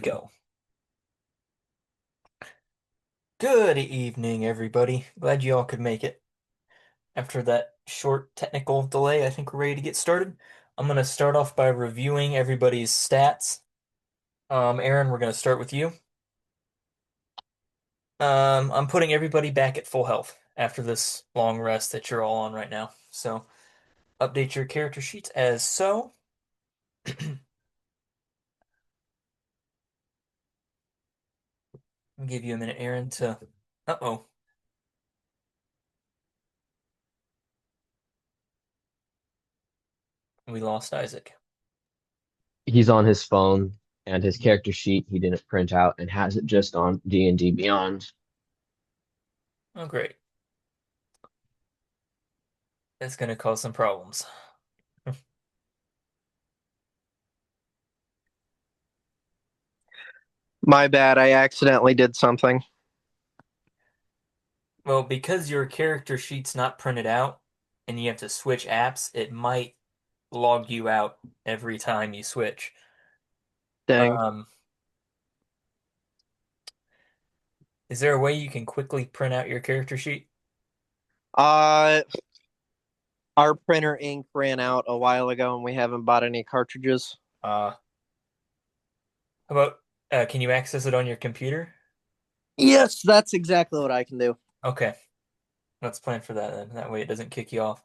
Go. Good evening, everybody. Glad you all could make it. After that short technical delay, I think we're ready to get started. I'm going to start off by reviewing everybody's stats. Aaron, we're going to start with you. I'm putting everybody back at full health after this long rest that you're all on right now. So, update your character sheets as so. I'll give you a minute, Aaron, to. Uh-oh. We lost Isaac. He's on his phone and his character sheet he didn't print out and has it just on D&D Beyond. Oh, great. That's going to cause some problems. My bad, I accidentally did something. Well, because your character sheet's not printed out and you have to switch apps, it might log you out every time you switch. Dang. Um, is there a way you can quickly print out your character sheet? Uh, our printer ink ran out a while ago and we haven't bought any cartridges. Uh, how about can you access it on your computer? Yes, that's exactly what I can do. Okay, let's plan for that then. That way it doesn't kick you off.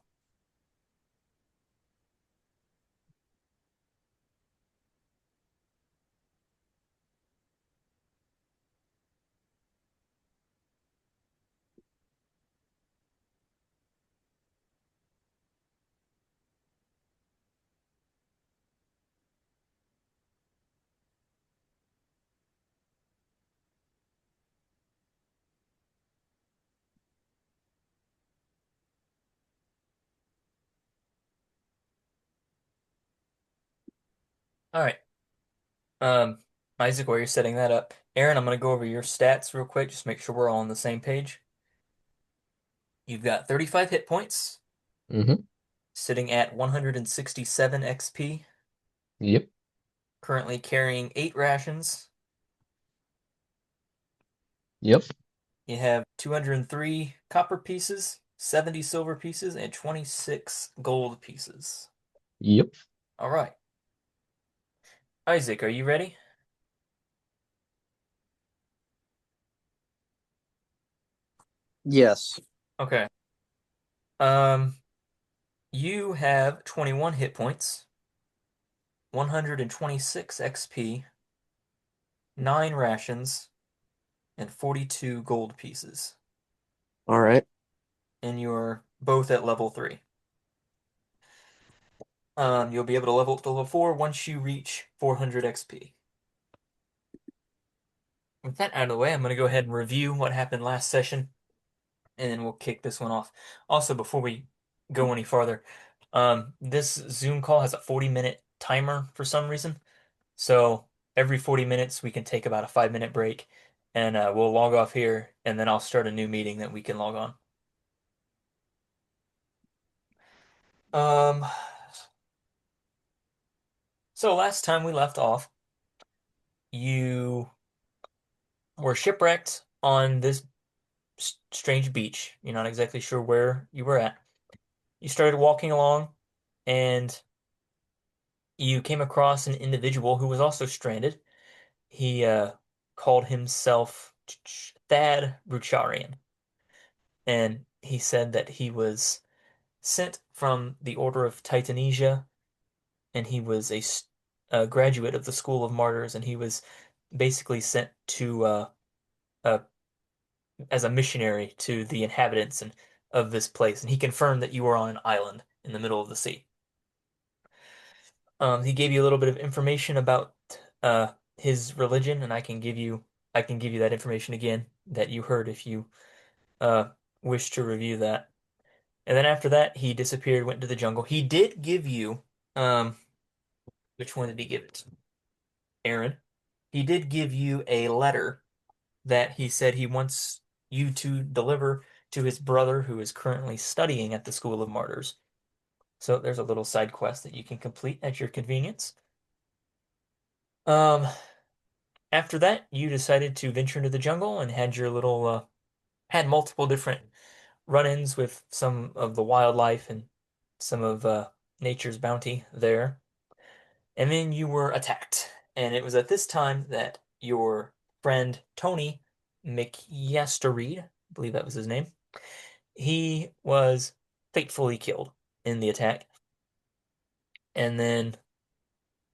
All right. Um, Isaac, while you're setting that up, Aaron, I'm gonna go over your stats real quick, just make sure we're all on the same page. You've got 35 hit points, Mm-hmm. sitting at 167 XP. Yep. Currently carrying 8 rations. Yep. You have 203 copper pieces, 70 silver pieces, and 26 gold pieces. Yep. All right. Isaac, are you ready? Yes. Okay. Um, you have 21 hit points, 126 XP, 9 rations, and 42 gold pieces. All right. And you're both at level 3. You'll be able to level up to level 4 once you reach 400 XP. With that out of the way, I'm going to go ahead and review what happened last session, and then we'll kick this one off. Also, before we go any farther, this Zoom call has a 40-minute timer for some reason. So every 40 minutes, we can take about a 5-minute break, and we'll log off here, and then I'll start a new meeting that we can log on. Um, so last time we left off, you were shipwrecked on this strange beach. You're not exactly sure where you were at. You started walking along, and you came across an individual who was also stranded. He called himself Thad Rucharian, and he said that he was sent from the Order of Titanesia, and he was a graduate of the School of Martyrs, and he was basically sent to uh, as a missionary to the inhabitants of this place. And he confirmed that you were on an island in the middle of the sea. He gave you a little bit of information about his religion, and I can give you that information again that you heard if you uh wish to review that. And then after that, he disappeared, went to the jungle. He did give you um which one did he give it? Aaron. He did give you a letter that he said he wants you to deliver to his brother who is currently studying at the School of Martyrs. So there's a little side quest that you can complete at your convenience. Um, After that, you decided to venture into the jungle and had your little had multiple different run-ins with some of the wildlife and some of nature's bounty there. And then you were attacked. And it was at this time that your friend Tony McYasterreed, I believe that was his name, he was fatefully killed in the attack. And then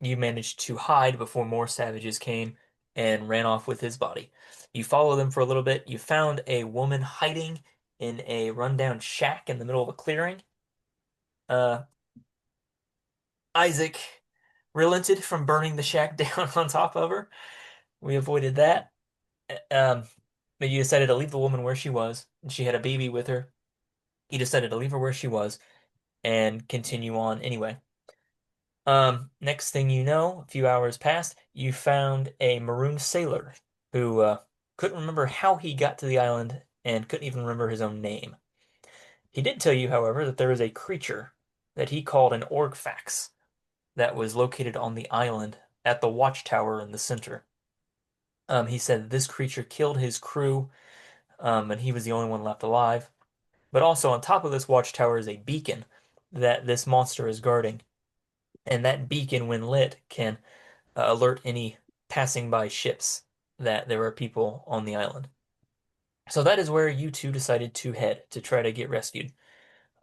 you managed to hide before more savages came and ran off with his body. You follow them for a little bit. You found a woman hiding in a rundown shack in the middle of a clearing. Uh, Isaac relented from burning the shack down on top of her. We avoided that. Um, but you decided to leave the woman where she was, and she had a baby with her. You decided to leave her where she was and continue on anyway. Next thing you know, a few hours passed, you found a maroon sailor who couldn't remember how he got to the island and couldn't even remember his own name. He did tell you, however, that there was a creature that he called an orgfax that was located on the island at the watchtower in the center. He said this creature killed his crew, and he was the only one left alive. But also on top of this watchtower is a beacon that this monster is guarding. And that beacon, when lit, can alert any passing by ships that there are people on the island. So that is where you two decided to head to try to get rescued.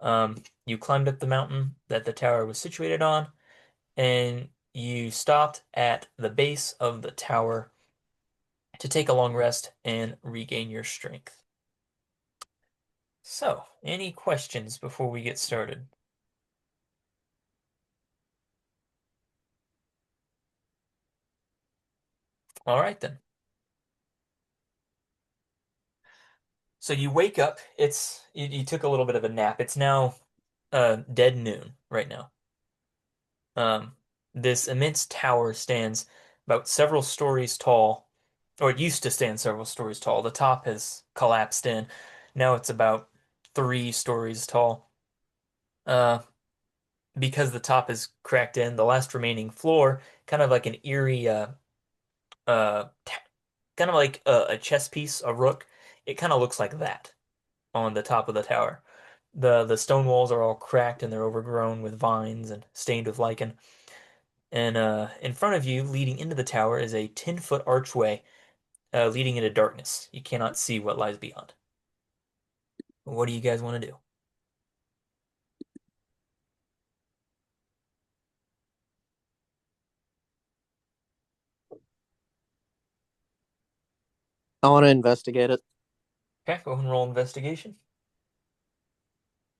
You climbed up the mountain that the tower was situated on, and you stopped at the base of the tower to take a long rest and regain your strength. So, any questions before we get started? All right then. So you wake up. You took a little bit of a nap. It's now dead noon right now. Um, this immense tower stands about several stories tall, or it used to stand several stories tall. The top has collapsed in. Now it's about 3 stories tall. Uh, because the top is cracked in, the last remaining floor, kind of like an eerie, kind of like a chess piece, a rook. It kind of looks like that on the top of the tower. The stone walls are all cracked and they're overgrown with vines and stained with lichen. And in front of you, leading into the tower, is a 10-foot archway leading into darkness. You cannot see what lies beyond. What do you guys want to do? I want to investigate it. Okay, go ahead and roll investigation.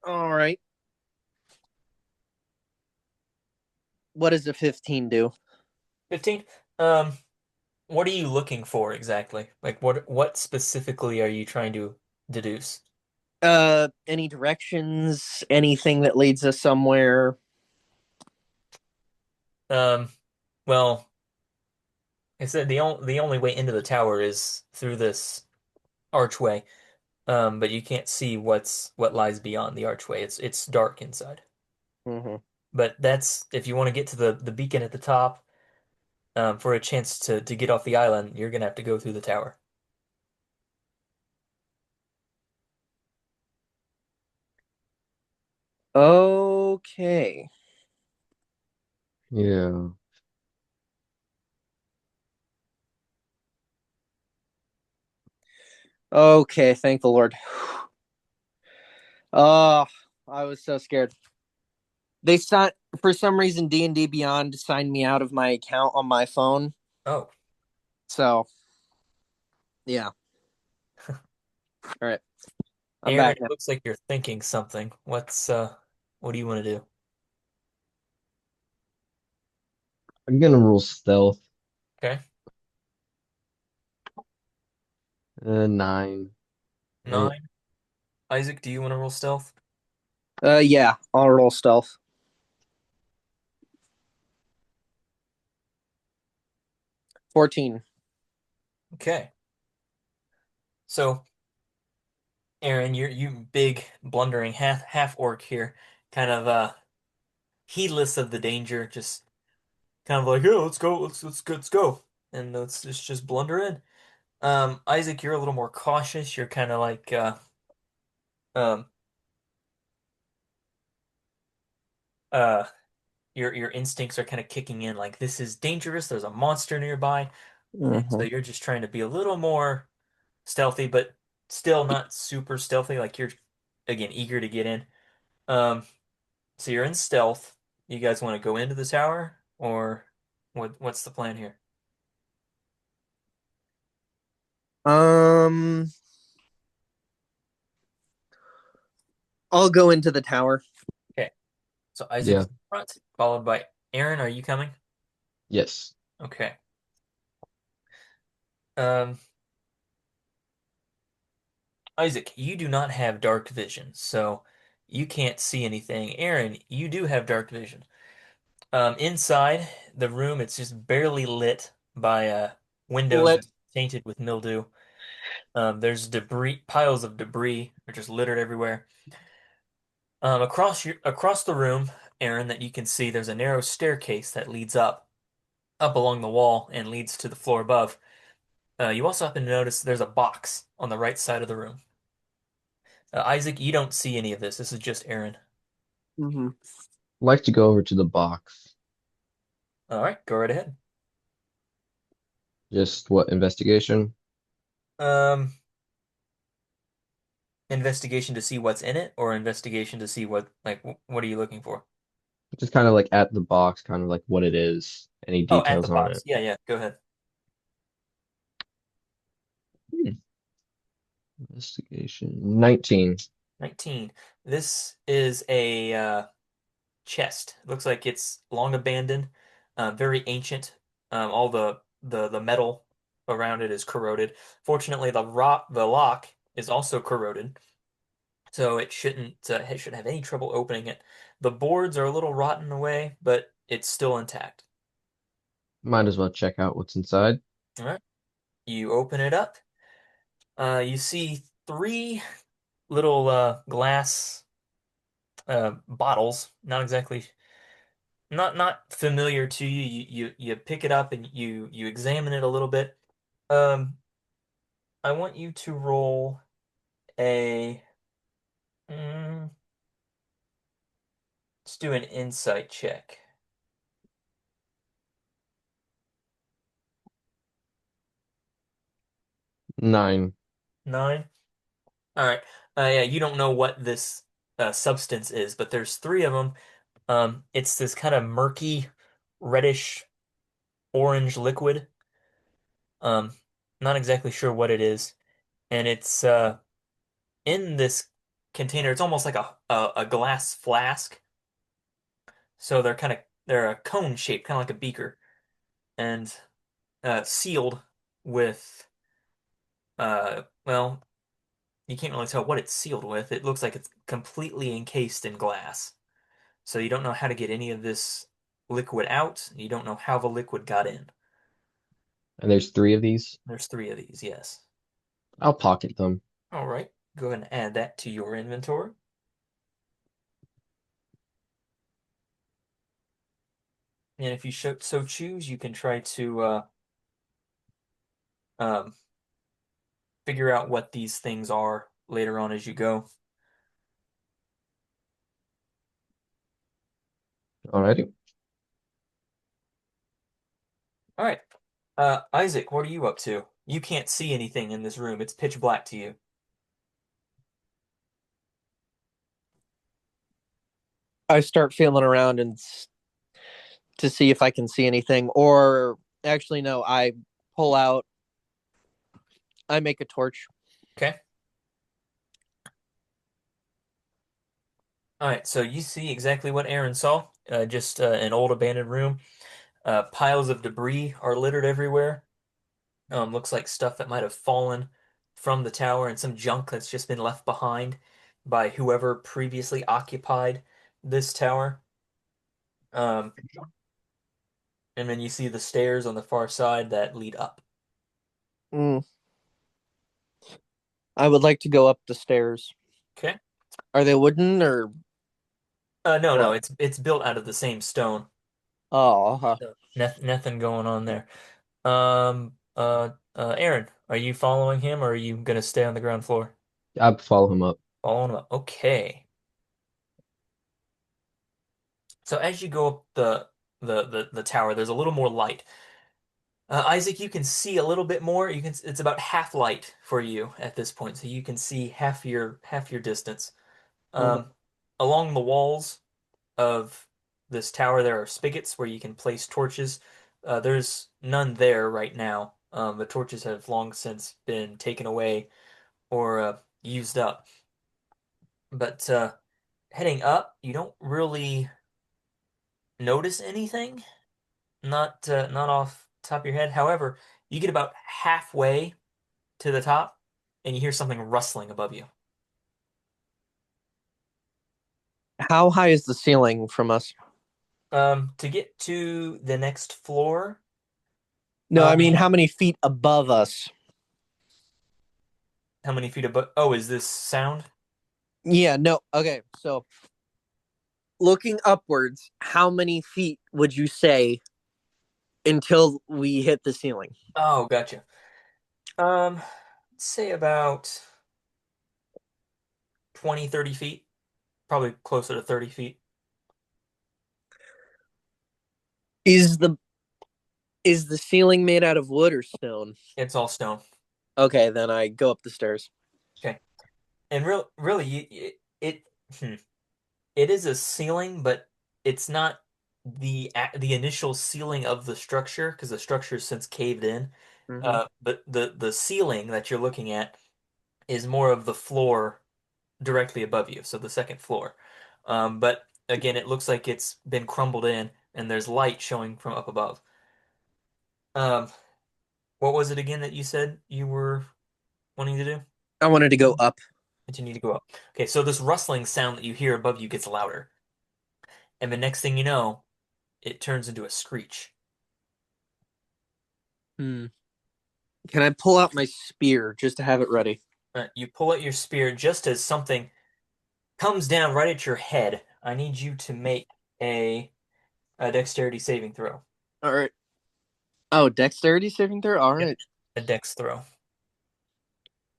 All right. What does a 15 do? 15. Um, what are you looking for exactly? Like what specifically are you trying to deduce? Any directions? Anything that leads us somewhere? Um, well, I said the only way into the tower is through this archway. But you can't see what lies beyond the archway. It's dark inside. Mm-hmm. But that's if you want to get to the beacon at the top, for a chance to get off the island, you're gonna have to go through the tower. Okay. Yeah. Okay. Thank the Lord. Oh, I was so scared. They signed for some reason. D&D Beyond signed me out of my account on my phone. Oh, So yeah. All right. I'm Aaron, back it now. looks like you're thinking something. What do you want to do? I'm gonna rule stealth. Okay, 9. Right. 9. Isaac, do you want to roll stealth? Yeah. I'll roll stealth. 14. Okay. So, Aaron, you big blundering half orc here, kind of heedless of the danger, just kind of like, yeah, let's go, let's go. and let's just blunder in. Isaac, you're a little more cautious. You're kind of like um uh your instincts are kind of kicking in like this is dangerous. There's a monster nearby, and so Hmm. you're just trying to be a little more stealthy, but still not super stealthy. Like you're again eager to get in. Um, so you're in stealth. You guys want to go into the tower, or what's the plan here? Um, I'll go into the tower. Okay, so Isaac's Yeah. in front, followed by Aaron. Are you coming? Yes. Okay. Um, Isaac, you do not have dark vision, so you can't see anything. Aaron, you do have dark vision. Inside the room, it's just barely lit by windows Lit. tainted with mildew. There's debris, piles of debris are just littered everywhere. Across the room, Aaron, that you can see, there's a narrow staircase that leads up along the wall and leads to the floor above. You also happen to notice there's a box on the right side of the room. Isaac, you don't see any of this. This is just Aaron. Hmm. Like to go over to the box. All right, go right ahead. Just what investigation? Um, Investigation to see what's in it, or investigation to see what are you looking for? Just kind of like at the box, kind of like what it is, any Oh, at the details on box. it. Yeah, yeah. Go ahead. Hmm. Investigation 19. 19. This is a chest. It looks like it's long abandoned, very ancient. All the metal around it is corroded. Fortunately, the lock is also corroded, so it shouldn't have any trouble opening it. The boards are a little rotten away, but it's still intact. Might as well check out what's inside. All right. You open it up. You see three little glass bottles. Not familiar to you. You pick it up and you examine it a little bit. Um, I want you to roll a. Mm, let's do an insight check. 9. 9. All right. Yeah, you don't know what this substance is, but there's three of them. It's this kind of murky, reddish orange liquid. Um, Not exactly sure what it is, and it's in this container. It's almost like a glass flask. So they're a cone shaped, kind of like a beaker, and sealed with well, you can't really tell what it's sealed with. It looks like it's completely encased in glass. So you don't know how to get any of this liquid out. You don't know how the liquid got in. And there's 3 of these. There's three of these, yes. I'll pocket them. All right, go ahead and add that to your inventory. And if you so choose, you can try to um, figure out what these things are later on as you go. Alrighty. All right. Isaac, what are you up to? You can't see anything in this room. It's pitch black to you. I start feeling around and to see if I can see anything. Or actually, no, I pull out. I make a torch. Okay. All right. So you see exactly what Aaron saw. Just an old abandoned room. Piles of debris are littered everywhere. Looks like stuff that might have fallen from the tower and some junk that's just been left behind by whoever previously occupied this tower. Um, and then you see the stairs on the far side that lead up. Mm, I would like to go up the stairs. Okay. Are they wooden or No, no, what? it's built out of the same stone. Oh, So nothing going on there. Aaron, are you following him or are you gonna stay on the ground floor? I'd follow him up. Following him up. Okay. So as you go up the tower, there's a little more light. Isaac, you can see a little bit more. It's about half light for you at this point, so you can see half your distance. Mhm. Um, Along the walls of this tower, there are spigots where you can place torches. There's none there right now. The torches have long since been taken away or used up. But heading up, you don't really notice anything. Not off the top of your head. However, you get about halfway to the top, and you hear something rustling above you. How high is the ceiling from us? To get to the next floor, No, I mean um, how many feet above us? how many feet above? Oh, is this sound? Yeah, no. Okay, so looking upwards, how many feet would you say until we hit the ceiling? Oh, gotcha. Um, say about 20, 30 feet. Probably closer to 30 feet. Is the ceiling made out of wood or stone? It's all stone. Okay, then I go up the stairs. Okay. And really, hmm, it is a ceiling, but it's not the initial ceiling of the structure because the structure has since caved in. Mm-hmm. But the ceiling that you're looking at is more of the floor directly above you, so the second floor. But again, it looks like it's been crumbled in, and there's light showing from up above. Um, what was it again that you said you were wanting to do? I wanted to go up. Continue to go up. Okay, so this rustling sound that you hear above you gets louder, and the next thing you know, it turns into a screech. Hmm. Can I pull out my spear just to have it ready? You pull out your spear just as something comes down right at your head. I need you to make a, a dexterity saving throw. All right. Oh, dexterity saving throw. All Yep. right. A dex throw.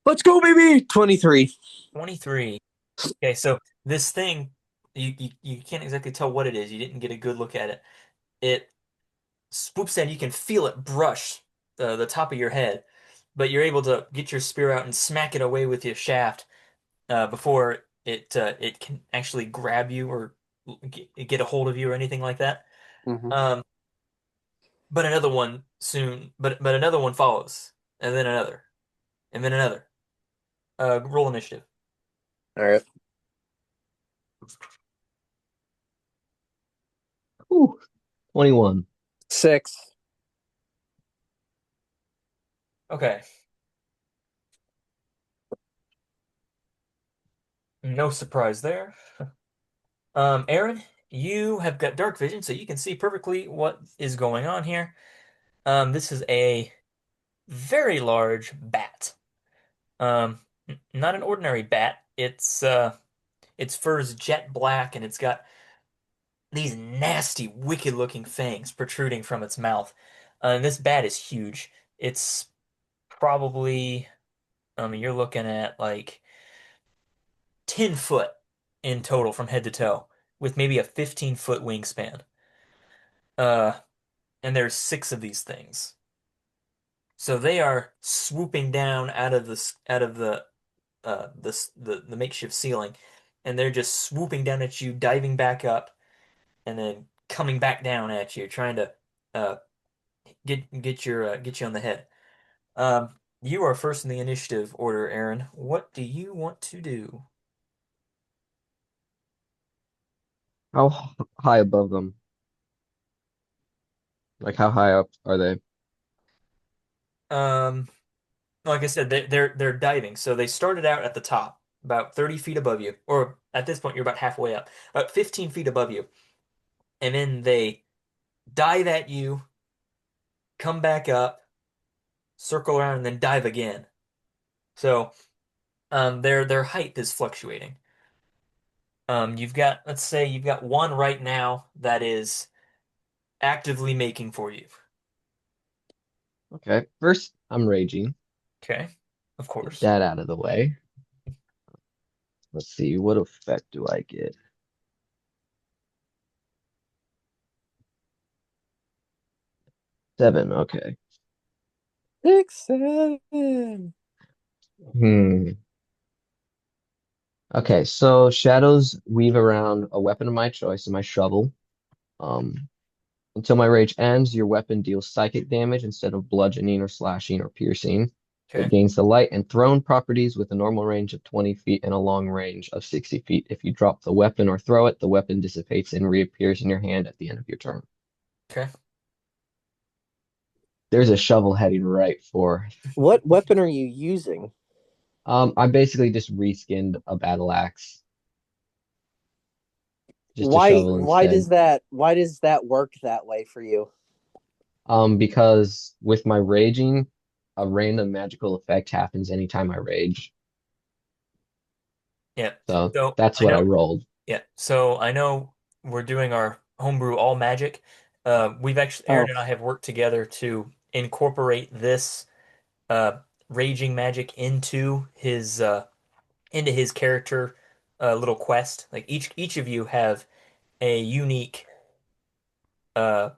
Let's go, baby. 23. 23. Okay, so this thing, you can't exactly tell what it is. You didn't get a good look at it. It swoops in. You can feel it brush the top of your head, but you're able to get your spear out and smack it away with your shaft before it can actually grab you or get a hold of you or anything like that. Mm-hmm. Um, but another one soon, but another one follows, and then another, and then another. Roll initiative. All right. Ooh, 21. 6. Okay, no surprise there. Aaron, you have got dark vision, so you can see perfectly what is going on here. This is a very large bat. Not an ordinary bat. Its fur is jet black, and it's got these nasty, wicked-looking fangs protruding from its mouth. And this bat is huge. It's probably, I mean, you're looking at like 10 foot in total from head to toe, with maybe a 15-foot wingspan. Uh, and there's six of these things. So they are swooping down out of the makeshift ceiling, and they're just swooping down at you, diving back up, and then coming back down at you, trying to uh, get you on the head. You are first in the initiative order, Aaron. What do you want to do? How high above them? Like how high up are they? Um, like I said, they're diving. So they started out at the top, about 30 feet above you, or at this point you're about halfway up, about 15 feet above you, and then they dive at you, come back up, circle around, and then dive again. So their height is fluctuating. Let's say you've got one right now that is actively making for you. Okay. First, I'm raging. Okay, of Get course. that out of the way. Let's see, what effect do I get? 7. Okay. 6, 7. Hmm. Okay, so shadows weave around a weapon of my choice, my shovel. Um, until my rage ends, your weapon deals psychic damage instead of bludgeoning or slashing or piercing. It Okay, gains the light and thrown properties with a normal range of 20 feet and a long range of 60 feet. If you drop the weapon or throw it, the weapon dissipates and reappears in your hand at the end of your turn. okay. There's a shovel heading right for. What weapon are you using? I basically just reskinned a battle axe, just a Why shovel why instead. does that work that way for you? Because with my raging, a random magical effect happens anytime I rage. Yeah. So So that's I what I know. rolled. Yeah. So I know we're doing our homebrew all magic. We've actually Oh, Aaron and I have worked together to incorporate this uh raging magic into his character little quest. Like each of you have a unique uh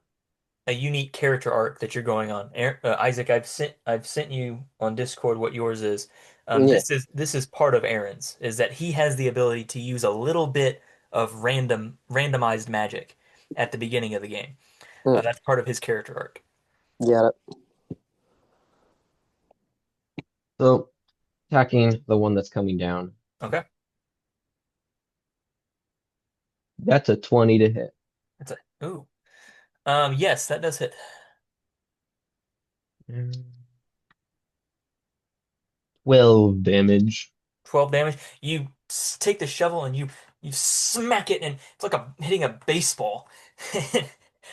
a unique character arc that you're going on. Isaac, I've sent you on Discord what yours is. yeah. This is part of Aaron's, is that he has the ability to use a little bit of randomized magic at the beginning of the game. Mm, That's part of his character arc. got it. So attacking the one that's coming down. Okay, That's a 20 to hit. that's a ooh. Yes, that does hit. Mm. 12 damage. 12 damage. You take the shovel and you smack it, and it's like hitting a baseball.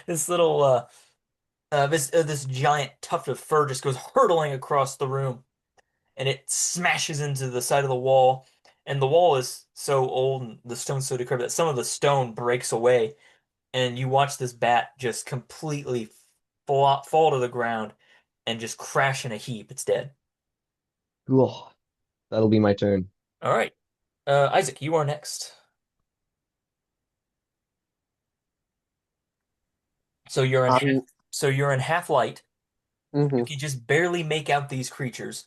This little this giant tuft of fur just goes hurtling across the room, and it smashes into the side of the wall. And the wall is so old and the stone's so decrepit that some of the stone breaks away, and you watch this bat just completely fall to the ground and just crash in a heap. It's dead. Cool. That'll be my turn. All right, Isaac, you are next. So you're in half, I'm so you're in half light. You mhm. can just barely make out these creatures,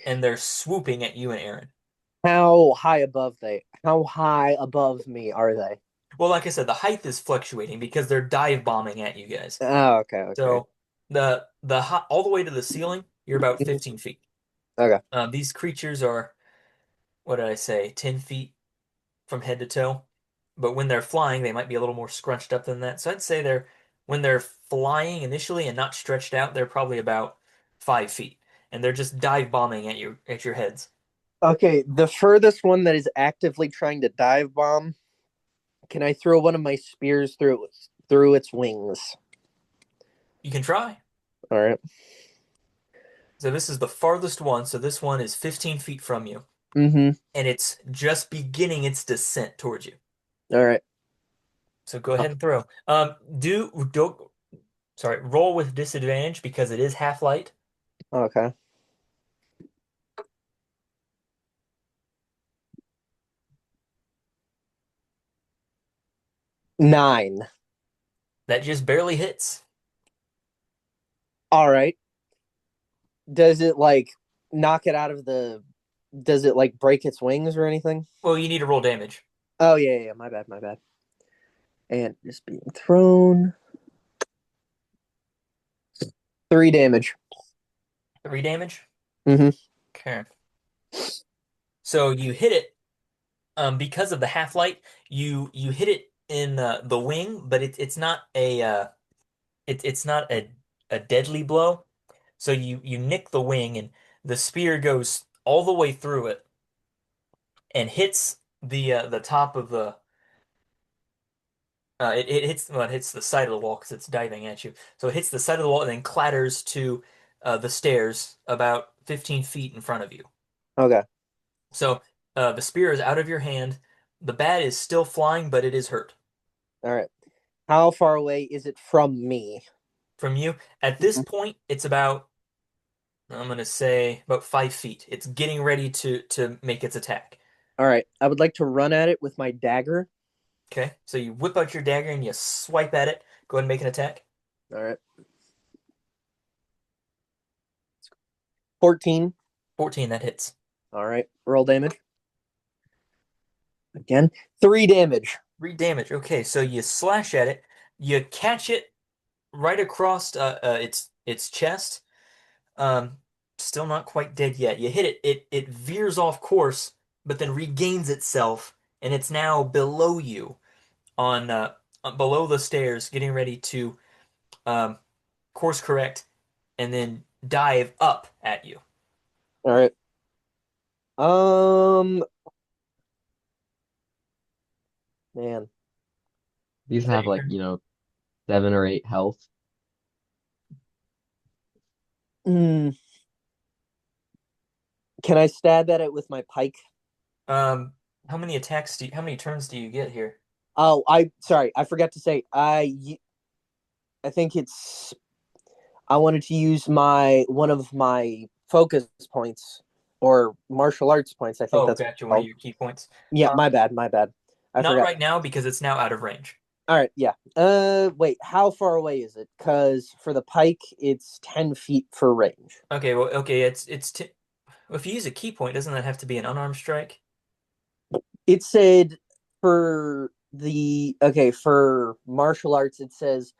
and they're swooping at you and Aaron. How high above me are they? Well, like I said, the height is fluctuating because they're dive bombing at you guys. Oh, okay, okay. So all the way to the ceiling, you're about Mhm. 15 feet. Okay. These creatures are, what did I say, 10 feet from head to toe. But when they're flying, they might be a little more scrunched up than that. So I'd say when they're flying initially and not stretched out, they're probably about 5 feet, and they're just dive bombing at your heads. Okay, the furthest one that is actively trying to dive bomb, can I throw one of my spears through its wings? You can try. All right. So this is the farthest one. So this one is 15 feet from you, Mm-hmm. and it's just beginning its descent towards you. All right. So go ahead and throw. Don't sorry, roll with disadvantage because it is half light. Okay. 9. That just barely hits. All right. Does it like knock it out of the? Does it like break its wings or anything? Well, you need to roll damage. Oh yeah, yeah. My bad, my bad. And it's being thrown. 3 damage. 3 damage. Mm-hmm. Okay. So you hit it. Because of the half light, you hit it in the wing, but it's not it's not a deadly blow. So you nick the wing, and the spear goes all the way through it and hits the top of the it hits the side of the wall because it's diving at you. So it hits the side of the wall and then clatters to the stairs about 15 feet in front of you. Okay. So the spear is out of your hand. The bat is still flying, but it is hurt. All right. How far away is it from me? from you. At this point, it's about, I'm gonna say about 5 feet. It's getting ready to make its attack. All right. I would like to run at it with my dagger. Okay, so you whip out your dagger and you swipe at it. Go ahead and make an attack. All right. 14. 14, that hits. All right. Roll damage. Again. 3 damage. 3 damage. Okay, so you slash at it. You catch it right across its chest. Um, Still not quite dead yet. You hit it. It veers off course, but then regains itself, and it's now below you on below the stairs, getting ready to um, course correct and then dive up at you. All right. Man. These Is that have your like, turn? 7 or 8 health. Mm. Can I stab at it with my pike? Um, how many turns do you get here? Oh, sorry, I forgot to say. I think it's. I wanted to use one of my focus points or martial arts points. I think Oh, that's gotcha. One of called. your key points. Yeah, Um, my bad, my bad. I Not forgot. right now because it's now out of range. All right, yeah. Wait, how far away is it? Because for the pike, it's 10 feet for range. Okay, well, okay, it's t well, if you use a key point, doesn't that have to be an unarmed strike? It said for martial arts, it says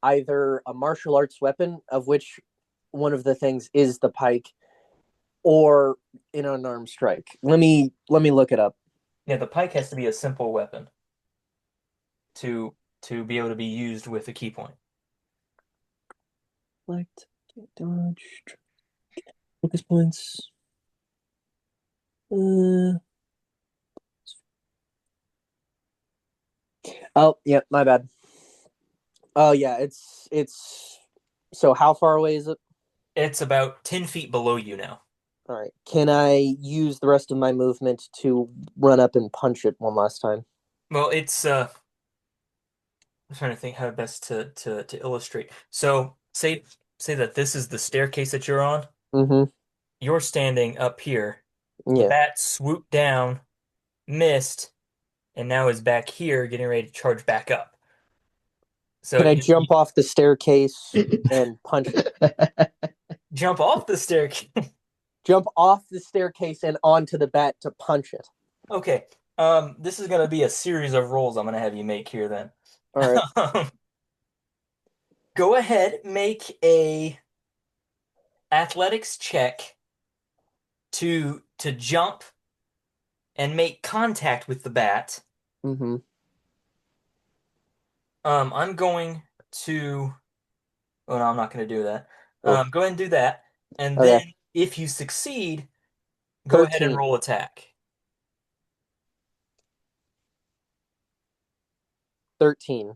either a martial arts weapon, of which one of the things is the pike, or an unarmed strike. Let me look it up. Yeah, the pike has to be a simple weapon to be able to be used with a key point. Select, dodge, focus points. Uh, oh, yeah, my bad. Oh, yeah, it's. So how far away is it? It's about 10 feet below you now. All right. Can I use the rest of my movement to run up and punch it one last time? Well, it's I'm trying to think how best to illustrate. So say that this is the staircase that you're on. Mm-hmm. You're standing up here. The Yeah. bat swooped down, missed, and now is back here getting ready to charge back up. So Can I you jump off the staircase and punch? jump off the staircase. Jump off the staircase and onto the bat to punch it. Okay. This is gonna be a series of rolls I'm gonna have you make here then. All right. Go ahead, make a athletics check to jump and make contact with the bat. Mm-hmm. I'm going to. Oh no, I'm not going to do that. Oh, Go ahead and do that, and okay. then if you succeed, go ahead and 13. roll attack. 13.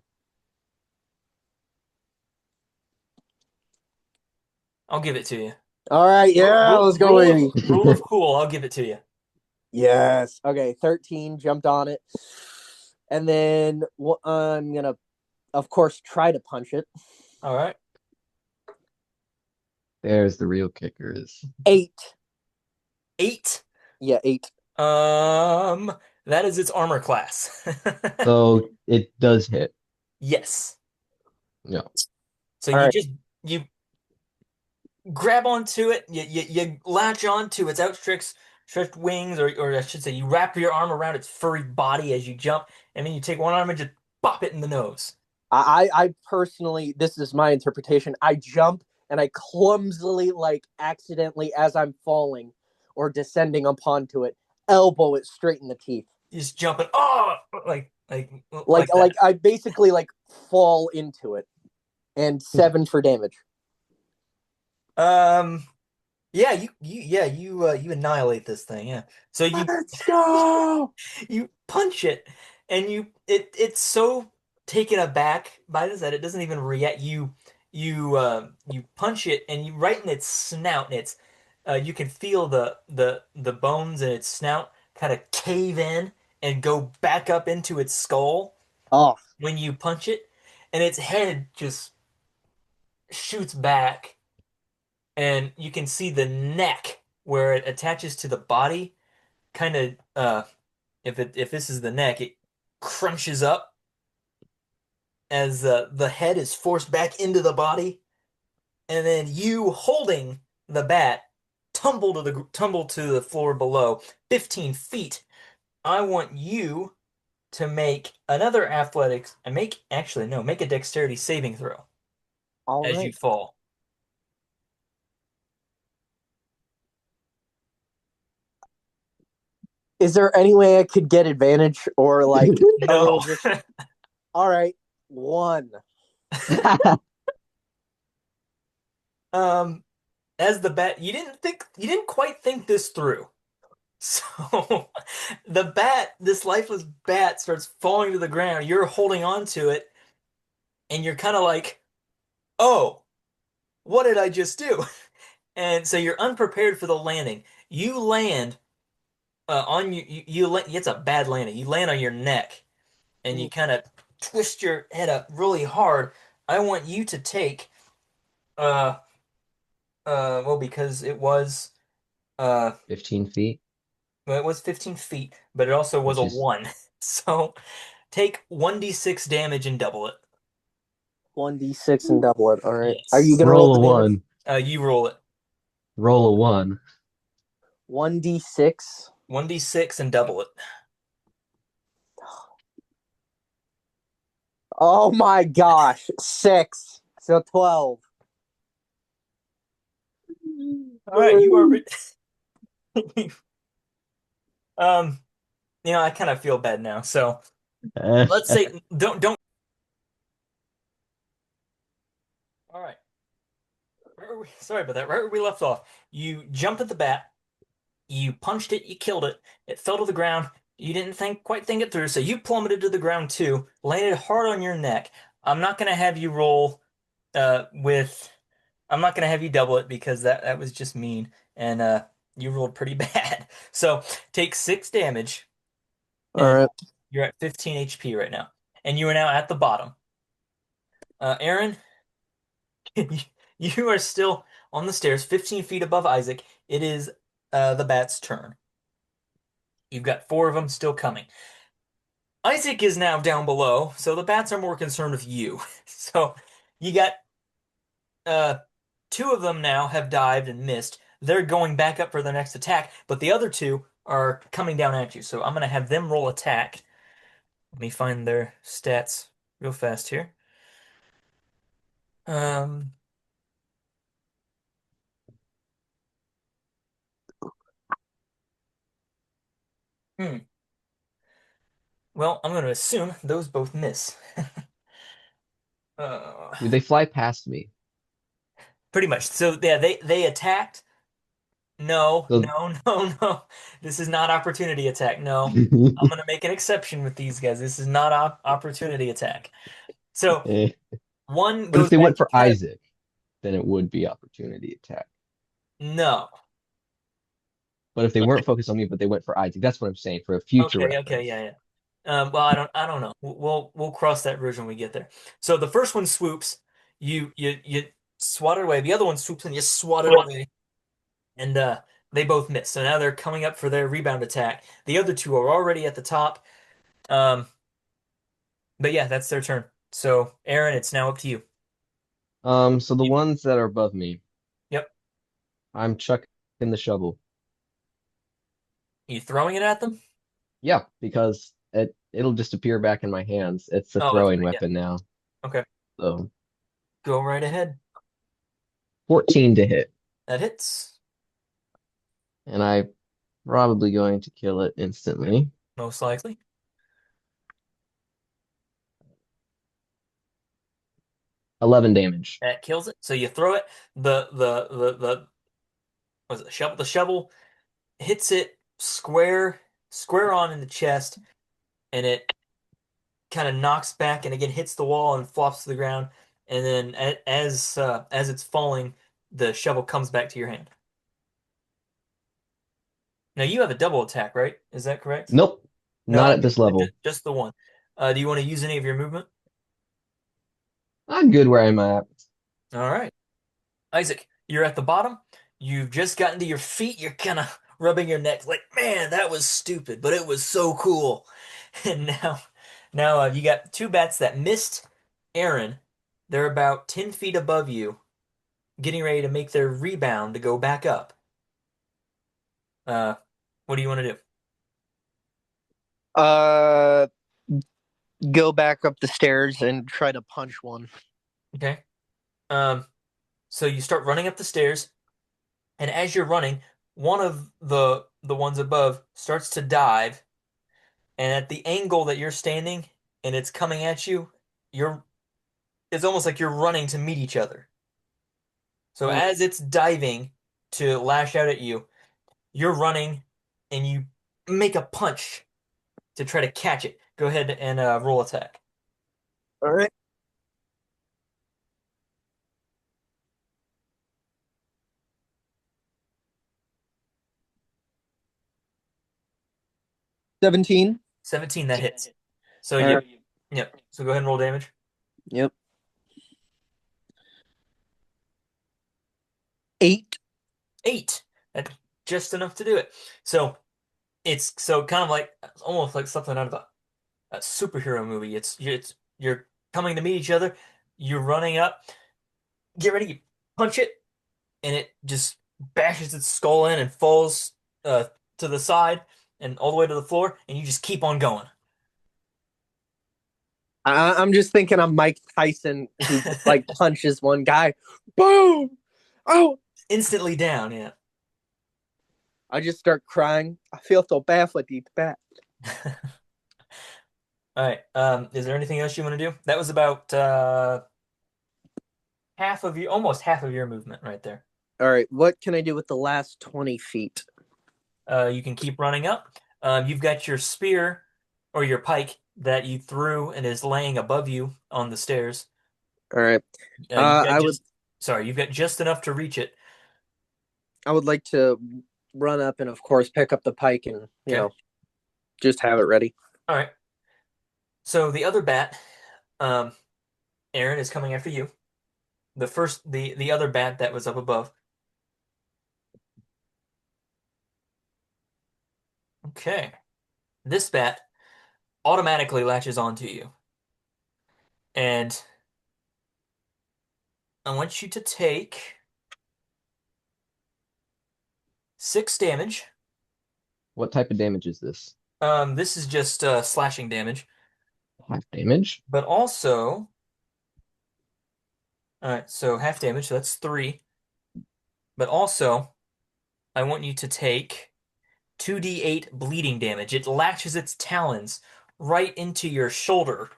I'll give it to you. All right. Yeah, let's go, baby. Rule of cool. I'll give it to you. Yes. Okay. 13. Jumped on it, and then I'm gonna, of course, try to punch it. All right. There's the real kickers. 8. 8. Yeah, 8. Um, that is its armor class. So it does hit. Yes. Yeah. So All right. you grab onto it, you latch onto its stretched wings, or I should say, you wrap your arm around its furry body as you jump, and then you take one arm and just pop it in the nose. I personally, this is my interpretation. I jump and I clumsily, like accidentally, as I'm falling or descending upon to it, elbow it straight in the teeth. You just jumping, oh, Like like that. I basically like fall into it, and 7 for damage. Um, yeah, you annihilate this thing, yeah. So Let's go. you punch it, and it's so taken aback by this that it doesn't even react. You punch it, and you right in its snout, and it's you can feel the bones in its snout kind of cave in and go back up into its skull Oh, when you punch it, and its head just shoots back, and you can see the neck where it attaches to the body. Kind of, if this is the neck, it crunches up as the head is forced back into the body, and then you holding the bat tumble to the floor below 15 feet. I want you to make another athletics and make actually no, make a dexterity saving throw All as you right. fall. Is there any way I could get advantage or like a little No. just all right, one. Um, as the bat, you didn't quite think this through. So the bat, this lifeless bat starts falling to the ground. You're holding on to it and you're kind of like, "Oh, what did I just do?" And so you're unprepared for the landing. You land on it's a bad landing. You land on your neck and you kind of twist your head up really hard. I want you to take uh well because uh 15 feet. well, it was 15 feet, but it also was Which a is 1. So take 1d6 damage and double it. 1d6 and double it. All right. Are you Yes. gonna roll roll the a damage? one, You roll it. roll a one. 1d6. 1d6 and double it. Oh my gosh. 6. So 12. All right, you are um I kind of feel bad now. So let's say don't. All right. Sorry about that. Right where we left off. You jumped at the bat, you punched it, you killed it. It fell to the ground. You didn't quite think it through, so you plummeted to the ground too, landed hard on your neck. I'm not gonna have you roll with I'm not gonna have you double it because that was just mean. And you rolled pretty bad. So take 6 damage All and right. you're at 15 HP right now. And you are now at the bottom. Aaron, you are still on the stairs, 15 feet above Isaac. It is the bat's turn. You've got 4 of them still coming. Isaac is now down below, so the bats are more concerned with you. So you got uh 2 of them now have dived and missed. They're going back up for their next attack, but the other 2 are coming down at you. So I'm gonna have them roll attack. Let me find their stats real fast here. Um, hmm. Well, I'm gonna assume those both miss. Uh, Dude, they fly past me. Pretty much. So yeah, they attacked. No, So no, no, no. This is not opportunity attack. No. I'm gonna make an exception with these guys. This is not opportunity attack. So Eh. one But if goes they back went to for kind of Isaac, then it would be opportunity attack. no. But if they Okay, weren't focused on me, but they went for Isaac, that's what I'm saying for a future okay, reference. yeah, yeah. Well, I don't know. We'll cross that bridge when we get there. So the first one swoops, you swat it away. The other one swoops and you swat it away, and they both miss. So now they're coming up for their rebound attack. The other 2 are already at the top. Um, but yeah, that's their turn. So Aaron, it's now up to you. So the You, ones that are above me, yep. I'm chucking the shovel. You throwing it at them? Yeah, because it'll just appear back in my hands. It's a Oh, that's throwing right. Yeah. weapon now. Okay. So Go right ahead. 14 to hit, That hits. and I'm probably going to kill it instantly. Most likely. 11 damage. That kills it. So you throw it. The was it the shovel? The shovel hits it square on in the chest, and it kind of knocks back and again hits the wall and flops to the ground. And then as it's falling, the shovel comes back to your hand. Now you have a double attack, right? Is that correct? Nope, No, not at okay, this level. just the one. Do you want to use any of your movement? I'm good where I'm at. All right. Isaac, you're at the bottom. You've just gotten to your feet. You're kind of rubbing your neck like, man, that was stupid, but it was so cool. And now you got two bats that missed Aaron. They're about 10 feet above you, getting ready to make their rebound to go back up. Uh, what do you want to do? Uh, go back up the stairs and try to punch one. Okay. Um, so you start running up the stairs, and as you're running, one of the ones above starts to dive, and at the angle that you're standing and it's coming at you, you're it's almost like you're running to meet each other. So Mm. as it's diving to lash out at you, you're running and you make a punch to try to catch it. Go ahead and roll attack. All right. 17. 17, that hits. So All right. yep. So go ahead and roll damage. Yep. 8. 8. That's just enough to do it. So it's so kind of like almost like something out of a superhero movie. It's you're coming to meet each other. You're running up. Get ready. You punch it, and it just bashes its skull in and falls uh, to the side and all the way to the floor. And you just keep on going. I'm just thinking I'm Mike Tyson who like punches one guy. Boom! Oh, Instantly down. Yeah. I just start crying. I feel so bad for these bats. All right. Is there anything else you want to do? That was about half of your, almost half of your movement right there. All right, what can I do with the last 20 feet? You can keep running up. You've got your spear or your pike that you threw and is laying above you on the stairs. All right. You've got I would you've got just enough to reach it. like to run up and of course pick up the pike and, Okay. just have it ready. All right. So the other bat, um, Aaron is coming after you. The other bat that was up above. Okay. This bat automatically latches onto you, and I want you to take 6 damage. What type of damage is this? This is just slashing damage, Half damage? but also, all right, so half damage, so that's 3. But also, I want you to take 2d8 bleeding damage. It latches its talons right into your shoulder,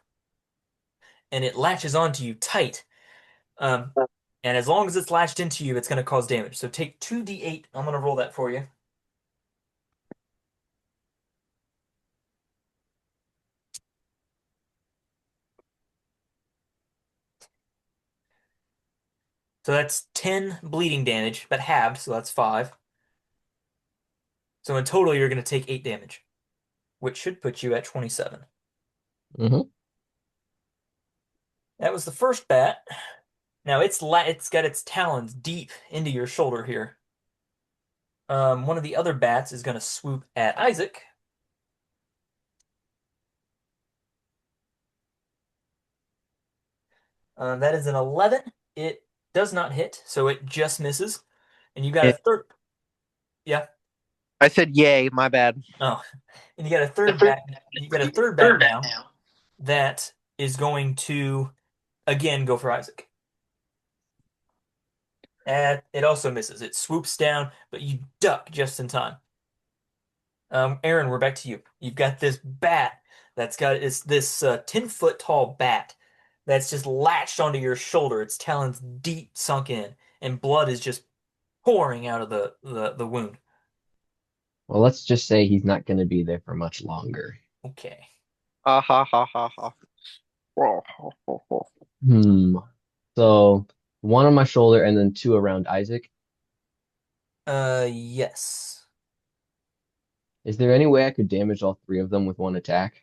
and it latches onto you tight. Um, and as long as it's latched into you, it's going to cause damage. So take 2d8. I'm going to roll that for you. So that's 10 bleeding damage, but halved, so that's 5. So in total, you're going to take 8 damage, which should put you at 27. Mm-hmm. That was the first bat. Now it's got its talons deep into your shoulder here. One of the other bats is going to swoop at Isaac. That is an 11. It does not hit, so it just misses. And you got a Yeah. third. Yeah. I said yay, my bad. Oh, and you got a third bat. You got a third bat now that is going to again go for Isaac. And it also misses. It swoops down, but you duck just in time. Aaron, we're back to you. You've got this bat that's got it's this 10-foot tall bat that's just latched onto your shoulder. Its talons deep sunk in, and blood is just pouring out of the wound. Well, let's just say he's not going to be there for much longer. Okay. Ha ha ha ha ha. Whoa, ho, ho, ho. Hmm. So one on my shoulder and then two around Isaac. Yes. Is there any way I could damage all three of them with one attack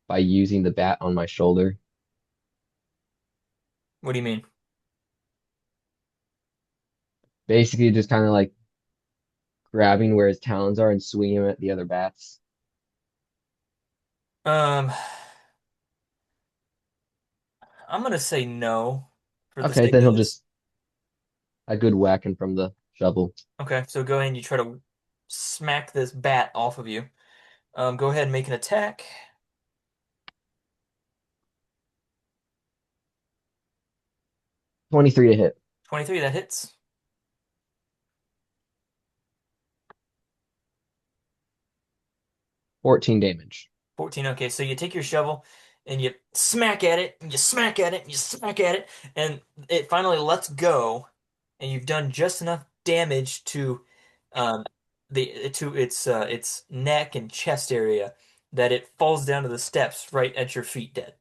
by using the bat on my shoulder? What do you mean? Basically, just kind of like grabbing where his talons are and swinging him at the other bats. Um, I'm gonna say no for the Okay, sake then of he'll this. just a good whacking from the shovel. Okay, so go ahead and you try to smack this bat off of you. Go ahead and make an attack. 23 to hit, 23, that hits. 14 damage. 14, okay, so you take your shovel and you smack at it, and you smack at it, and you smack at it, and it finally lets go, and you've done just enough damage to um its neck and chest area that it falls down to the steps right at your feet dead.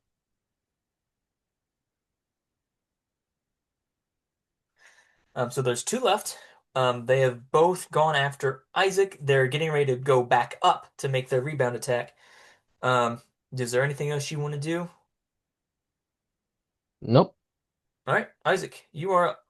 So there's two left. They have both gone after Isaac. They're getting ready to go back up to make their rebound attack. Um, is there anything else you want to do? Nope. All right, Isaac, you are up.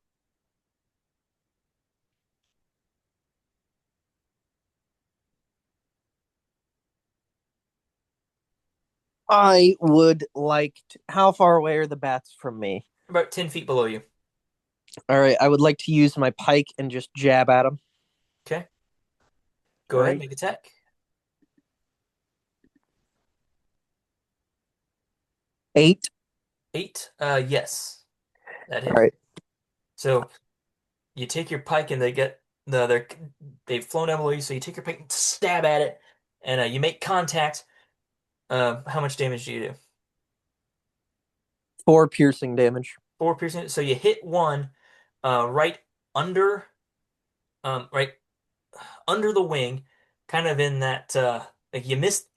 I would like to, how far away are the bats from me? About 10 feet below you. All right, I would like to use my pike and just jab at them. Okay, All go ahead, right. make attack. 8. 8, yes, that All hit. right. So you take your pike and they get they've flown down below you. So you take your pike and stab at it, and you make contact. How much damage do you do? 4 piercing damage. 4 piercing. So you hit one, right under, right under the wing, kind of in that like you missed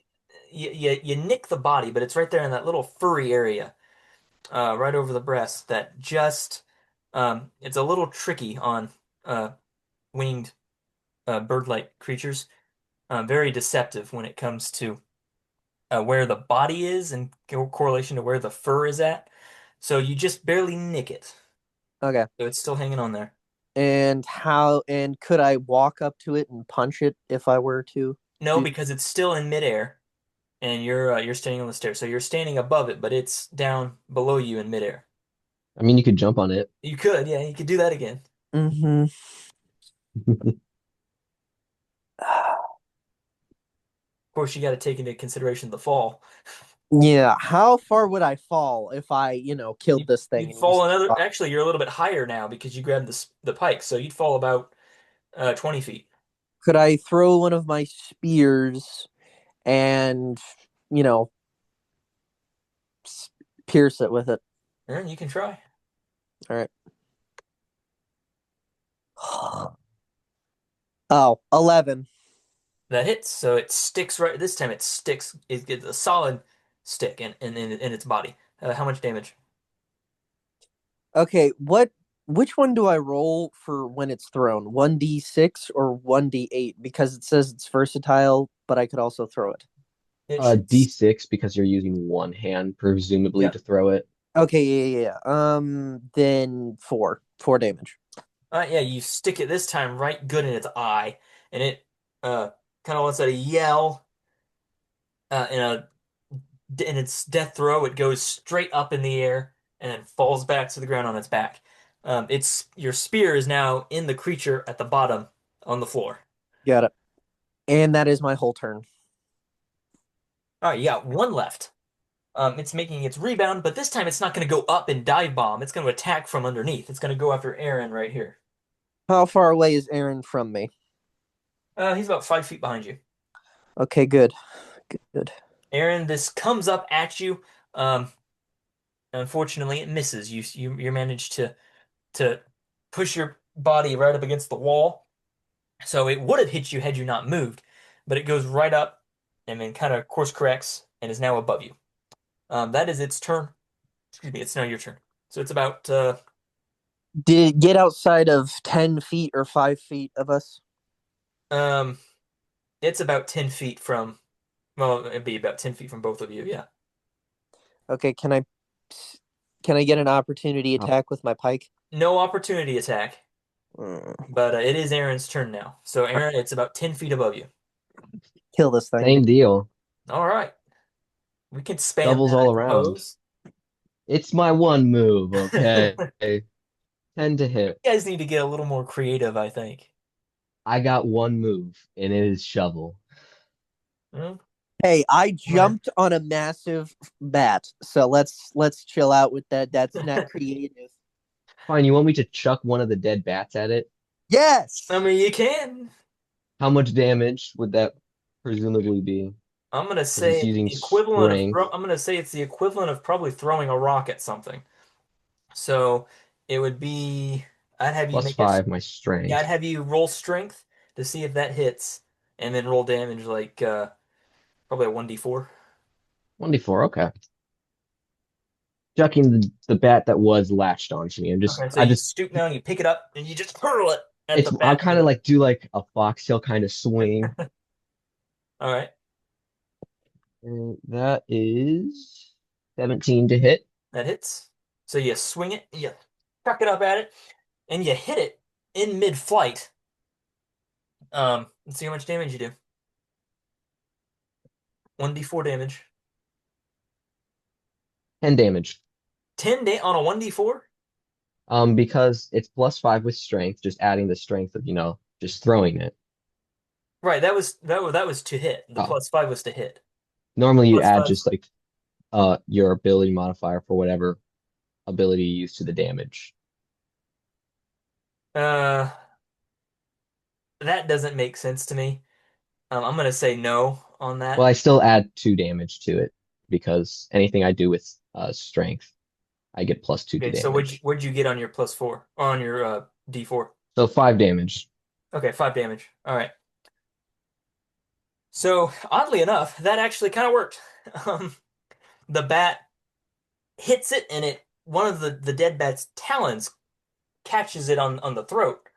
you nick the body, but it's right there in that little furry area, right over the breast that just it's a little tricky on uh winged bird-like creatures. Very deceptive when it comes to where the body is in correlation to where the fur is at. So you just barely nick it. Okay. So it's still hanging on there. And could I walk up to it and punch it if I were to No, do? because it's still in midair and you're standing on the stairs. So you're standing above it, but it's down below you in midair. I mean, you could jump on it. You could, yeah, you could do that again. Mm-hmm. Of course, you got to take into consideration the fall. Yeah. How far would I fall if I, killed You, this thing you'd and fall used another. Actually, you're a little bit higher now because you grabbed the pike, so you'd fall about 20 feet. could I throw one of my spears and, you know, pierce it with it? And you can try. All right. Oh, 11. That hits, so it sticks right this time. It sticks. It gets a solid stick in its body. How much damage? Okay, which one do I roll for when it's thrown? 1d6 or 1d8? Because it says it's versatile, but I could also throw it. It should. D6 because you're using one hand, presumably, Yeah. to throw it. Okay, yeah. Then 4. 4 damage. Yeah. You stick it this time right good in its eye, and it uh kind of lets out a yell. In its death throw, it goes straight up in the air and then falls back to the ground on its back. It's your spear is now in the creature at the bottom on the floor. Got it. And that is my whole turn. All right, you got one left. It's making its rebound, but this time it's not going to go up and dive bomb. It's going to attack from underneath. It's going to go after Aaron right here. How far away is Aaron from me? He's about 5 feet behind you. Okay, good. Good. Aaron, this comes up at you. Um, Unfortunately, it misses. You managed to push your body right up against the wall, so it would have hit you had you not moved, but it goes right up and then kind of course corrects and is now above you. That is its turn. Excuse me, it's now your turn. So it's about Did it get outside of 10 feet or 5 feet of us? um it's about 10 feet from well, it'd be about 10 feet from both of you, yeah. Okay, can I get an opportunity Oh, attack with my pike? No opportunity attack. But it is Aaron's turn now. So Aaron, it's about 10 feet above you. Kill this thing. Same deal. All right. We can spam Doubles that, I all around. suppose. It's my one move, okay? You 10 to hit. guys need to get a little more creative, I think. I got one move, and it is shovel. Well, Hey, I I'm gonna jumped on a massive bat, so let's chill out with that. That's not creative. Fine, you want me to chuck one of the dead bats at it? Yes. I mean, you can. How much damage would that presumably be? I'm gonna Because it's say it's using the equivalent of strength. I'm gonna say it's the equivalent of probably throwing a rock at something. So it would be I'd have you Plus make it. 5, my Yeah, I'd strength. have you roll strength to see if that hits, and then roll damage like probably a 1d4. 1d4, okay. Chucking the bat that was latched onto me. Okay, so I you just, stoop down, you pick it up, and you just hurl it at it's, the I'll bat kind with of it. like do like a foxtail kind of swing. All right, And that is 17 to hit. that hits. So you swing it, you chuck it up at it, and you hit it in mid-flight. Let's see how much damage you do. 1d4 damage. 10 damage. 10 da on a 1d4? Because it's plus 5 with strength, just adding the strength of, just throwing it. Right, that was to hit. The Oh, +5 was to hit. normally you Plus add five. just like your ability modifier for whatever ability you use to the damage. Uh, that doesn't make sense to me. I'm gonna say no on Well, that. I still add 2 damage to it because anything I do with strength, I get plus 2 to Okay, so damage. what'd you get on your +4 on your D4? So 5 damage. Okay, 5 damage. All right. So oddly enough, that actually kind of worked. Um, the bat hits it, and it one of the dead bat's talons catches it on the throat,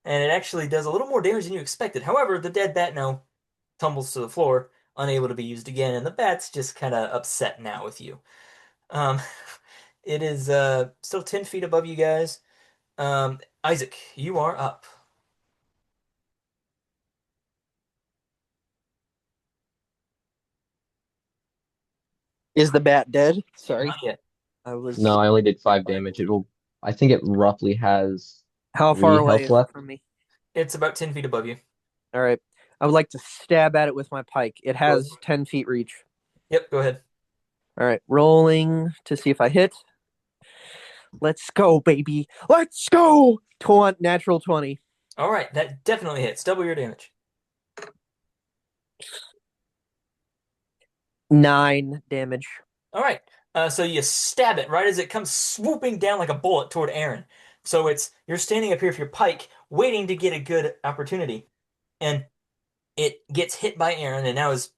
and it actually does a little more damage than you expected. However, the dead bat now tumbles to the floor, unable to be used again, and the bat's just kind of upset now with you. Um, it is still 10 feet above you guys. Isaac, you are up. Is the bat dead? Sorry, Not yet. I was. No, I only did 5 All right. damage. I think it roughly has How far 3 away health is it left. from me? It's about 10 feet above you. All right. I would like to stab at it with my pike. It Go ahead. has 10 feet reach. Yep, go ahead. All right. Rolling to see if I hit. Let's go, baby. Let's go. Natural 20. All right, that definitely hits. Double your damage. 9 damage. All right. So you stab it right as it comes swooping down like a bullet toward Aaron. So it's you're standing up here with your pike, waiting to get a good opportunity, and it gets hit by Aaron, and now is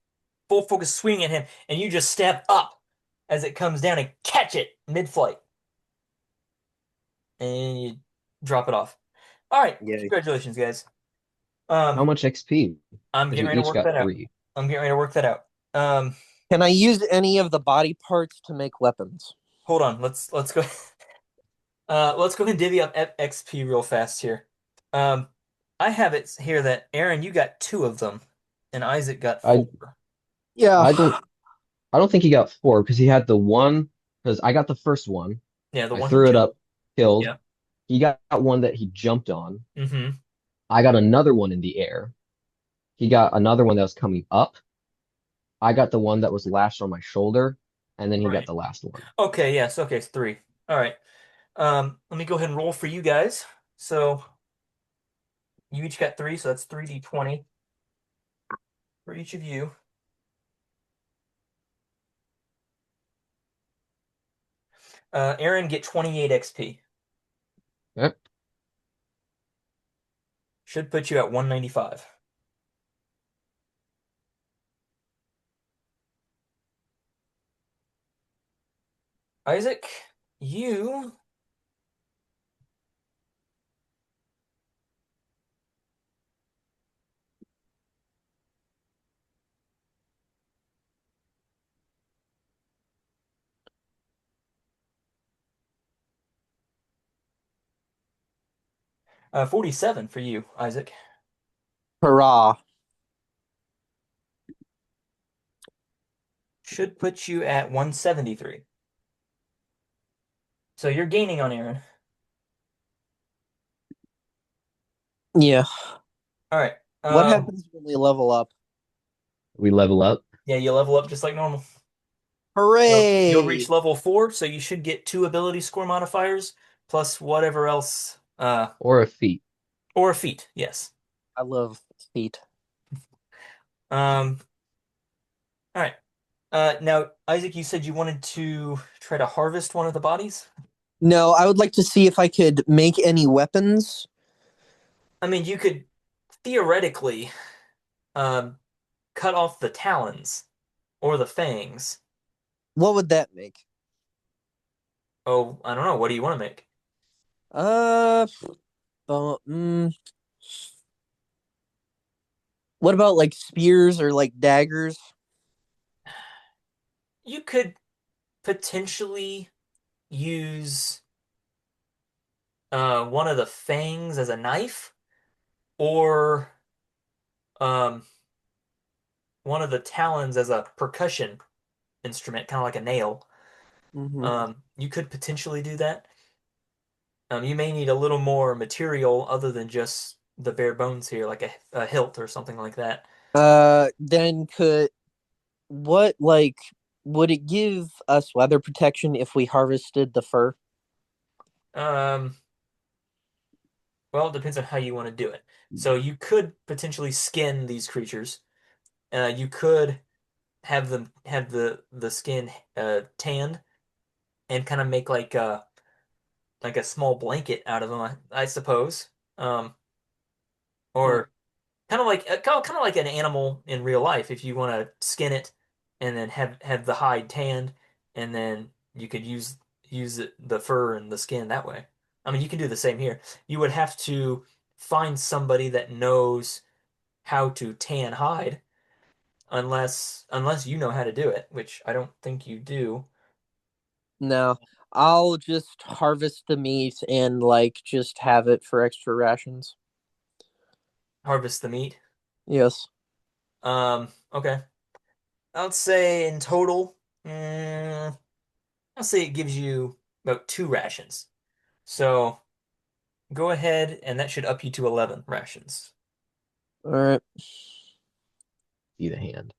full focus swinging at him, and you just stab up as it comes down and catch it mid-flight, and you drop it off. All right, Yay. congratulations, guys. How much XP? I'm Because getting we ready to each work got that out. 3. I'm getting ready to work that out. Um, Can I use any of the body parts to make weapons? Hold on. Let's go. Let's go ahead and divvy up XP real fast here. Um, I have it here that Aaron, you got two of them, and Isaac got I four. Yeah. I don't think he got 4 because he had the one because I got the first one. Yeah, the I one he threw it jumped. up, killed. Yeah. He got one that he jumped on. Mm-hmm. I got another one in the air. He got another one that was coming up. I got the one that was lashed on my shoulder, and then he got Right. the last one. Okay. Yes. Okay. It's three. All right. Let me go ahead and roll for you guys. So you each got three, so that's 3d20 for each of you. Aaron get 28 XP. Yep. Should put you at 195. Isaac, you 47 for you, Isaac. Hurrah. Should put you at 173. So you're gaining on Aaron. Yeah. All right. What happens when we level up? We level up Yeah, you level up just like normal. So you'll reach Hooray! level 4, so you should get 2 ability score modifiers plus whatever else, or a feat. or a feat. Yes. I love feet. Um. All right. Now, Isaac, you said you wanted to try to harvest one of the bodies. No, I would like to see if I could make any weapons. I mean, you could theoretically, um, cut off the talons or the fangs. What would that make? Oh, I don't know. What do you want to make? Uh, but, what about like spears or like daggers? You could potentially use one of the fangs as a knife, or um, one of the talons as a percussion instrument, kind of like a nail. Mm-hmm. You could potentially do that. You may need a little more material other than just the bare bones here, like a hilt or something like that. Then could what like would it give us weather protection if we harvested the fur? Um, well, it depends on how you want to do it. So you could potentially skin these creatures. You could have them have the skin tanned and kind of make like a small blanket out of them, I suppose. Hmm. Or kind of like an animal in real life. If you want to skin it and then have the hide tanned, and then you could use the fur and the skin that way. I mean, you can do the same here. You would have to find somebody that knows how to tan hide, unless you know how to do it, which I don't think you do. No, I'll just harvest the meat and like just have it for extra rations. Harvest the meat. Yes. Okay. I would say in total, mm, I'll say it gives you about 2 rations. So go ahead, and that should up you to 11 rations. All right. See the hand.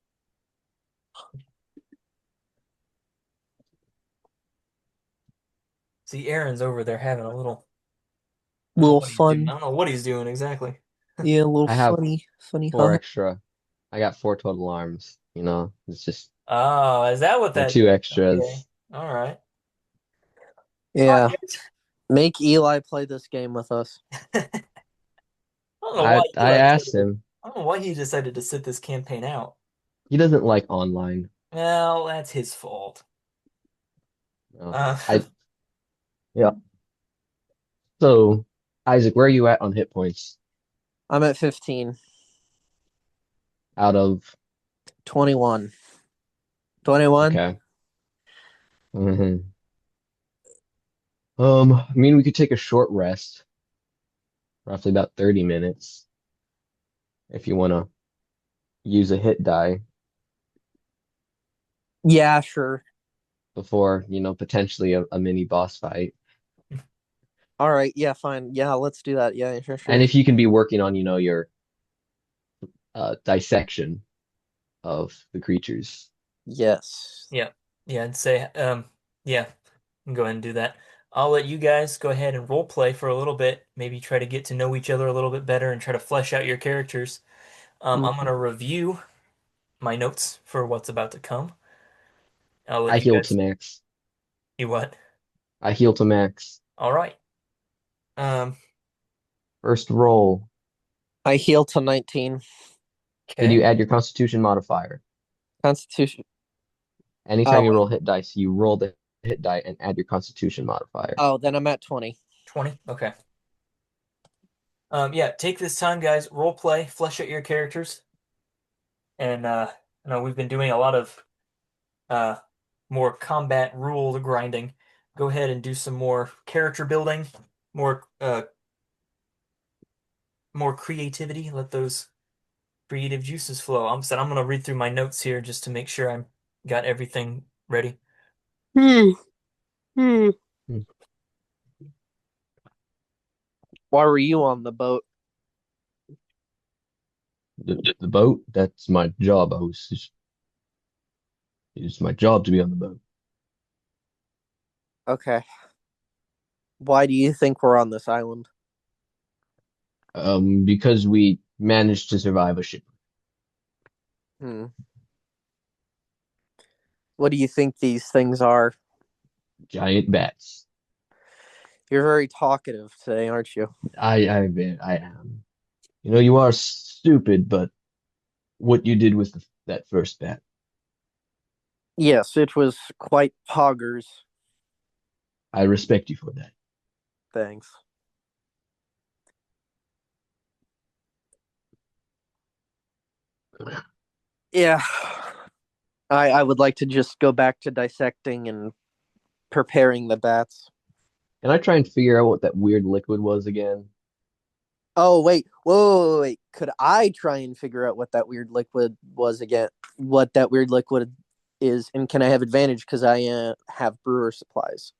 See, Aaron's over there having a little. I don't know Little what he's doing. I fun. don't know what he's doing exactly. Yeah, a little I have funny, four huh? extra. I got four total arms. It's just Oh, is that what they're that two is? Okay. extras. All right. All Yeah. right, guys. Make Eli play this game with us. I don't know why I Eli asked decided to. him. I don't know why he decided to sit this campaign out. He doesn't like online. Well, that's his fault. No. Uh, Yeah. So, Isaac, where are you at on hit points I'm at 15, out of 21. 21? okay. hmm I mean we could take a short rest, roughly about 30 minutes if you want to use a hit die Yeah, sure. before, potentially a mini boss fight. All right. Yeah, fine. Yeah, let's do that. Yeah, sure, And sure. if you can be working on, your dissection of the creatures. Yes. yeah, yeah, I'd say, yeah, go ahead and do that. I'll let you guys go ahead and role play for a little bit. Maybe try to get to know each other a little bit better and try to flesh out your characters. I'm Mhm. gonna review my notes for what's about to come. I'll let I you heal to guys. max. You what? I heal to max. All right. Um, First roll. I heal to 19. Did you okay. add your constitution modifier? Constitution. Anytime Oh, you roll hit dice, you roll the hit die and add your constitution modifier. oh, then I'm at 20. 20. Okay. Yeah, take this time, guys. Role play, flesh out your characters, and I know we've been doing a lot of uh more combat rule grinding. Go ahead and do some more character building, more more creativity. Let those creative juices flow. I'm gonna read through my notes here just to make sure I'm got everything ready. Hmm. Hmm. Hmm. Why were you on the boat? The boat, that's my job. It's my job to be on the boat. Okay. Why do you think we're on this island? Because we managed to survive a ship. Hmm. What do you think these things are? Giant bats. You're very talkative today, aren't you? I am. You know, you are stupid, but what you did with that first bat, Yes, it was quite poggers. I respect you for that. Thanks. Yeah. I would like to just go back to dissecting and preparing the bats. Can I try and figure out what that weird liquid was again? Oh wait, wait. Could I try and figure out what that weird liquid was again? What that weird liquid is, and can I have advantage because I have brewer supplies?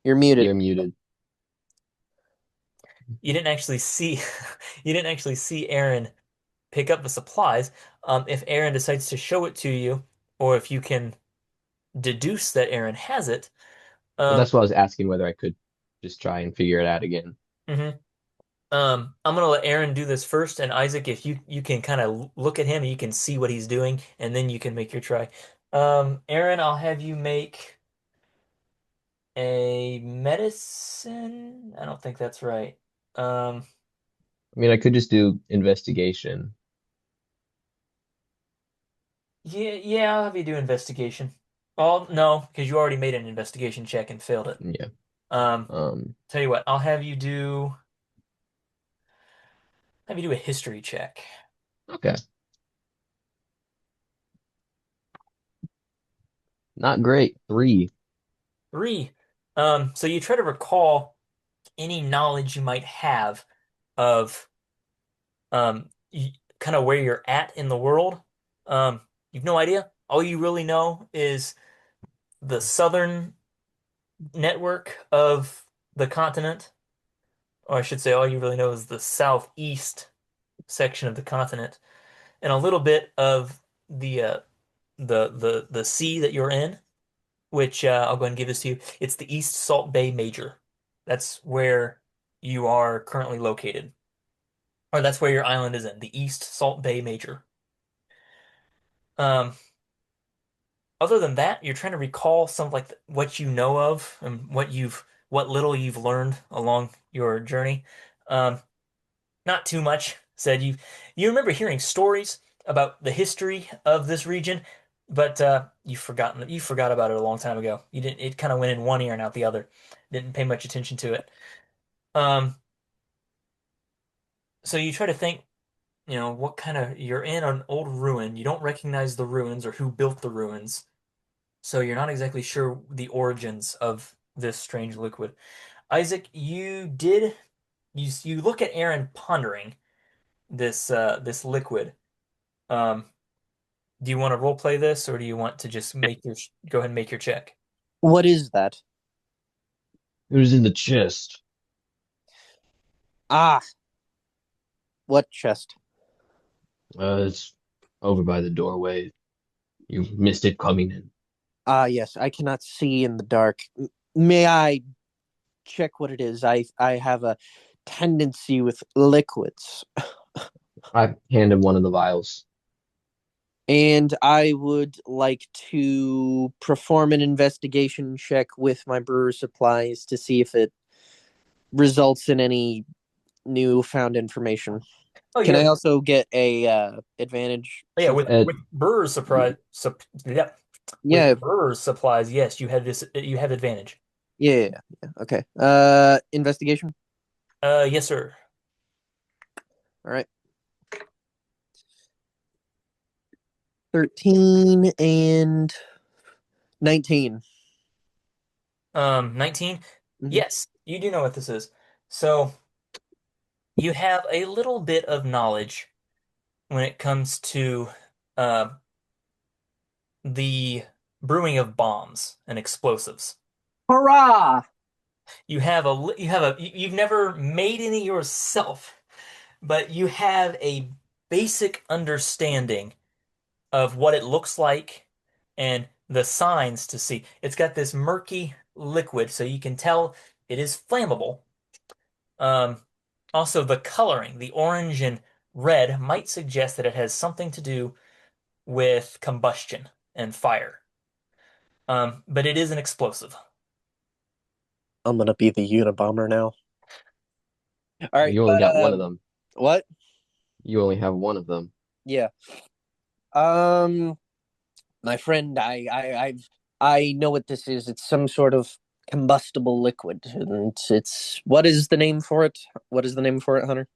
You're muted. You're muted. You didn't actually see you didn't actually see Aaron pick up the supplies. If Aaron decides to show it to you, or if you can deduce that Aaron has it, Well, um, that's why I was asking whether I could just try and figure it out again. mhm. I'm gonna let Aaron do this first, and Isaac, if you can kind of look at him, and you can see what he's doing, and then you can make your try. Aaron, I'll have you make a medicine. I don't think that's right. Um, I mean, I could just do investigation. yeah, I'll have you do investigation. Oh, no, because you already made an investigation check and failed it. Yeah. Um, Um, Tell you what, I'll have you do a history check. okay. Not great. Three. Three. So you try to recall any knowledge you might have of kind of where you're at in the world. You've no idea. All you really know is the southern network of the continent, or I should say, all you really know is the southeast section of the continent, and a little bit of the the sea that you're in, which I'll go ahead and give this to you. It's the East Salt Bay Major. That's where you are currently located, or that's where your island is in, the East Salt Bay Major. Um, Other than that, you're trying to recall some like what you know of and what little you've learned along your journey. Um, Not too much. Said you remember hearing stories about the history of this region, but you forgot about it a long time ago. You didn't. It kind of went in one ear and out the other. Didn't pay much attention to it. Um, so you try to think, what kind of you're in an old ruin. You don't recognize the ruins or who built the ruins. So you're not exactly sure the origins of this strange liquid. Isaac, you look at Aaron pondering this liquid. Um, do you want to role play this, or do you want to just go ahead and make your check? What is that? It was in the chest. Ah, what chest? It's over by the doorway. You missed it coming in. Ah, yes, I cannot see in the dark. May I check what it is? I have a tendency with liquids, I hand him one of the vials. and I would like to perform an investigation check with my brewer supplies to see if it results in any newfound information. Oh, Can yeah, I also get a advantage yeah. since? Ed, With Brewer's yeah, with Yeah, Brewer's supplies, yes, you have advantage. yeah. Okay. Investigation. Yes, sir. All right. 13 and 19. 19. Mhm. Yes, you do know what this is. So. you have a little bit of knowledge when it comes to uh, the brewing of bombs and explosives. Hurrah! You've never made any yourself, but you have a basic understanding of what it looks like and the signs to see. It's got this murky liquid, so you can tell it is flammable. Um, Also, the coloring, the orange and red, might suggest that it has something to do with combustion and fire. But it is an explosive. I'm gonna be the Unabomber now. All right, You only but got one of them. what? You only have one of them. Yeah. Um, my friend, I know what this is. It's some sort of combustible liquid, and it's what is the name for it? What is the name for it, Hunter?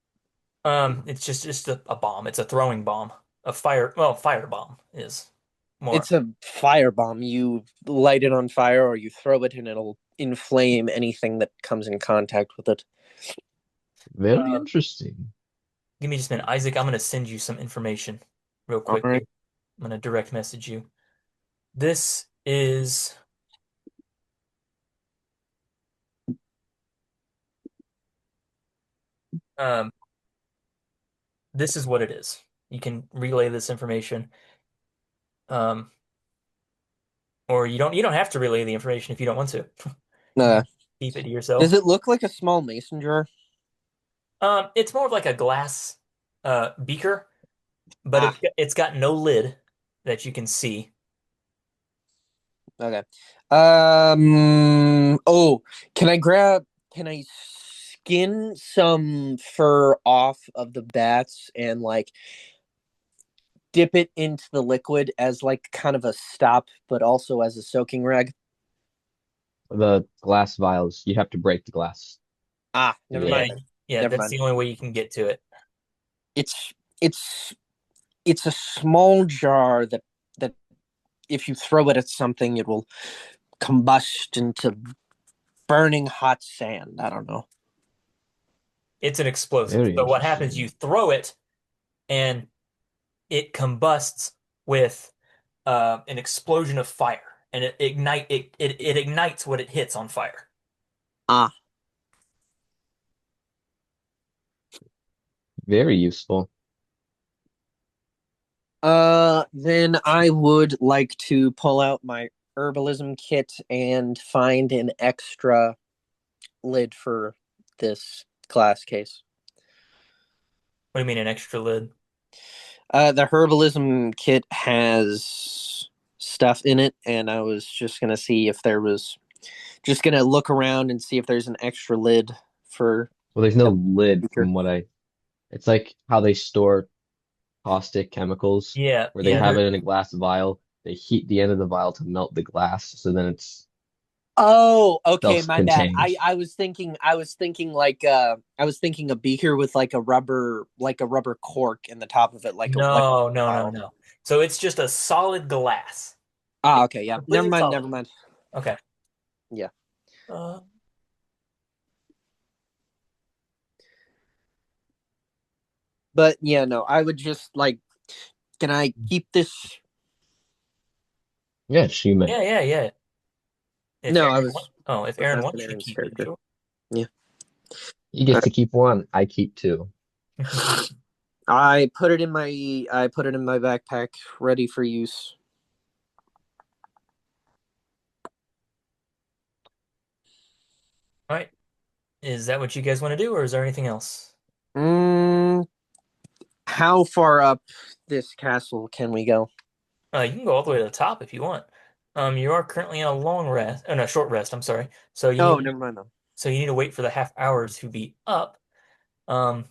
It's just a bomb. It's a throwing bomb. A fire, well, fire bomb is more. It's a firebomb. You light it on fire, or you throw it, and it'll inflame anything that comes in contact with it. Very Uh, interesting. Give me just a minute, Isaac. I'm gonna send you some information real All quick right. here. I'm gonna direct message you. This is um this is what it is. You can relay this information. Um, or you don't have to relay the information if you don't want to. You Uh, can keep it to does yourself. it look like a small mason jar? It's more of like a glass beaker, but Ah, it's got no lid that you can see. okay. Oh, can I grab? Can I skin some fur off of the bats and like dip it into the liquid as like kind of a stop, but also as a soaking rag? The glass vials, you have to break the glass Ah, to never get Yeah, mind it. then. yeah, Never that's mind. the only way you can get to it. It's it's it's a small jar that if you throw it at something, it will combust into burning hot sand. I don't know. It's an explosive. Very So what happens? You interesting. throw it and it combusts with an explosion of fire, and it ignites what it hits on fire. Ah, Very useful. then I would like to pull out my herbalism kit and find an extra lid for this glass case. What do you mean an extra lid? The herbalism kit has stuff in it, and I was just gonna see if there was just gonna look around and see if there's an extra lid for Well, there's no the lid beaker. from what I. It's like how they store caustic chemicals, Yeah, where they yeah, have there. it in a glass vial. They heat the end of the vial to melt the glass, so then it's Oh, okay, my bad. self-contained. I was thinking a beaker with like a rubber cork in the top of it, like No, a no, no, bottle. no. So it's just a solid glass. Ah, It's okay, yeah. Never completely mind, solid. never mind. Okay. Yeah. Uh, But yeah, no, I would just like can I keep this? Yes, you may. yeah, yeah, yeah. No, I was If Aaron asking wants to Aaron's keep it, character. sure. Yeah. He gets to keep one. I keep two. I put it in my backpack ready for use. All right. Is that what you guys want to do, or is there anything else? Mm, how far up this castle can we go? You can go all the way to the top if you want. You are currently in a long rest, no, short rest. I'm sorry. Oh, never mind though. So you need to wait for the half hour to be up. Um,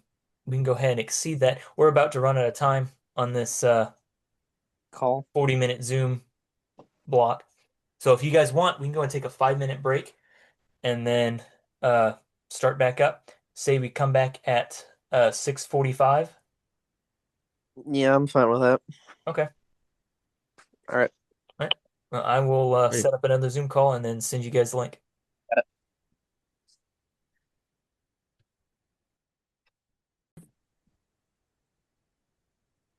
we can go ahead and exceed that. We're about to run out of time on this Call. 40-minute Zoom block. So if you guys want, we can go and take a 5-minute break and then uh start back up. Say we come back at 6:45. Yeah, I'm fine with that. Okay. All right. All right. Well, I will Great. set up another Zoom call and then send you guys the link.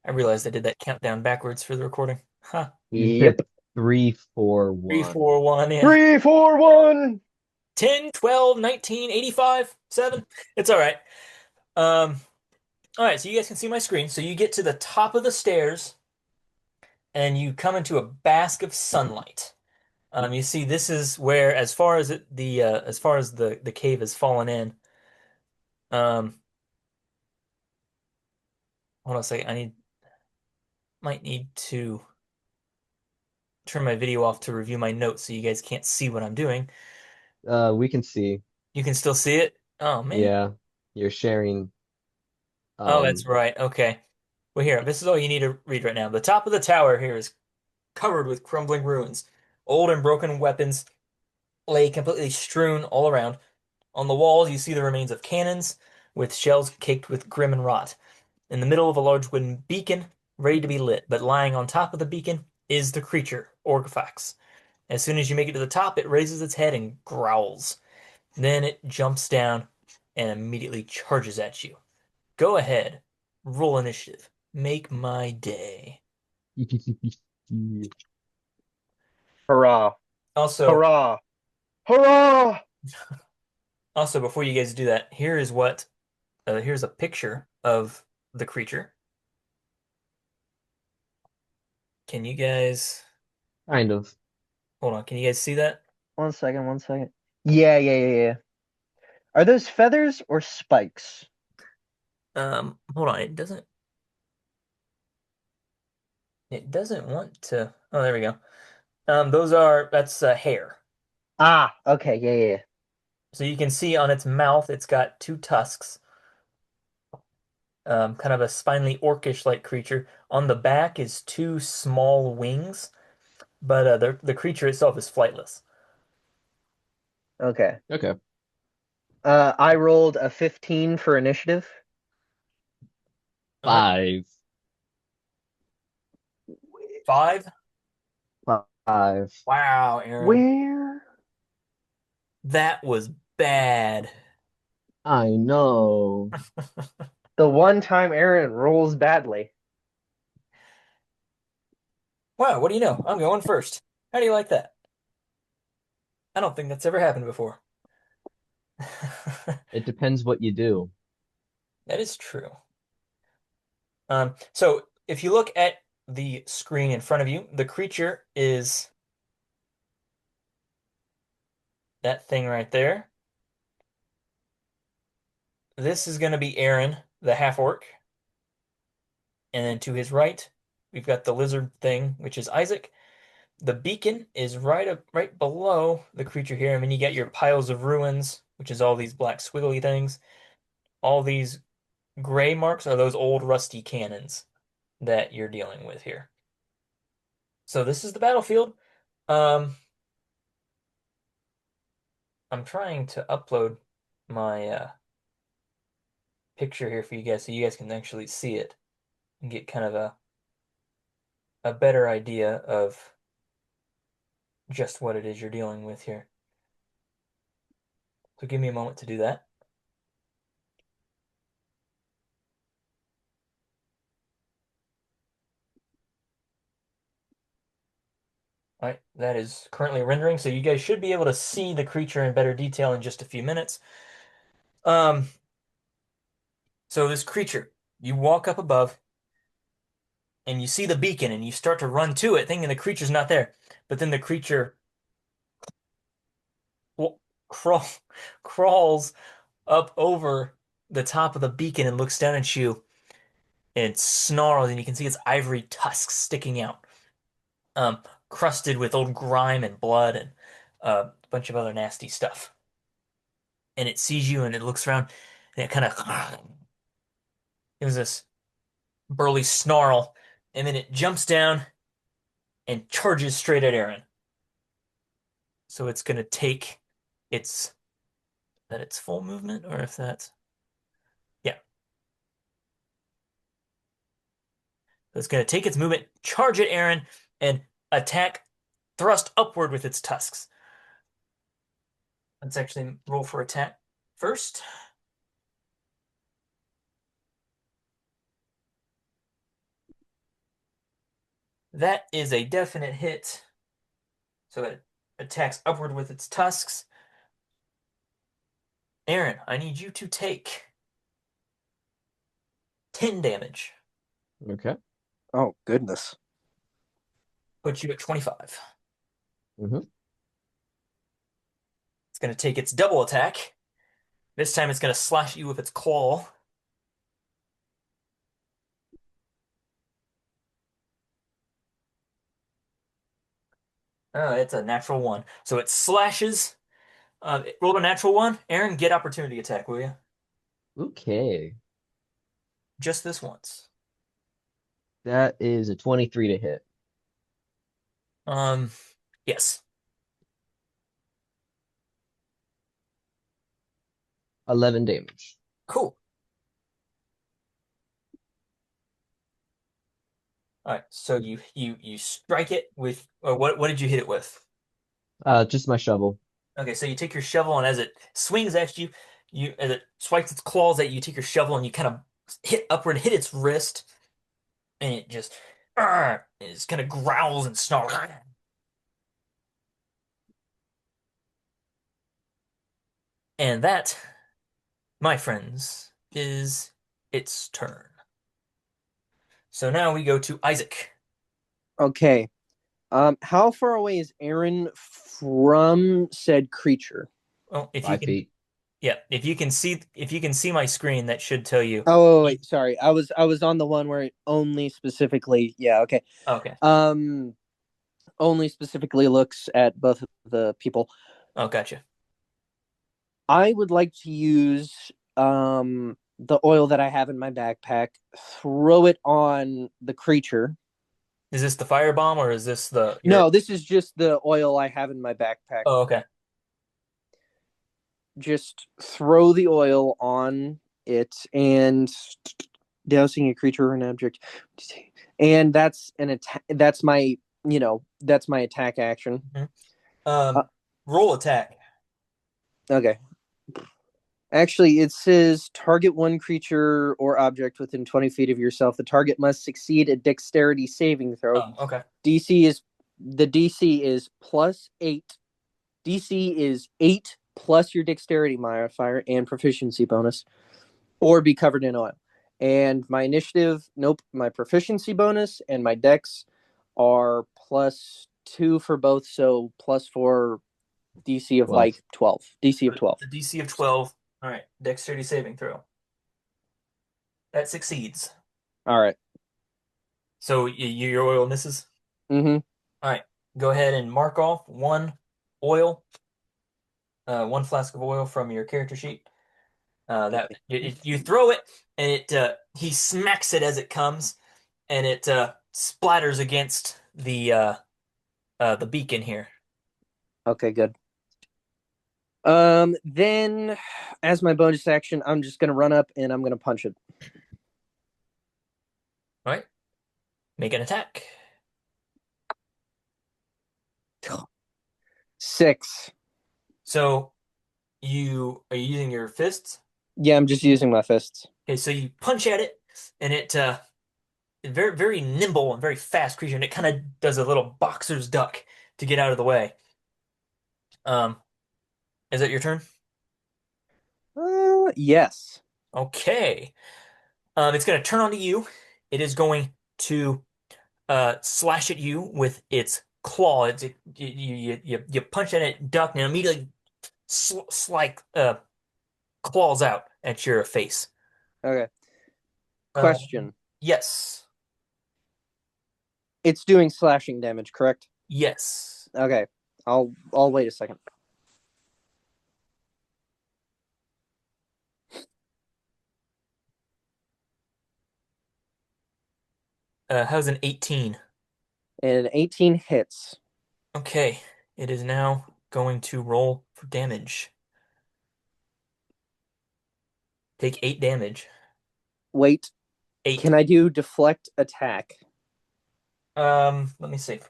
I realized I did that countdown backwards for the recording. Huh. You hit Yep. 3, 4, Three, 1. four, one, yeah. 3, 4, 1. 10, 12, 19, 85, 7. It's all right. All right, so you guys can see my screen. So you get to the top of the stairs and you come into a bask of sunlight. You see this is where, as far as as far as the cave has fallen in, um, hold on a second. Might need to turn my video off to review my notes so you guys can't see what I'm doing. We can see. You can still see it? Oh man. Yeah, you're sharing. Oh, that's Um, right. Okay. Well, here, this is all you need to read right now. The top of the tower here is covered with crumbling ruins. Old and broken weapons lay completely strewn all around. On the walls, you see the remains of cannons with shells caked with grim and rot. In the middle of a large wooden beacon, ready to be lit, but lying on top of the beacon is the creature, Orgfax. As soon as you make it to the top, it raises its head and growls. Then it jumps down and immediately charges at you. Go ahead. Roll initiative. Make my day. Hurrah. Also, Hurrah. Hurrah. before you guys do that, here's a picture of the creature. Can you guys kind of. hold on? Can you guys see that? 1 second, 1 second. Yeah. Are those feathers or spikes? Hold on. It doesn't want to. Oh, there we go. That's hair. Ah, okay, yeah. So you can see on its mouth, it's got two tusks. Kind of a spindly orcish like creature. On the back is two small wings, but the creature itself is flightless. Okay. Okay. I rolled a 15 for initiative. All right, 5. 5. 5. Wow, Aaron, Where? that was bad. I know. The one time Aaron rolls badly. Wow, what do you know? I'm going first. How do you like that? I don't think that's ever happened before. It depends what you do. That is true. So if you look at the screen in front of you, the creature is that thing right there. This is going to be Aaron, the half-orc. And then to his right, we've got the lizard thing, which is Isaac. The beacon is right below the creature here. I mean, you get your piles of ruins, which is all these black squiggly things. All these gray marks are those old rusty cannons that you're dealing with here. So this is the battlefield. Um, I'm trying to upload my picture here for you guys so you guys can actually see it and get kind of a better idea of just what it is you're dealing with here. So give me a moment to do that. All right, that is currently rendering, so you guys should be able to see the creature in better detail in just a few minutes. Um, so this creature, you walk up above and you see the beacon and you start to run to it, thinking the creature's not there. But then the creature well, crawl, crawls up over the top of the beacon and looks down at you and it snarls, and you can see its ivory tusks sticking out, crusted with old grime and blood and a bunch of other nasty stuff. And it sees you and it looks around and it kind of gives this burly snarl, and then it jumps down and charges straight at Aaron. So it's gonna take its its full movement, or if that's yeah. So it's gonna take its movement, charge at Aaron, and attack thrust upward with its tusks. Let's actually roll for attack first. That is a definite hit. So it attacks upward with its tusks. Aaron, I need you to take 10 damage. Okay. Oh, goodness. Put you at 25. Mm-hmm. It's going to take its double attack. This time it's going to slash you with its claw. Oh, it's a natural one. So it slashes. It rolled a natural one. Aaron, get opportunity attack, will you? Okay. Just this once. That is a 23 to hit. Um, yes. 11 damage. Cool. All right. So you strike it with what did you hit it with? Just my shovel. Okay, so you take your shovel and as it swings at you, you as it swipes its claws at you, you take your shovel and you kind of hit upward, hit its wrist, and it just it kind of growls and snarls. And that, my friends, is its turn. So now we go to Isaac. Okay. How far away is Aaron from said creature? Well, if you 5 can, feet. yeah, if you can see my screen, that should tell you. Oh, wait, sorry. I was on the one where it only specifically, yeah, okay. Okay. Only specifically looks at both of the people. Oh, gotcha. I would like to use the oil that I have in my backpack, throw it on the creature. Is this the firebomb or is this the your? No, this is just the oil I have in my backpack. Oh, okay. Just throw the oil on it and dousing a creature or an object. And that's an attack. That's my attack action. Mhm. Uh, Roll attack. okay. Actually, it says target one creature or object within 20 feet of yourself. The target must succeed a dexterity saving throw. Oh, okay. The DC is +8. DC is 8 plus your dexterity modifier and proficiency bonus, or be covered in oil. And my initiative, nope, my proficiency bonus and my dex are +2 for both, so +4 DC of 12. like 12. DC of 12. The DC of 12. All right. Dexterity saving throw. That succeeds. All right. So your oil misses. Mm-hmm. All right. Go ahead and mark off one oil, one flask of oil from your character sheet. That you throw it and he smacks it as it comes, and it splatters against the beacon here. Okay, good. Then as my bonus action, I'm just gonna run up and I'm gonna punch it. All right. Make an attack. 6. So are you using your fists? Yeah, I'm just using my fists. Okay, so you punch at it, and it very very nimble and very fast creature, and it kind of does a little boxer's duck to get out of the way. Um, is that your turn? Yes. Okay. It's gonna turn onto you. It is going to slash at you with its claw. You punch at it, duck, and it immediately like claws out at your face. Okay. Uh, Question. yes, It's doing slashing damage, correct? yes. Okay. I'll wait a second. How's an 18? And 18 hits. Okay, it is now going to roll for damage. Take 8 damage. Wait. 8. Can I do deflect attack? Let me see.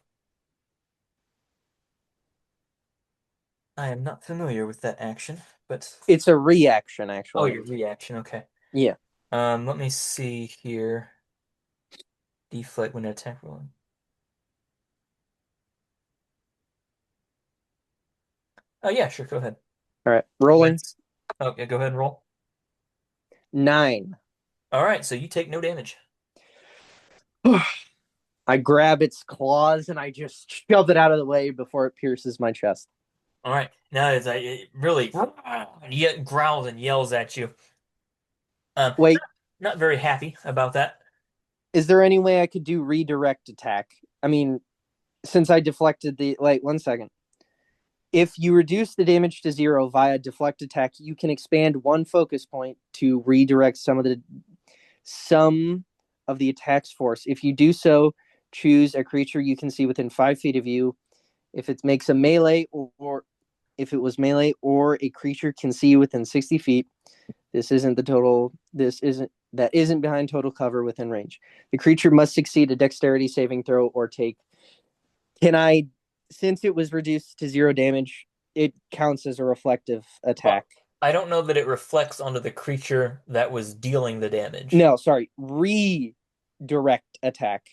I am not familiar with that action, but It's a reaction, oh, actually. your reaction. Okay. Yeah. Let me see here. Deflect when attack rolling. Oh yeah, sure. Go ahead. All right, Go ahead. rolling. Oh yeah, go ahead and roll. 9. All right, so you take no damage. I grab its claws and I just shove it out of the way before it pierces my chest. All right, now it really growls and yells at you. Um, Wait, not very happy about that. is there any way I could do redirect attack? I mean, since I deflected the. Wait, 1 second. If you reduce the damage to 0 via deflect attack, you can expand one focus point to redirect some of the attack's force. If you do so, choose a creature you can see within 5 feet of you. If it makes a melee or if it was melee or a creature can see you within 60 feet, this isn't the total. This isn't that isn't behind total cover within range. The creature must succeed a dexterity saving throw or take. Can I, since it was reduced to 0 damage, it counts as a reflective Well, attack. I don't know that it reflects onto the creature that was dealing the damage. No, sorry, redirect attack.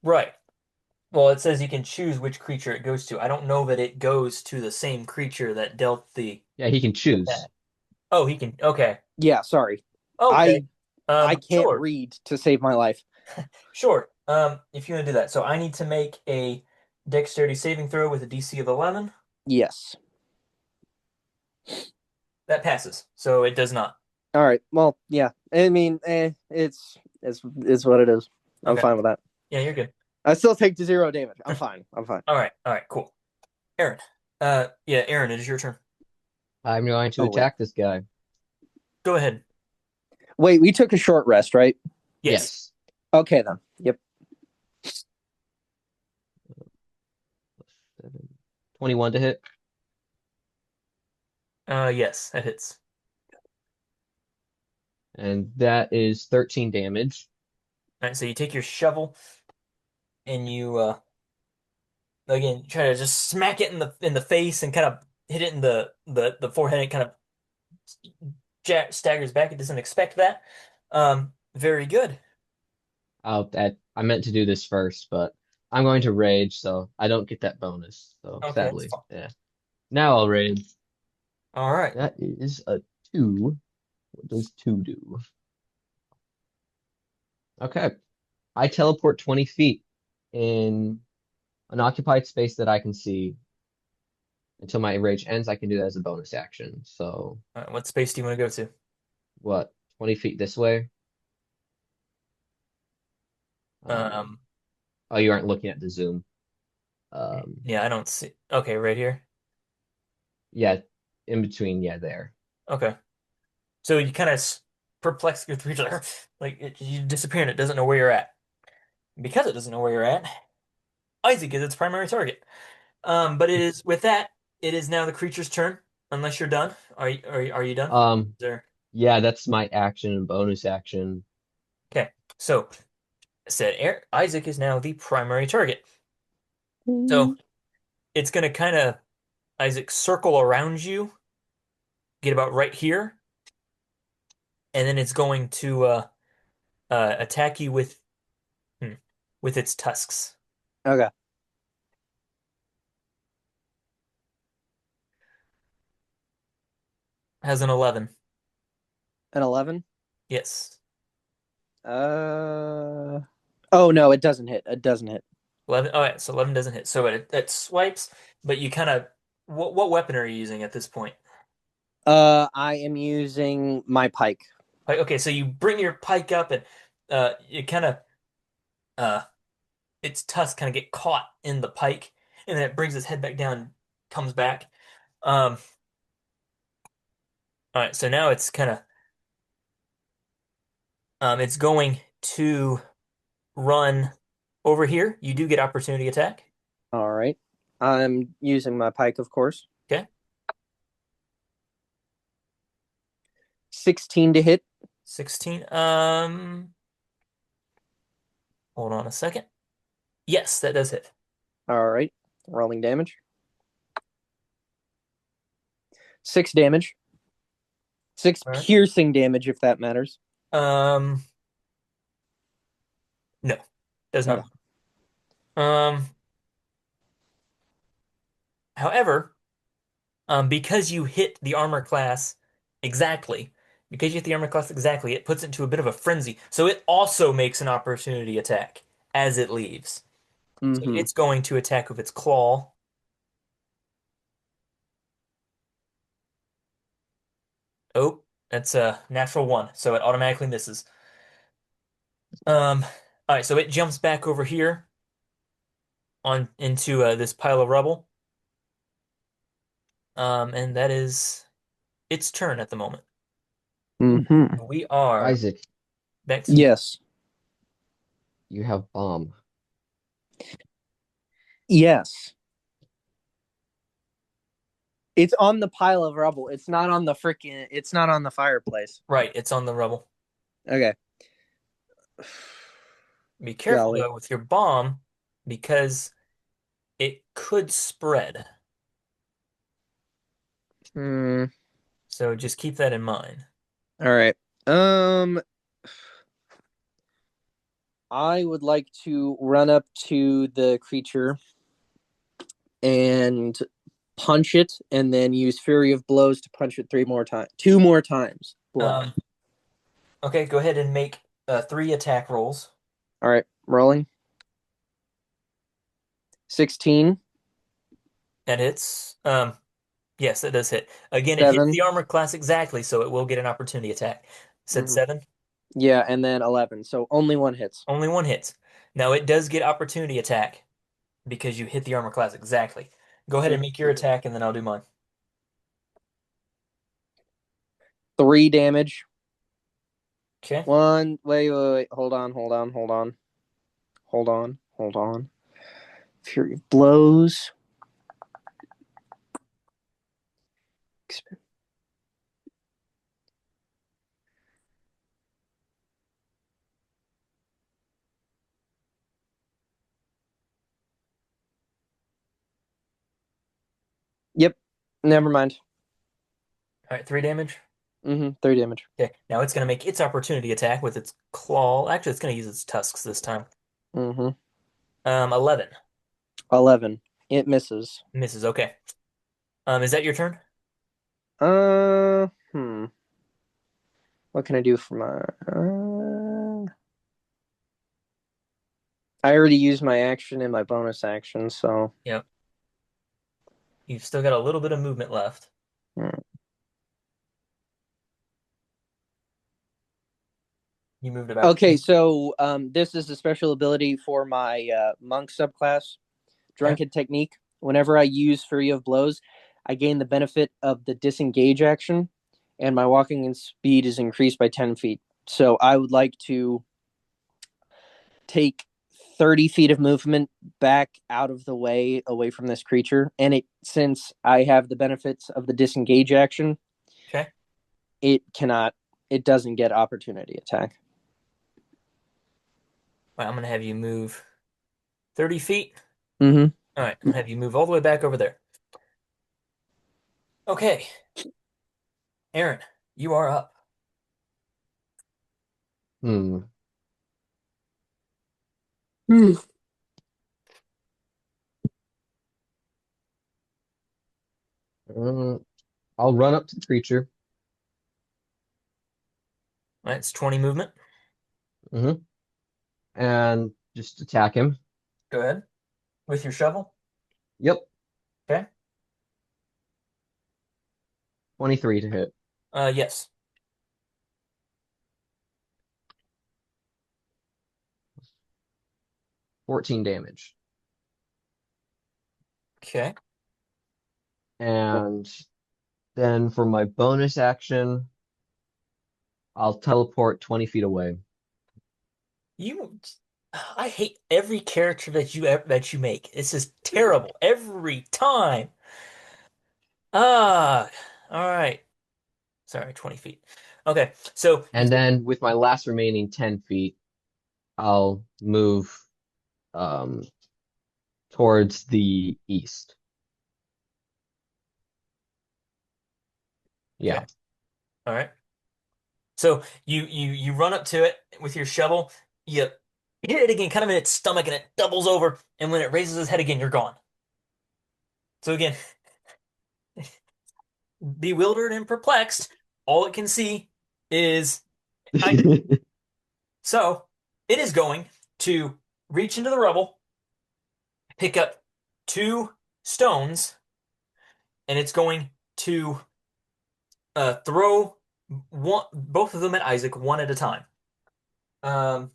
Right. Well, it says you can choose which creature it goes to. I don't know that it goes to the same creature that dealt the Yeah, he can choose. attack. Oh, he can. Okay. Yeah, sorry. Okay. I can't Sure. read to save my life. Sure. If you want to do that. So I need to make a dexterity saving throw with a DC of 11. Yes. That passes. So it does not. All right. Well, yeah. I mean, it's what it is. I'm Okay. fine with that. Yeah, you're good. I still take the 0 damage. I'm fine. I'm fine. All right. All right, cool. Aaron. Yeah, Aaron, it is your turn. I'm going to Oh wait. attack this guy. Go ahead. Wait, we took a short rest, right? Yes. Yes. Okay then. Yep. 21 to hit. Yes, that hits. And that is 13 damage. All right, so you take your shovel and you again try to just smack it in the face and kind of hit it in the forehead. It kind of staggers back. It doesn't expect that. Very good. I meant to do this first, but I'm going to rage, so I don't get that bonus. So Okay, that's sadly, fine. yeah. Now I'll rage. All right. That is a 2. What does 2 do? Okay. I teleport 20 feet in an occupied space that I can see until my rage ends. I can do that as a bonus action. So All right, what space do you want to go to? what? 20 feet this way? Um, Um, oh, you aren't looking at the zoom. Um, yeah, I don't see. Okay, right here. yeah, in between, yeah, there. Okay. So you kind of perplex your three like you disappear and it doesn't know where you're at. Because it doesn't know where you're at, Isaac is its primary target. But it is with that, it is now the creature's turn. Unless you're done. Are you done? Um, There. yeah, that's my action and bonus action. Okay. So said Isaac is now the primary target. So it's gonna kind of Isaac circle around you, get about right here, and then it's going to attack you hmm, with its tusks. Okay. Has an 11. An 11. Yes. Oh no, it doesn't hit. It doesn't hit. 11. Oh, yeah, so 11 doesn't hit. So it swipes, but you kind of what weapon are you using at this point? I am using my pike. Like, okay, so you bring your pike up and you kind of uh its tusks kind of get caught in the pike, and then it brings its head back down, and comes back. Um, all right, so now it's kind of it's going to run over here. You do get opportunity attack. All right. I'm using my pike, of course. Okay, 16 to hit. 16. Hold on a second. Yes, that does hit. All right. Rolling damage. 6 damage. 6 All right. piercing damage, if that matters. Um, no, does Okay. not. Um, however, Because you hit the armor class exactly, it puts it into a bit of a frenzy. So it also makes an opportunity attack as it leaves. So Mm-hmm. it's going to attack with its claw. Oh, that's a natural one, so it automatically misses. All right, so it jumps back over here on into this pile of rubble. And that is its turn at the moment. Mm-hmm. We are Isaac, back to you. Yes. you have bomb. Yes. It's on the pile of rubble. It's not on the freaking. It's not on the fireplace. Right, it's on the rubble. Okay. Be careful Golly. though with your bomb because it could spread. Hmm. So just keep that in mind. All right. Um. I would like to run up to the creature and punch it, and then use Fury of Blows to punch it two more times. Blood. Um, okay, go ahead and make three attack rolls. All right, rolling. 16, That hits. Yes, that does hit. Again, it hits 7. the armor class exactly, so it will get an opportunity attack. Said Mm-hmm. 7. Yeah, and then 11. So only one hits. Only one hits. Now it does get opportunity attack because you hit the armor class exactly. Go ahead and make your Mhm. attack, and then I'll do mine. 3 damage. Okay. One. Wait. Hold on. Fury of Blows. Yep. Never mind. All right, 3 damage. 3 damage. Okay. Now it's going to make its opportunity attack with its claw. Actually, it's going to use its tusks this time. Mm-hmm. 11 11. It misses. misses. Okay. Is that your turn? Hmm. What can I do for my? I already used my action and my bonus action, so. Yep. You've still got a little bit of movement left. Hmm. You moved about Okay, 20. so this is a special ability for my monk subclass, Okay. Drunken Technique. Whenever I use Fury of Blows, I gain the benefit of the disengage action, and my walking and speed is increased by 10 feet. So I would like to take 30 feet of movement back out of the way, away from this creature. And since I have the benefits of the disengage action, Okay. it doesn't get opportunity attack. All right, I'm going to have you move 30 feet. Mm-hmm. All right, I'm going to have you move all the way back over there. Okay. Aaron, you are up. Hmm. Um, I'll run up to the creature. All right, it's 20 movement. hmm And just attack him. Go ahead with your shovel. Yep. Okay. 23 to hit. Yes. 14 damage. Okay. And then for my bonus action, I'll teleport 20 feet away. You, I hate every character that you make. It's just terrible every time. Ah, all right. Sorry, 20 feet. Okay, so you And then with my last remaining 10 feet, I'll move um, towards the east. okay. Yeah. All right. So you run up to it with your shovel. You hit it again, kind of in its stomach, and it doubles over. And when it raises its head again, you're gone. So again, bewildered and perplexed. All it can see is Isaac. So it is going to reach into the rubble, pick up two stones, and it's going to throw both of them at Isaac one at a time. Um,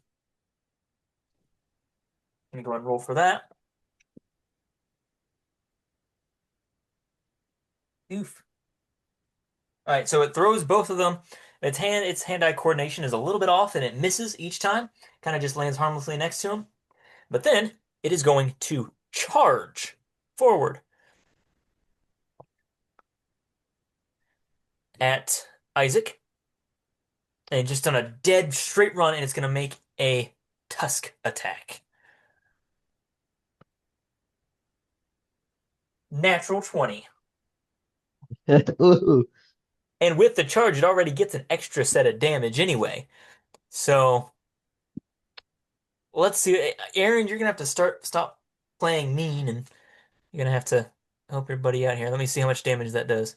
Let me go ahead and roll for that. Oof. All right, so it throws both of them. Its hand-eye coordination is a little bit off, and it misses each time. Kind of just lands harmlessly next to him. But then it is going to charge forward at Isaac, and just on a dead straight run, and it's going to make a tusk attack. Natural 20. Ooh. And with the charge, it already gets an extra set of damage anyway. So let's see. Aaron, you're gonna have to stop playing mean, and you're gonna have to help your buddy out here. Let me see how much damage that does.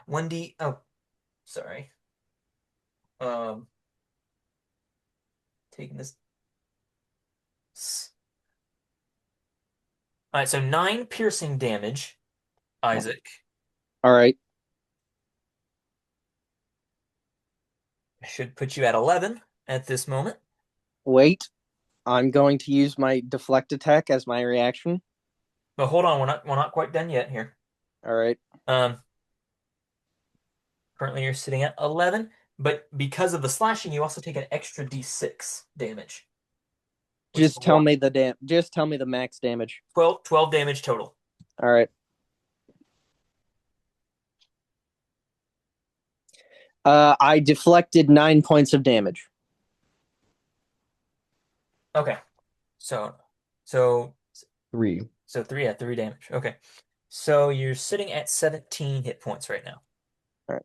1D. Oh, sorry. Um, Taking this. All right, so 9 piercing damage, Isaac. All right. Should put you at 11 at this moment. Wait. I'm going to use my deflect attack as my reaction. But hold on, we're not quite done yet here. All right. Um, Currently you're sitting at 11, but because of the slashing, you also take an extra D6 damage, which is Just tell me the max damage. 12 damage total. All right. I deflected 9 points of damage. Okay. So 3. so 3, yeah, 3 damage. Okay. So you're sitting at 17 hit points right now. All right.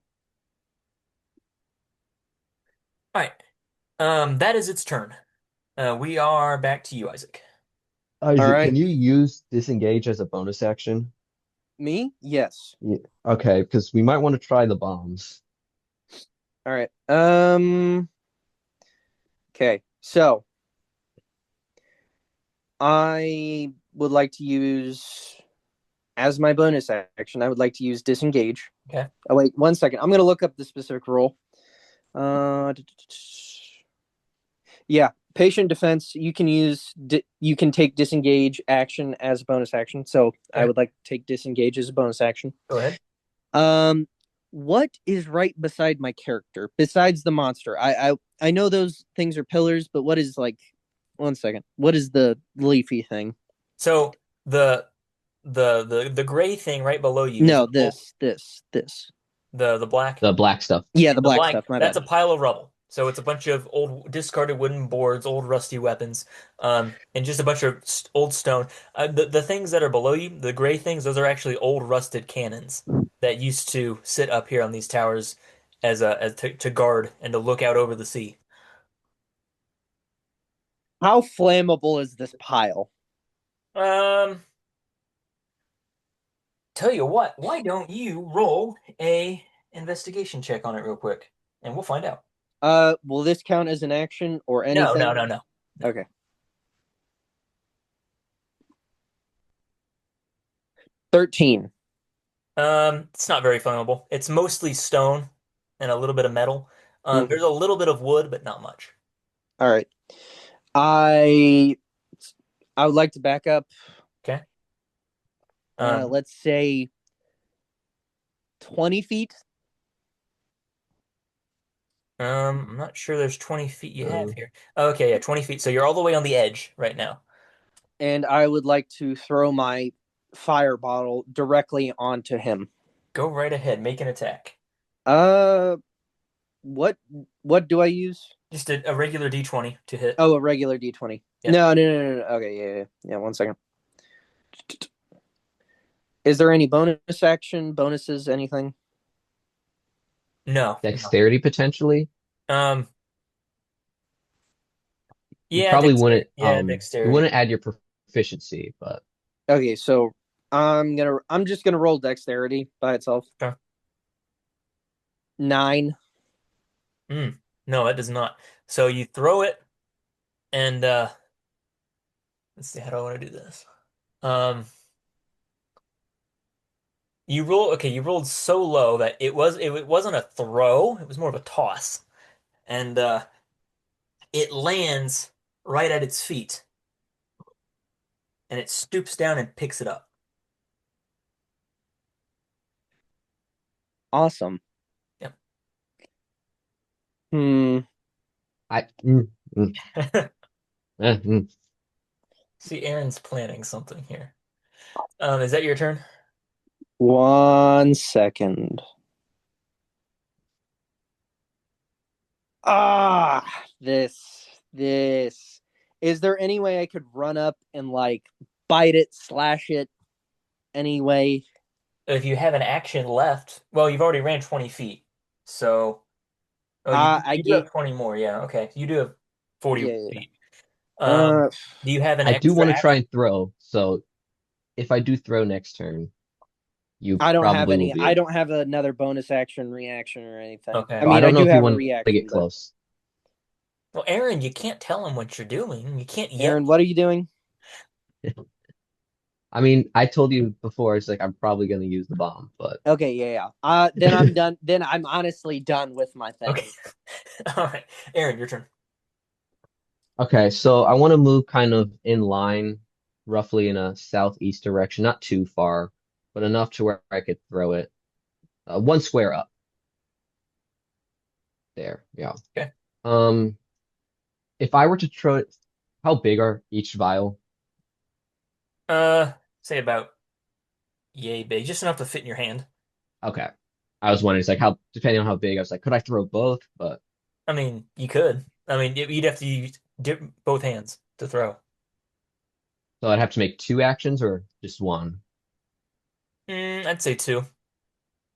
All right. That is its turn. We are back to you, Isaac. All Isaac, right. can you use disengage as a bonus action? Me? Yes. Yeah. Okay, because we might want to try the bombs. All right. Okay. So I would like to use as my bonus action. I would like to use disengage. Okay. Oh wait, 1 second. I'm gonna look up the specific rule. Yeah, patient defense. You can take disengage action as a bonus action. So I Okay. would like to take disengage as a bonus action. Go ahead. What is right beside my character besides the monster? I know those things are pillars, but what is like? 1 second. What is the leafy thing? So the gray thing right below you is No, this. the black. The black stuff. Yeah, the The black black, stuff. My that's bad. a pile of rubble. So it's a bunch of old discarded wooden boards, old rusty weapons, and just a bunch of old stone. The things that are below you, the gray things, those are actually old rusted cannons that used to sit up here on these towers as to guard and to look out over the sea. How flammable is this pile? Um, Tell you what, why don't you roll a investigation check on it real quick, and we'll find out. Will this count as an action or No, anything? no. Okay. 13. It's not very flammable. It's mostly stone and a little bit of metal. Mhm. There's a little bit of wood, but not much. All right. I would like to back up. Okay. Let's say 20 feet. I'm not sure there's 20 feet you have Uh, here. Okay, yeah, 20 feet. So you're all the way on the edge right now. And I would like to throw my fire bottle directly onto him. Go right ahead, make an attack. Uh, what do I use? Just a regular D20 to hit. Oh, a regular D20. Yeah. No. Okay, yeah. 1 second. Is there any bonus action, bonuses, anything? No. dexterity potentially. Um, You yeah, probably dexterity. wouldn't Yeah, you dexterity. wouldn't add your proficiency, but Okay, so I'm just gonna roll dexterity by itself. Okay. 9. No, that does not. So you throw it, and let's see, how do I want to do this? Um, you roll. Okay, you rolled so low that it wasn't a throw. It was more of a toss, and it lands right at its feet, and it stoops down and picks it up. Awesome. Yep. Hmm. I mm, mm. See, Aaron's planning something here. Is that your turn? 1 second. Ah, this. Is there any way I could run up and like bite it, slash it anyway? If you have an action left, well, you've already ran 20 feet, so oh, I you do get have 20 more. Yeah, okay, you do have 40 yeah. feet. Uh, Do you have an I do extra want to try action? and throw, so if I do throw next turn, you I don't have probably will any. be I able. don't have another bonus action, reaction, or anything. Okay. I So I mean, I don't know do if you have a want to get reaction, but close. Well, Aaron, you can't tell him what you're doing. You can't yell. Aaron, what are you doing? I mean, I told you before, it's like I'm probably going to use the bomb, but Okay, yeah, yeah. Then I'm done. Then I'm honestly done with my Okay. thing. All right. Aaron, your turn. okay. So I want to move kind of in line, roughly in a southeast direction, not too far, but enough to where I could throw it one square up there. Yeah. Okay. Um, if I were to throw it, how big are each vial? Uh, say about yay big, just enough to fit in your hand. Okay. I was wondering, it's like how, depending on how big, I was like, could I throw both? But I mean, you could. I mean, you'd have to use both hands to throw. so I'd have to make two actions or just one. I'd say two.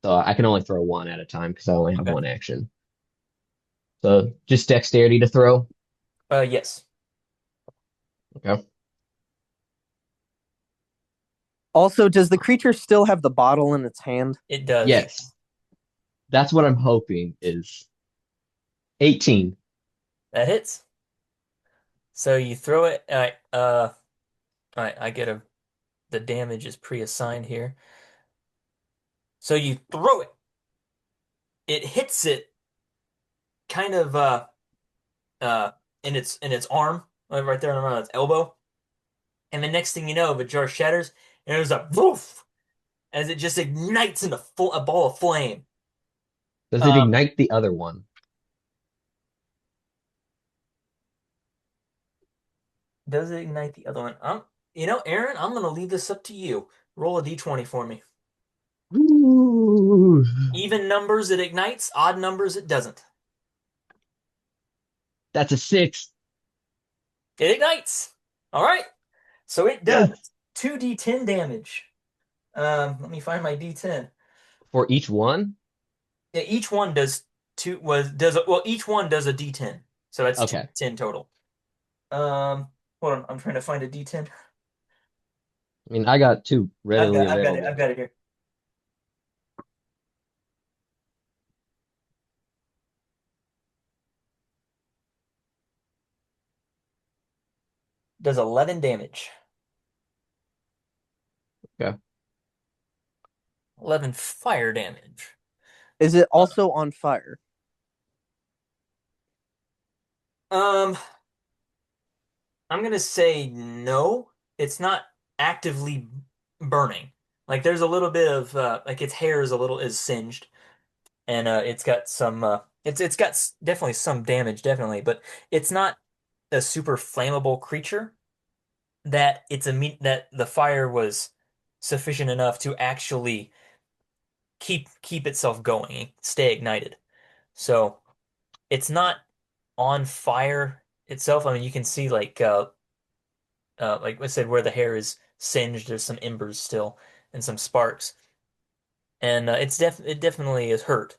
So I can only throw one at a time because I only have Okay. one action. So just dexterity to throw. Yes, Okay. Also, does the creature still have the bottle in its hand? it does. Yes. That's what I'm hoping is 18 That hits. So you throw it. All right. I get the damage is pre-assigned here. So you throw it. It hits it kind of uh in its arm, right there around its elbow. And the next thing you know, the jar shatters, and there's a woof as it just ignites into a ball of flame. Does it Um, ignite the other one? does it ignite the other one? Aaron, I'm gonna leave this up to you. Roll a d20 for me. Ooh. Even numbers it ignites, odd numbers it doesn't. That's a 6. It ignites. All right. So it does Yes. 2d10 damage. Let me find my d10. For each one? Yeah, each one does each one does a d10. So that's Okay. 2d10 total. Um, hold on, I'm trying to find a d10. I mean, I got two readily I've available. got it here. Does 11 damage. Okay. 11 fire damage. Is it Uh, also on fire? Um, I'm gonna say no. It's not actively burning. Like there's a little bit of like its hair is a little is singed, and it's got some it's got definitely some damage, definitely, but it's not a super flammable creature that that the fire was sufficient enough to actually keep itself going and stay ignited. So it's not on fire itself. I mean, you can see like I said, where the hair is singed, there's some embers still and some sparks, and it definitely is hurt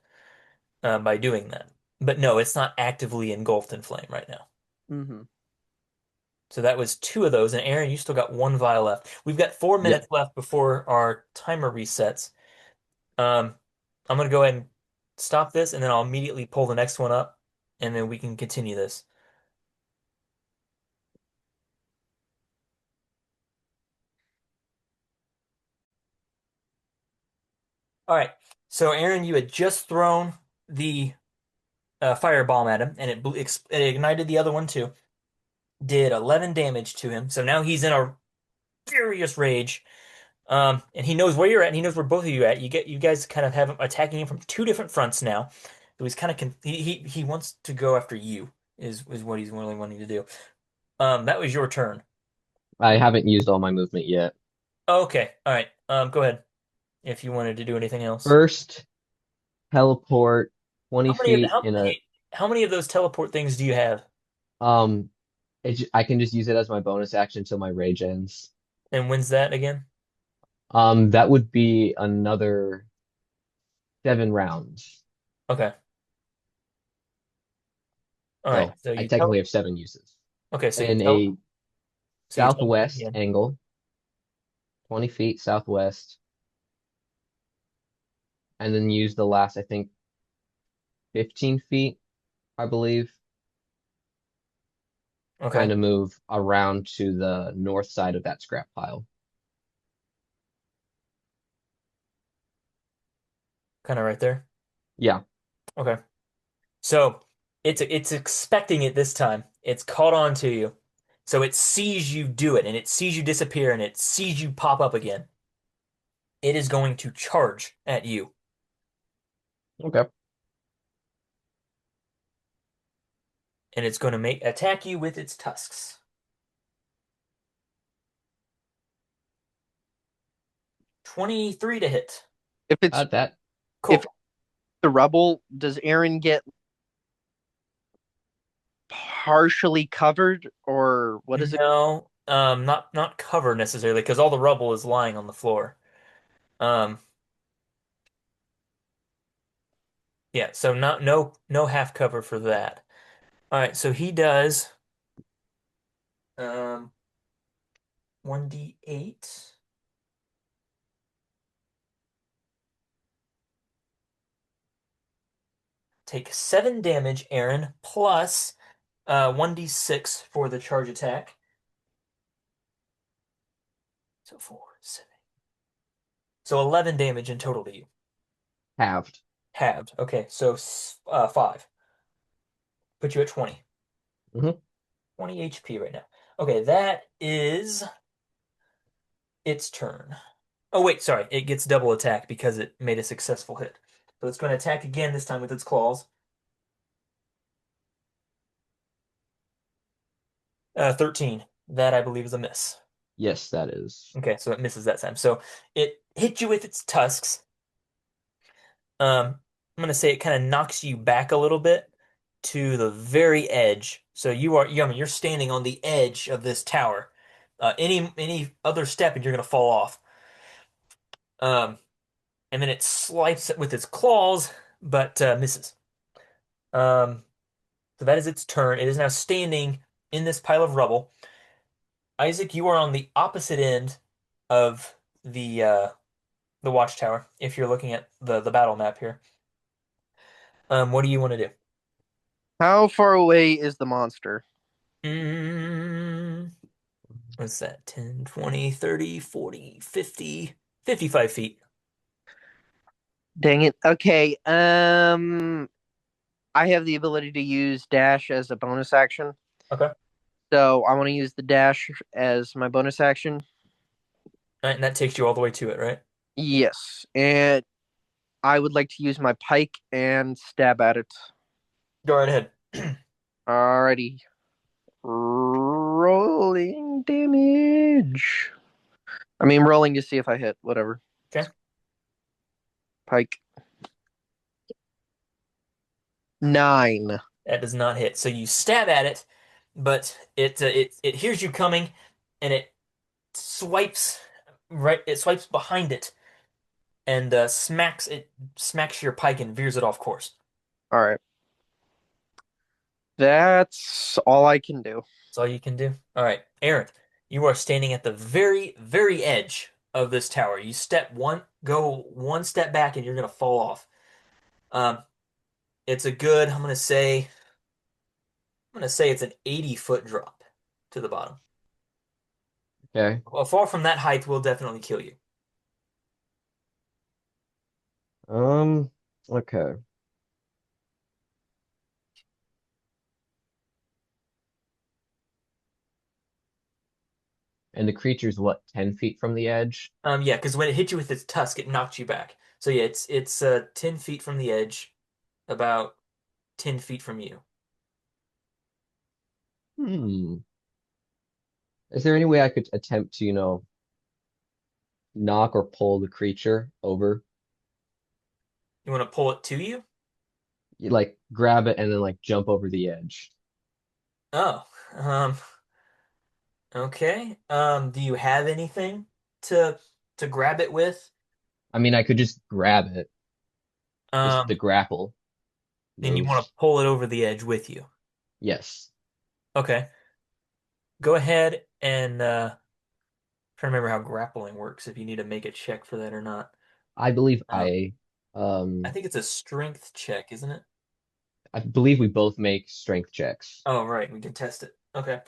by doing that. But no, it's not actively engulfed in flame right now. Mm-hmm. So that was two of those, and Aaron, you still got one vial left. We've got 4 minutes Yep. left before our timer resets. Um, I'm gonna go ahead and stop this, and then I'll immediately pull the next one up, and then we can continue this. All right. So Aaron, you had just thrown the firebomb at him, and it ignited the other one too. Did 11 damage to him. So now he's in a furious rage. And he knows where you're at, and he knows where both of you are at. You guys kind of have him attacking him from two different fronts now. So he's kind of he wants to go after you is what he's really wanting to do. That was your turn. I haven't used all my movement yet. Okay, all right. Go ahead if you wanted to do anything else. First, teleport 20 How many of feet in a how many of those teleport things do you have? um I can just use it as my bonus action until my rage ends. And when's that again? That would be another 7 rounds. Okay. All right. So So I you technically tell have 7 uses. okay, so you In tell a so you teleport southwest again. angle, 20 feet southwest, and then use the last, I think, 15 feet, I believe, kind Okay. of move around to the north side of that scrap pile. Kind of right there. Yeah, Okay. So it's expecting it this time. It's caught on to you. So it sees you do it and it sees you disappear and it sees you pop up again. It is going to charge at you okay. and it's going to make attack you with its tusks. 23 to hit. If it's That. if Cool. the rubble, does Aaron get partially covered, or what is it? No, not cover necessarily because all the rubble is lying on the floor. Um, yeah, so not no half cover for that. All right, so he does um 1d8. Take 7 damage, Aaron, plus 1d6 for the charge attack. So 4, 7. So 11 damage in total to you. Halved. Halved. Okay, so 5. Put you at 20. Hmm. 20 HP right now. Okay, that is its turn. Oh, wait, sorry. It gets double attack because it made a successful hit. So it's going to attack again, this time with its claws. 13. That, I believe, is a miss. Yes, that is. Okay, so it misses that time. So it hit you with its tusks. I'm gonna say it kind of knocks you back a little bit to the very edge. So I mean, you're standing on the edge of this tower. Any other step and you're gonna fall off. Um, and then it swipes it with its claws, but misses. Um, so that is its turn. It is now standing in this pile of rubble. Isaac, you are on the opposite end of the watchtower. If you're looking at the battle map here, what do you want to do? How far away is the monster? Mm, what's that? 10, 20, 30, 40, 50, 55 feet. Dang it. Okay. I have the ability to use dash as a bonus action. Okay. So I want to use the dash as my bonus action. All right, and that takes you all the way to it, right? Yes. And I would like to use my pike and stab at it. Go right ahead. Alrighty. Rolling damage. I mean, rolling to see if I hit. Whatever. Okay. Pike. 9. That does not hit. So you stab at it, but it hears you coming, and it swipes right. It swipes behind it and smacks your pike and veers it off course. All right. That's all I can do. That's all you can do. All right, Aaron, you are standing at the very, very edge of this tower. You go one step back, and you're gonna fall off. Um, it's a good, I'm gonna say it's an 80-foot drop to the bottom. Okay. A fall from that height will definitely kill you. Um, okay. And the creature's what, 10 feet from the edge? Yeah, because when it hit you with its tusk, it knocked you back. So yeah, it's 10 feet from the edge, about 10 feet from you. Hmm. Is there any way I could attempt to, knock or pull the creature over? You want to pull it to you? You, like grab it and then like jump over the edge. Oh, okay. Do you have anything to to grab it with? I mean, I could just grab it, just Um, the grapple and you want to moves. pull it over the edge with you. Yes. Okay. Go ahead and trying to remember how grappling works, if you need to make a check for that or not. I believe Um, I um think it's a strength check, isn't it? I believe we both make strength checks. Oh, right. We can test it. Okay.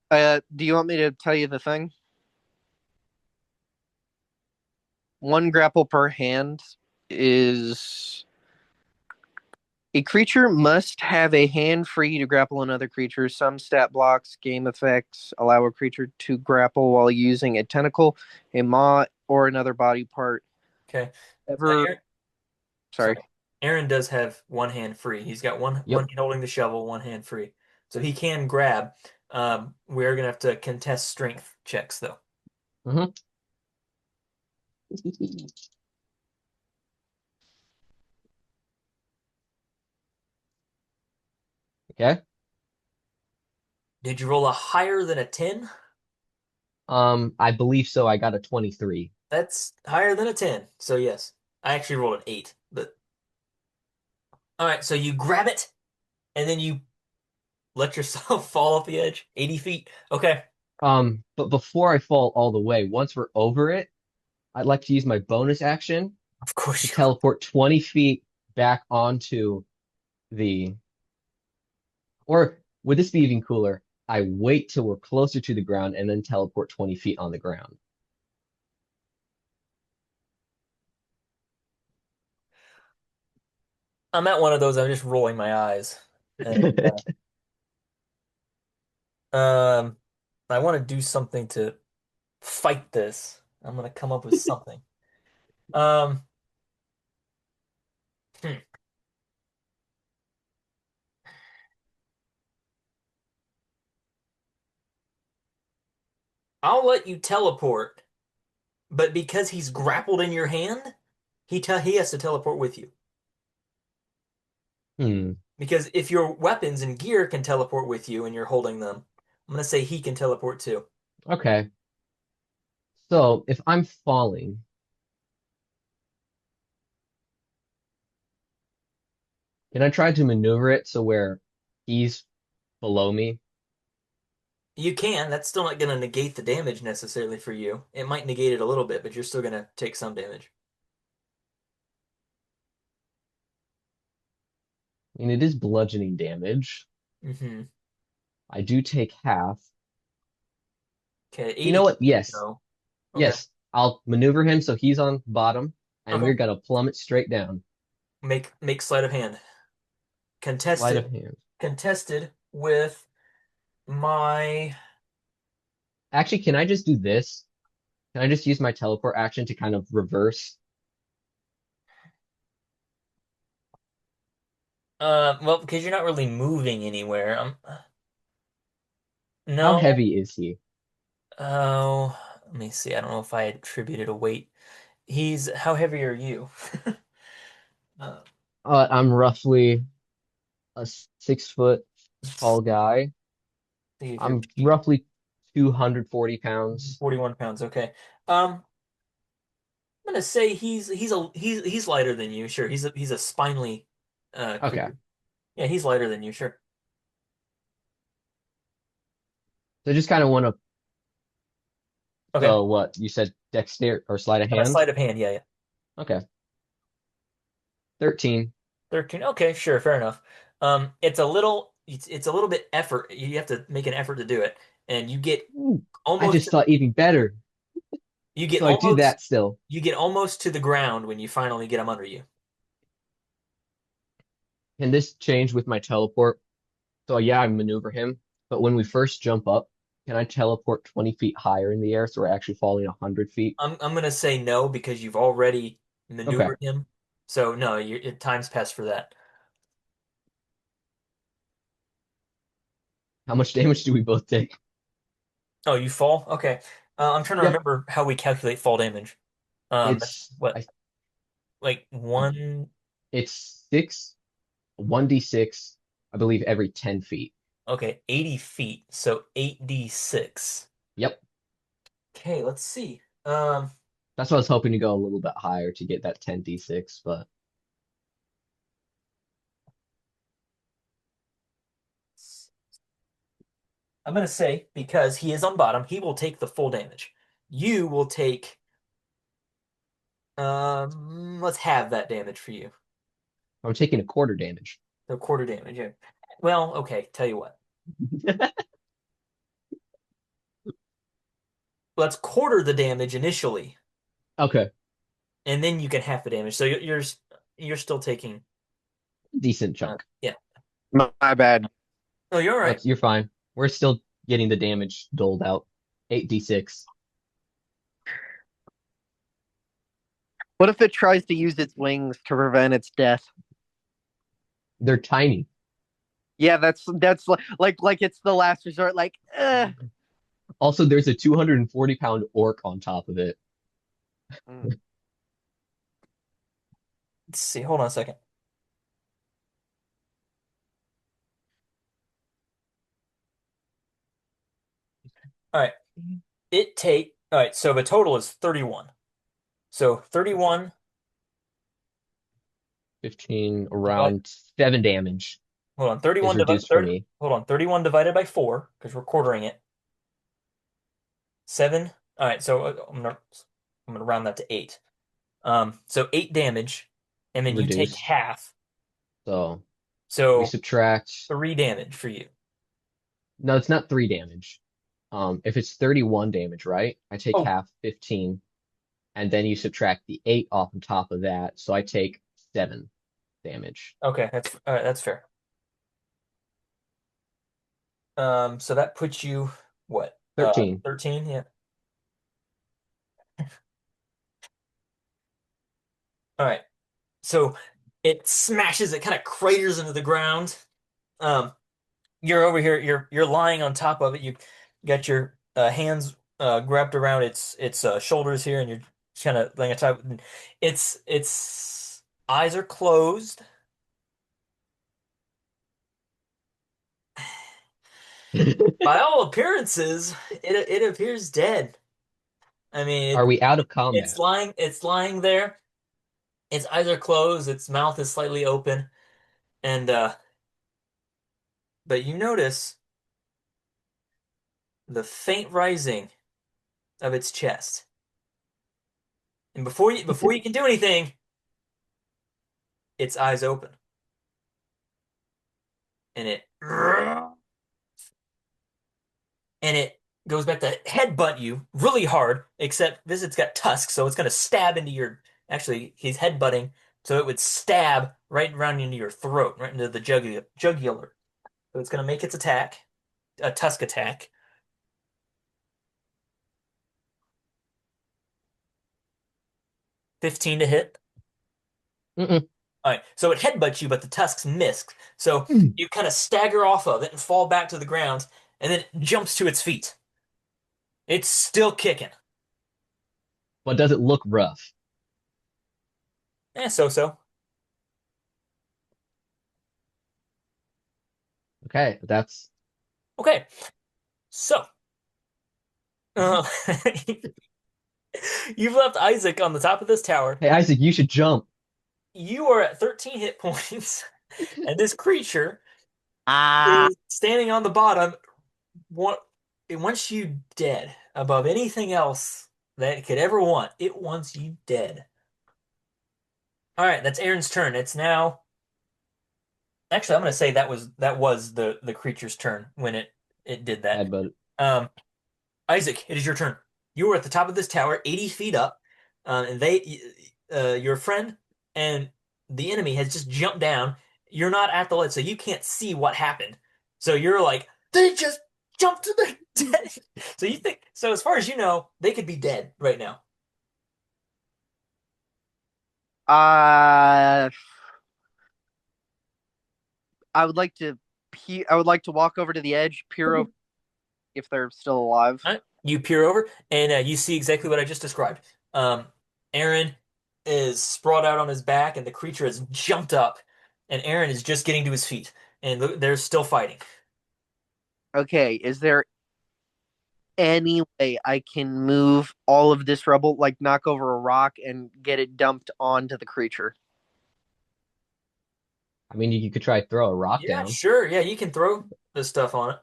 Do you want me to tell you the thing? One grapple per hand is a creature must have a hand free to grapple another creature. Some stat blocks, game effects allow a creature to grapple while using a tentacle, a maw, or another body part. Okay. Ever, Aaron, sorry. sorry. Aaron does have one hand free. He's got one Yep. hand holding the shovel, one hand free. So he can grab. We're gonna have to contest strength checks though. hmm Okay. Did you roll a higher than a 10? I believe so. I got a 23. That's higher than a 10. So yes. I actually rolled an 8. But all right, so you grab it and then you let yourself fall off the edge. 80 feet. Okay. But before I fall all the way, once we're over it, I'd like to use my bonus action Of to course you. teleport 20 feet back onto the, or would this be even cooler? I wait till we're closer to the ground and then teleport 20 feet on the ground. I'm at one of those, I'm just rolling my eyes. And I want to do something to fight this. I'm gonna come up with something. Um, hmm. I'll let you teleport, but because he's grappled in your hand, he has to teleport with you. Hmm. Because if your weapons and gear can teleport with you and you're holding them, I'm gonna say he can teleport too. Okay. So if I'm falling, can I try to maneuver it so where he's below me? You can. That's still not gonna negate the damage necessarily for you. It might negate it a little bit, but you're still gonna take some damage. I mean, it is bludgeoning damage. Hmm. I do take half. Okay, You know 80 what? feet Yes. though. Okay. Yes. I'll maneuver him so he's on bottom and Okay. we're gonna plummet straight down. Make sleight of hand. Sleight Contested. of hand. Contested with my Actually, can I just do this? Can I just use my teleport action to kind of reverse? well, because you're not really moving anywhere. How No. heavy is he? Oh, let me see. I don't know if I attributed a weight. He's how heavy are you? Uh, I'm roughly a 6 foot tall guy. see if you're I'm roughly 240 pounds. 41 pounds. Okay. I'm gonna say he's lighter than you. Sure. He's a spindly Okay. creature. Yeah, he's lighter than you. Sure. So I just kind of want to, Okay. so what? You said dexter or sleight of hand? Sleight of hand. Yeah, yeah. Okay. 13. 13. Okay, sure, fair enough. It's a little bit effort. You have to make an effort to do it, and Ooh, I almost just thought even better. you get So I do almost that still. you get almost to the ground when you finally get them under you. Can this change with my teleport? So yeah, I maneuver him, but when we first jump up, can I teleport 20 feet higher in the air so we're actually falling 100 feet? I'm gonna say no because you've already Okay. maneuvered him. So no, time's passed for that. How much damage do we both take? Oh, you fall? Okay. I'm trying to Yep. remember how we calculate fall damage. That's It's what, I like one. it's 1d6, I believe every 10 feet. Okay, 80 feet, so 8d6. Yep. Okay, let's see. That's why I was hoping to go a little bit higher to get that 10d6, but I'm gonna say because he is on bottom, he will take the full damage. You will take let's have that damage for you. I'm taking a quarter damage. The quarter damage, yeah. Well, okay, tell you what. Let's quarter the damage initially, Okay, and then you can half the damage. So you're still taking decent chunk. yeah. My bad. Oh, you're all right. That's you're fine. We're still getting the damage doled out. 8d6. What if it tries to use its wings to prevent its death? They're tiny. Yeah, that's like it's the last resort. Like, Also, there's a 240-pound orc on top of it. Mm. Let's see. Hold on a second. All right. All right, so the total is 31. So 31 15 divide around 7 damage hold on, is 31 reduced for me. hold on, 31 divided by 4 because we're quartering it. 7. All right, so I'm gonna round that to 8. So 8 damage and then you take Reduced. half. So we So subtract. 3 damage for you. No, it's not 3 damage. If it's 31 damage, right? I take Oh, half 15, and then you subtract the 8 off on top of that. So I take 7 damage. okay, that's all right, that's fair. So that puts you what? 13. 13, yeah. All right. So it smashes, it kind of craters into the ground. Um, you're over here, you're lying on top of it. You got your hands grabbed around its shoulders here, and you're kind of laying on top. Its eyes are closed. By all appearances, it appears dead. I mean, Are we out of it's combat? lying there. Its eyes are closed. Its mouth is slightly open, and but you notice the faint rising of its chest. And before you can do anything, its eyes open, and it goes back to headbutt you really hard. Except this, it's got tusks, so it's gonna stab into your. Actually, he's headbutting, so it would stab right around into your throat, right into the jugular. So it's gonna make its attack, a tusk attack. 15 to hit. Mm-mm. All right, so it headbutts you, but the tusks miss. So Mm. you kind of stagger off of it and fall back to the ground, and then it jumps to its feet. It's still kicking. But does it look rough? So. Okay, that's. Okay, so uh, you've left Isaac on the top of this tower. Hey, Isaac, you should jump. You are at 13 hit points, and this creature Ah, is standing on the bottom. What it wants you dead above anything else that it could ever want. It wants you dead. All right, that's Aaron's turn. It's now. Actually, I'm gonna say that was the creature's turn when it did that. Bad, but Um, Isaac, it is your turn. You were at the top of this tower, 80 feet up, and your friend and the enemy has just jumped down. You're not at the ledge, so you can't see what happened. So you're like, they just jumped to the dead. So you think, so as far as you know, they could be dead right now. Uh, I would like to I would like to walk over to the edge, peer over if they're still alive. All right. You peer over, and you see exactly what I just described. Um, Aaron is sprawled out on his back, and the creature has jumped up, and Aaron is just getting to his feet, and they're still fighting. Okay, is there any way I can move all of this rubble, like knock over a rock and get it dumped onto the creature? I mean, you could try to throw a rock Yeah, down. sure. Yeah, you can throw the stuff on it.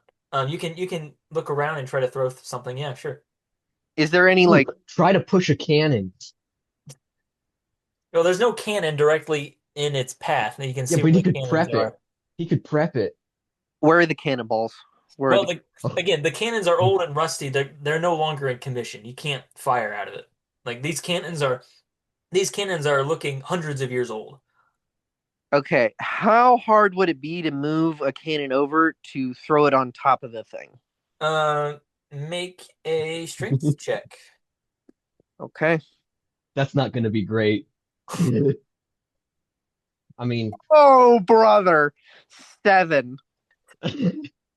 You can look around and try to throw something. Yeah, sure. Is there any Ooh, like try to push a cannon. Well, there's no cannon directly in its path, and you can Yeah, see but where he the could cannons prep it. are. He could prep it. where are the cannonballs? Where are Well, the Oh, again, the cannons are old and rusty. They're no longer in commission. You can't fire out of it. Like these cannons are looking hundreds of years old. Okay, how hard would it be to move a cannon over to throw it on top of the thing? Uh, make a strength check. Okay. that's not going to be great. I mean, Oh, brother. 7.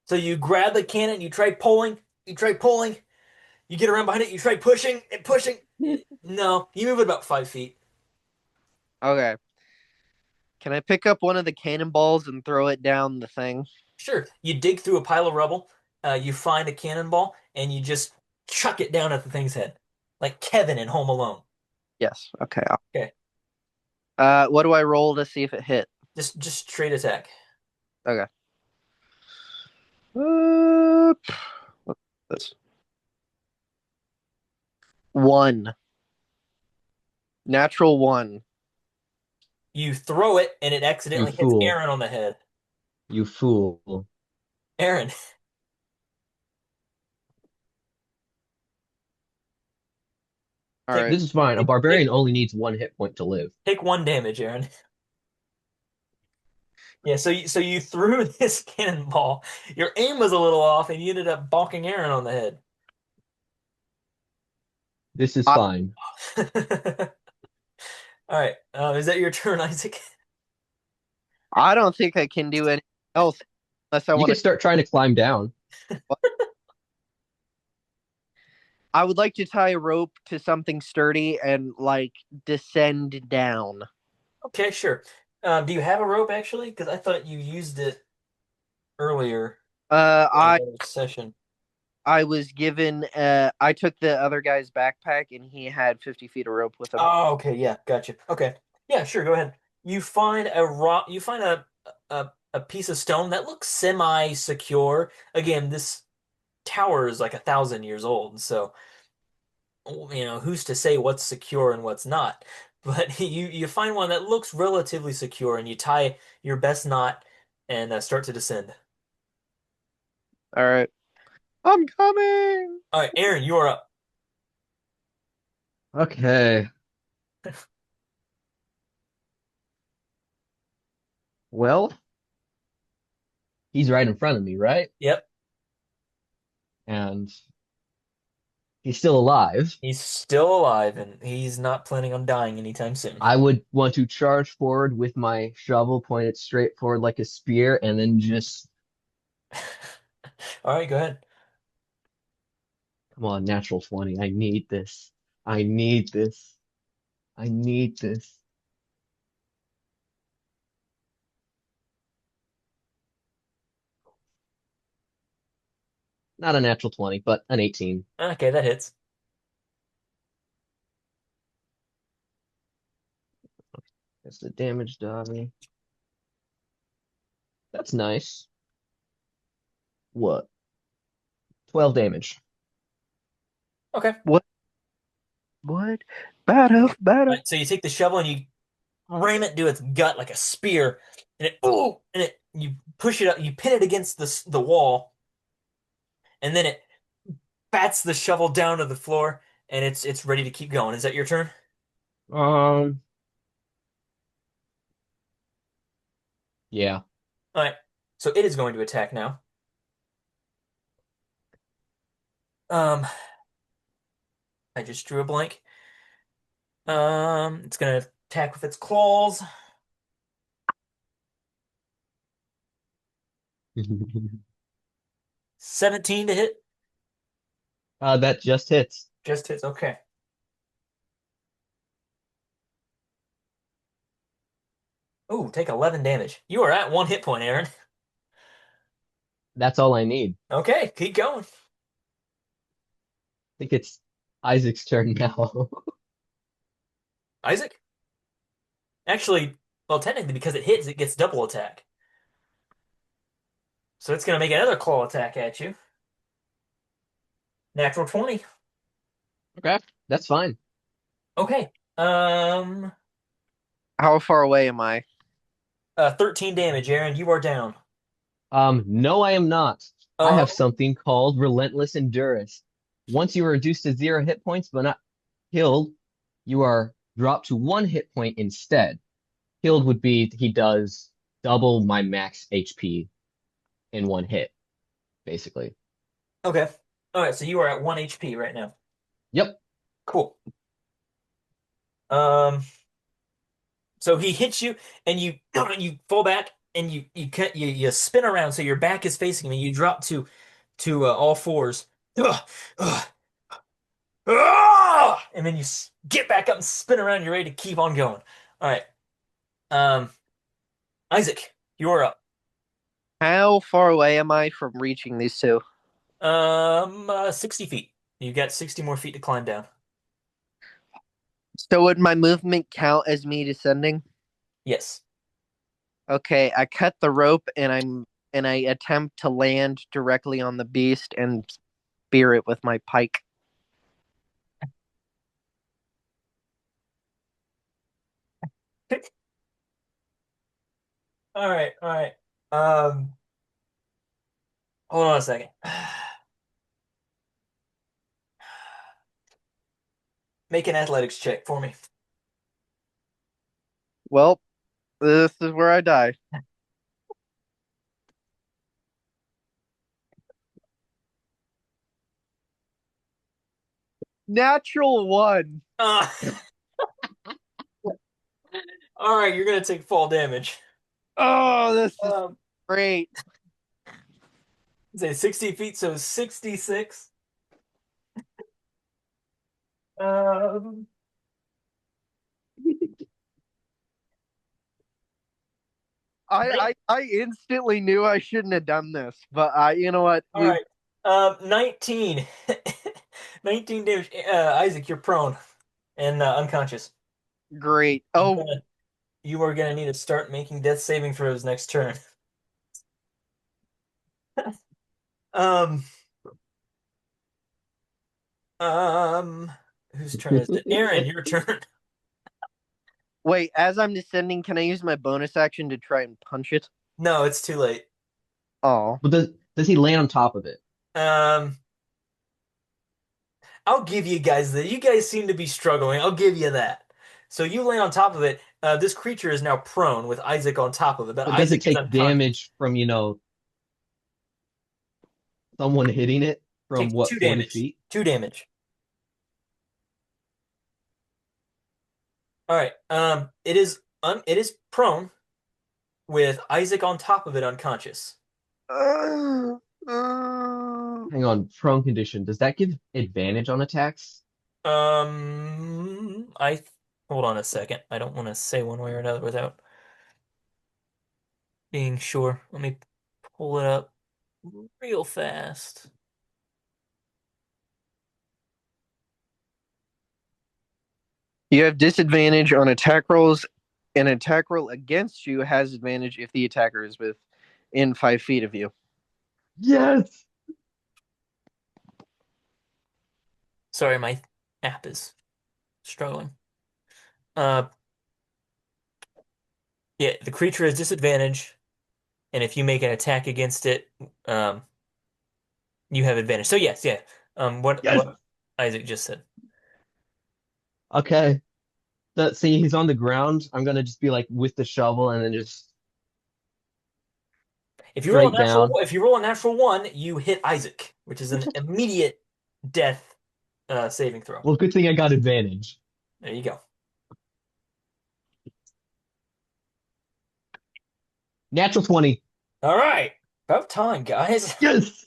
So you grab the cannon, you try pulling, you get around behind it, you try pushing and pushing. No, you move it about 5 feet. Okay. Can I pick up one of the cannonballs and throw it down the thing? Sure, you dig through a pile of rubble, you find a cannonball, and you just chuck it down at the thing's head, like Kevin in Home Alone. Yes. Okay. Okay, What do I roll to see if it hit? just straight attack. Okay. Uh, what's this? 1. Natural 1. You throw it, and it you accidentally hits fool. Aaron on the head. You fool. Aaron, All take right. This is fine. A take take, barbarian only needs 1 hit point to live. take 1 damage, Aaron. Yeah, so you threw this cannonball. Your aim was a little off, and you ended up bonking Aaron on the head. This is I, fine. All right, is that your turn, Isaac? I don't think I can do anything else unless I You want can to. start trying to climb down. I would like to tie a rope to something sturdy and like descend down. Okay, sure. Do you have a rope actually? Because I thought you used it earlier Uh, in I another session. I was given. I took the other guy's backpack and he had 50 feet of rope with him. Oh, okay, yeah, gotcha. Okay, yeah, sure, go ahead. You find a rock. You find a piece of stone that looks semi-secure. Again, this tower is like 1,000 years old, so who's to say what's secure and what's not? But you find one that looks relatively secure, and you tie your best knot and start to descend. All right, I'm coming. All right, Aaron, you are up. Okay. Well, he's right in front of me, right? Yep, And he's still alive. he's still alive, and he's not planning on dying anytime soon. I would want to charge forward with my shovel pointed straight forward like a spear and then just, All right, go ahead. come on, natural 20. I need this. I need this. I need this. Not a natural 20, but an 18. Okay, that hits. That's the damage die. That's nice. What? 12 damage. Okay. What? What? Bad up, bad All up. right, so you take the shovel and you ram it into its gut like a spear, and you push it up, you pin it against the wall, and then it bats the shovel down to the floor, and it's ready to keep going. Is that your turn? Um, yeah. All right. So it is going to attack now. Um, I just drew a blank. It's gonna attack with its claws. 17 to hit. That just hits. Just hits. Okay. Ooh, take 11 damage. You are at 1 hit point, Aaron. That's all I need. Okay, keep going. I think it's Isaac's turn now. Isaac? Actually, well, technically, because it hits, it gets double attack. So it's gonna make another claw attack at you. Natural 20. Okay, that's fine. Okay. Um, How far away am I? 13 damage, Aaron. You are down. No, I am not. I have Oh, something called Relentless Endurance. Once you are reduced to 0 hit points but not killed, you are dropped to 1 hit point instead. Killed would be he does double my max HP in 1 hit, basically. okay. All right, so you are at 1 HP right now. Yep. Cool. Um, so he hits you, and you you fall back, and you spin around, so your back is facing him, and you drop to all fours. Ugh, ugh, and then you get back up and spin around. You're ready to keep on going. All right. Um, Isaac, you're up. How far away am I from reaching these two? 60 feet. You got 60 more feet to climb down. So would my movement count as me descending? Yes. Okay, I cut the rope and I attempt to land directly on the beast and spear it with my pike. All right. All right. Um, hold on a second. Make an athletics check for me. Well, this is where I die. Natural one. Uh, all right, you're gonna take fall damage. Oh, this is Um, great. say 60 feet, so 66. Um, I instantly knew I shouldn't have done this, but I, you know what? all right. 19. 19 damage. Isaac, you're prone and unconscious. Great. You're Oh, gonna, you are gonna need to start making death saving throws next turn. Um, um, whose turn is it? Aaron, your turn. wait. As I'm descending, can I use my bonus action to try and punch it? No, it's too late. Oh, But does he land on top of it? Um, I'll give you guys that. You guys seem to be struggling. I'll give you that. So you lay on top of it. This creature is now prone with Isaac on top of it, but But does it Isaac is take unconscious. damage from, someone hitting it from Takes what, two 40 damage. feet? 2 damage. All right. It is prone with Isaac on top of it, unconscious. uh, uh. Hang on, prone condition. Does that give advantage on attacks? I hold on a second. I don't want to say one way or another without being sure. Let me pull it up real fast. You have disadvantage on attack rolls. An attack roll against you has advantage if the attacker is within 5 feet of you. Yes. Sorry, my app is struggling. Uh, Yeah, the creature has disadvantage, and if you make an attack against it, um, you have advantage. So yes, yeah. Yes. What Isaac just said. Okay. See, he's on the ground. I'm gonna just be like with the shovel and then just straight down. If you roll a natural one, you hit Isaac, which is an immediate death saving throw. Well, good thing I got advantage. There you go. Natural 20. All right, about time, guys. Yes.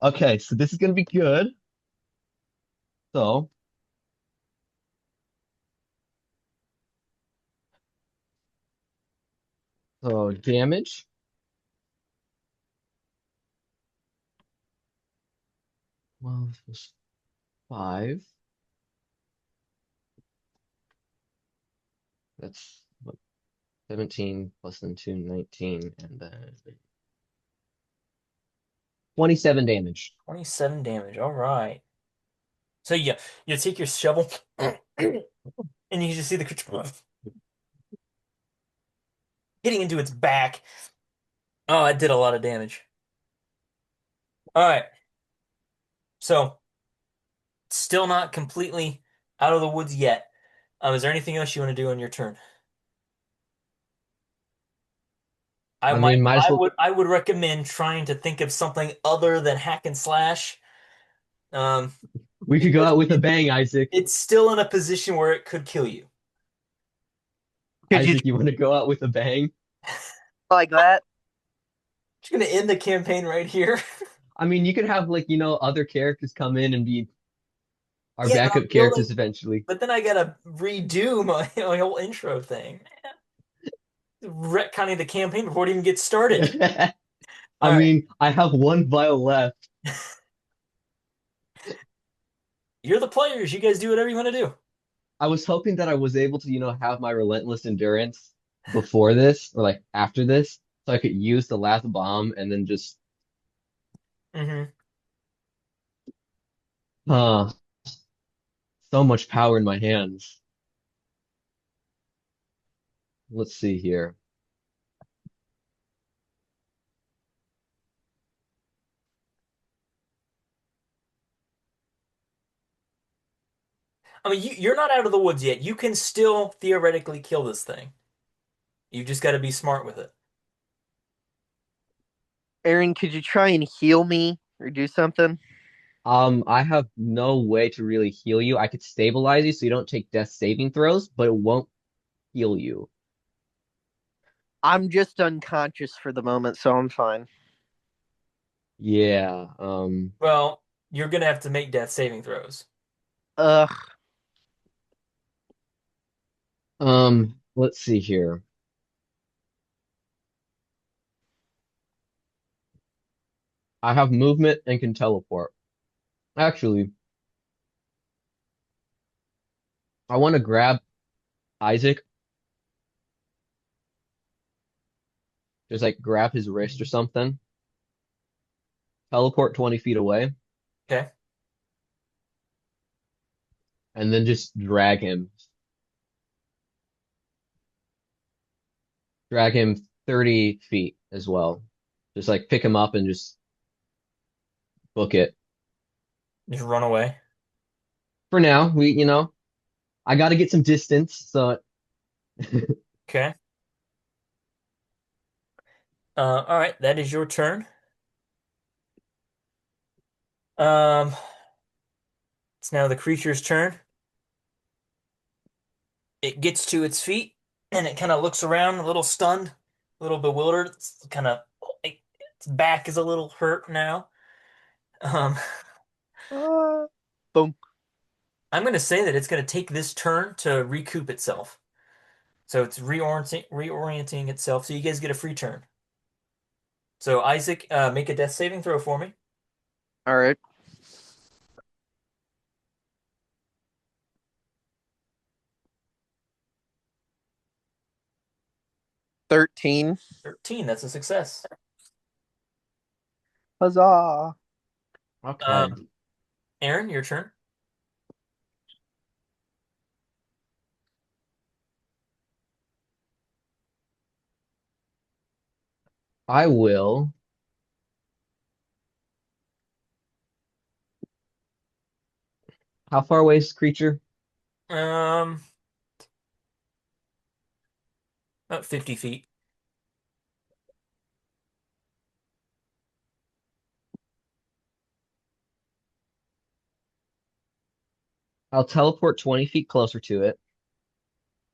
Okay, so this is gonna be good. So, so damage. Well, this was 5. That's what, 17 plus then 2, 19, and then 27 damage. 27 damage. All right. So yeah, you take your shovel, and you just see the creature hitting into its back. Oh, it did a lot of damage. All right. So still not completely out of the woods yet. Is there anything else you want to do on your turn? I mean, might as well. I would recommend trying to think of something other than hack and slash. Um, We could go because out with a bang, Isaac. it's still in a position where it could kill you. Could you Isaac, you want to go out with a bang? like that? Just gonna end the campaign right here. I mean, you could have like, other characters come in and be our Yeah, but I'm backup building. characters eventually. But then I gotta redo my whole intro thing. Retconning the campaign before it even gets started. I All right, mean, I have one vial left. you're the players. You guys do whatever you want to do. I was hoping that I was able to, have my relentless endurance before this or like after this, so I could use the last bomb and then just Hmm. uh so much power in my hands. Let's see here. I mean, you're not out of the woods yet. You can still theoretically kill this thing. You just got to be smart with it. Aaron, could you try and heal me or do something? I have no way to really heal you. I could stabilize you so you don't take death saving throws, but it won't heal you. I'm just unconscious for the moment, so I'm fine. Yeah. Well, you're gonna have to make death saving throws. Ugh. Let's see here. I have movement and can teleport. Actually, I want to grab Isaac, just like grab his wrist or something, teleport 20 feet away, Okay. and then just drag him 30 feet as well. Just like pick him up and just book it. Just run away. For now, I got to get some distance, so Okay. All right. That is your turn. Um, it's now the creature's turn. It gets to its feet and it kind of looks around, a little stunned, a little bewildered. It's kind of its back is a little hurt now. Um, Boom. I'm going to say that it's going to take this turn to recoup itself. So it's reorienting itself. So you guys get a free turn. So Isaac, make a death saving throw for me. All right. 13. 13. That's a success. Huzzah. okay. Um, Aaron, your turn. I will. How far away is this creature? Um, about 50 feet. I'll teleport 20 feet closer to it.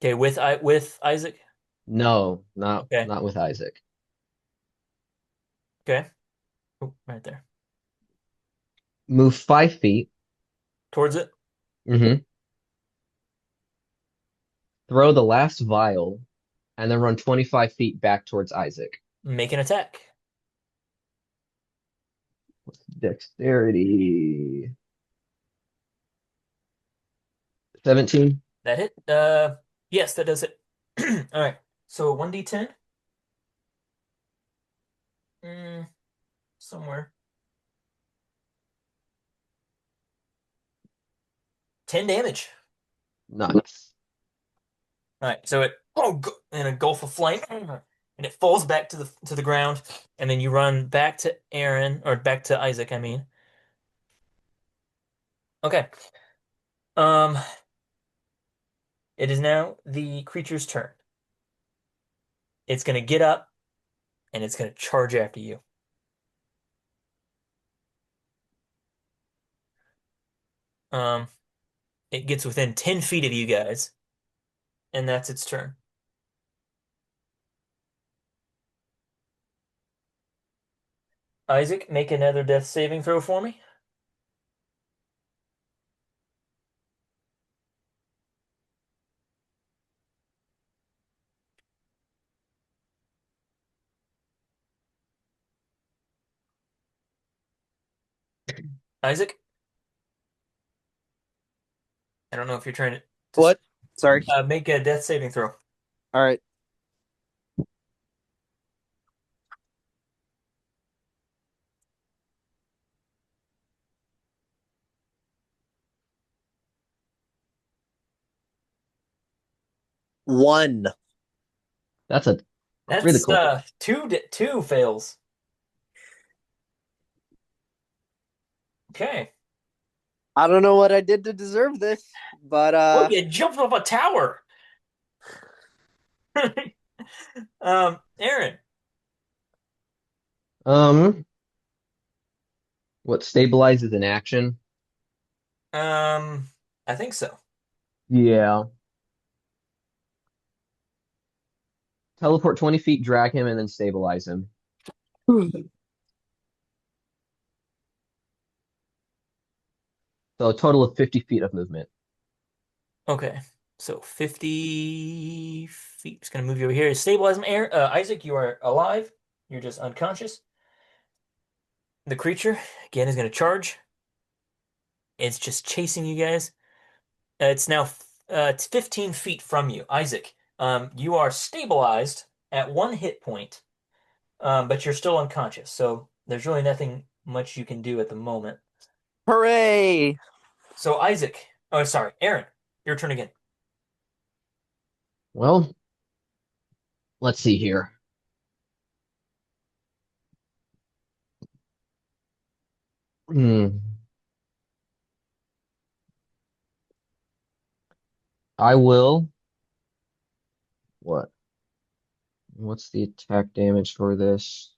Okay, with Isaac. No, not Okay. not with Isaac. Okay. Oh, right there. Move 5 feet. Towards it. hmm Throw the last vial, and then run 25 feet back towards Isaac. Make an attack. Dexterity. 17. That hit. Yes, that does it. All right. So 1d10. Mm, somewhere. 10 damage. Nice. All right. So it in a gulf of flame, and it falls back to the ground, and then you run back to Aaron or back to Isaac. I mean. Okay. Um, it is now the creature's turn. It's gonna get up and it's gonna charge after you. Um, it gets within 10 feet of you guys, and that's its turn. Isaac, make another death saving throw for me. Isaac, I don't know if you're trying to What? Sorry. make a death saving throw. All right. One. That's a That's critical. two fails. Okay. I don't know what I did to deserve this, but Well, you jumped off a tower. Aaron. Um, what stabilizes an action? Um, I think so. Yeah. Teleport 20 feet, drag him, and then stabilize him. So a total of 50 feet of movement. Okay. So 50 feet. Just gonna move you over here. Stabilize him. Aaron, Isaac, you are alive. You're just unconscious. The creature, again, is gonna charge. It's just chasing you guys. It's now it's 15 feet from you. Isaac, you are stabilized at 1 hit point, but you're still unconscious. So there's really nothing much you can do at the moment. hooray! So Isaac, oh sorry, Aaron, your turn again. Well, let's see here. Hmm. I will. What? What's the attack damage for this?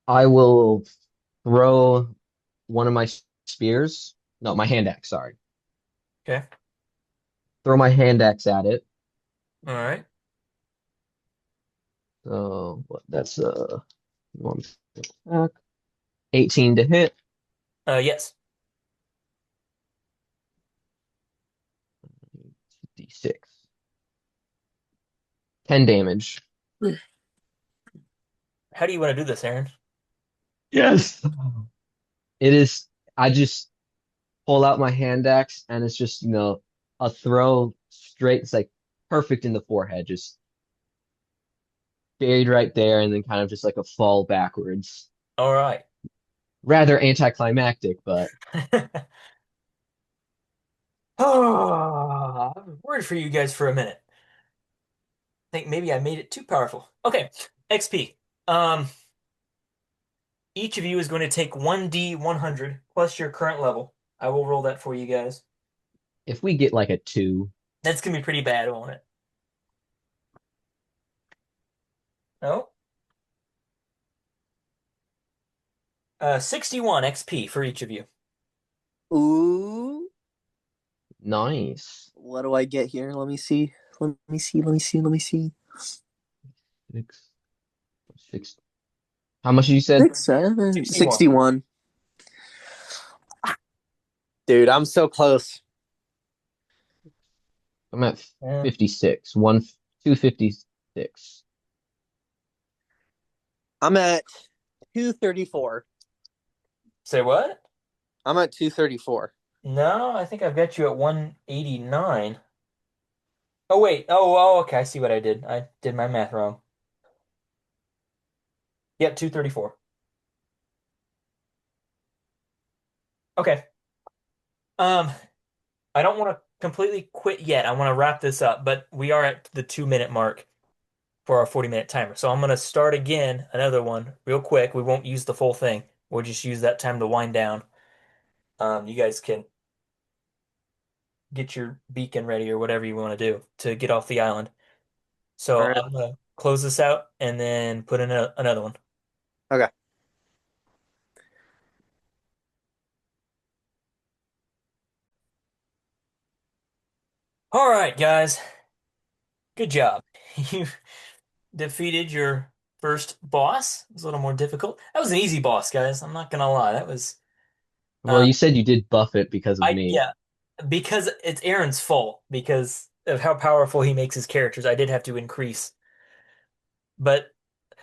I will throw one of my spears. No, my hand axe, sorry. Okay. Throw my hand axe at it. All right. So that's one attack. 18 to hit. Yes. D6. 10 damage. How do you want to do this, Aaron? Yes. It is. I just pull out my hand axe and it's just, a throw straight. It's like perfect in the forehead, just buried right there, and then kind of just like a fall backwards. All right. Rather anticlimactic, but Oh, I've been worried for you guys for a minute. I think maybe I made it too powerful. Okay, XP. Um, each of you is going to take 1d 100 plus your current level. I will roll that for you guys. If we get like a two, That's gonna be pretty bad, won't it? No? 61 XP for each of you. Ooh, nice. what do I get here? Let me see. Let me see. Six, six. How much you said? 6, 7, 61. 61. Dude, I'm so close. I'm at Yeah. 56. 256. I'm at 234. Say what? I'm at 234. No, I think I've got you at 189. Oh wait. Oh, okay. I see what I did. I did my math wrong. Yep, 234. Okay. Um, I don't want to completely quit yet. I want to wrap this up, but we are at the 2 minute mark for our 40-minute timer. So I'm gonna start again, another one, real quick. We won't use the full thing. We'll just use that time to wind down. You guys can get your beacon ready or whatever you want to do to get off the island. All So right. I'm gonna close this out and then put in another one. Okay. All right, guys. Good job. You defeated your first boss. It was a little more difficult. That was an easy boss, guys. I'm not gonna lie. That was Well, uh you said you did buff it because of I me. yeah, because it's Aaron's fault because of how powerful he makes his characters. I did have to increase. But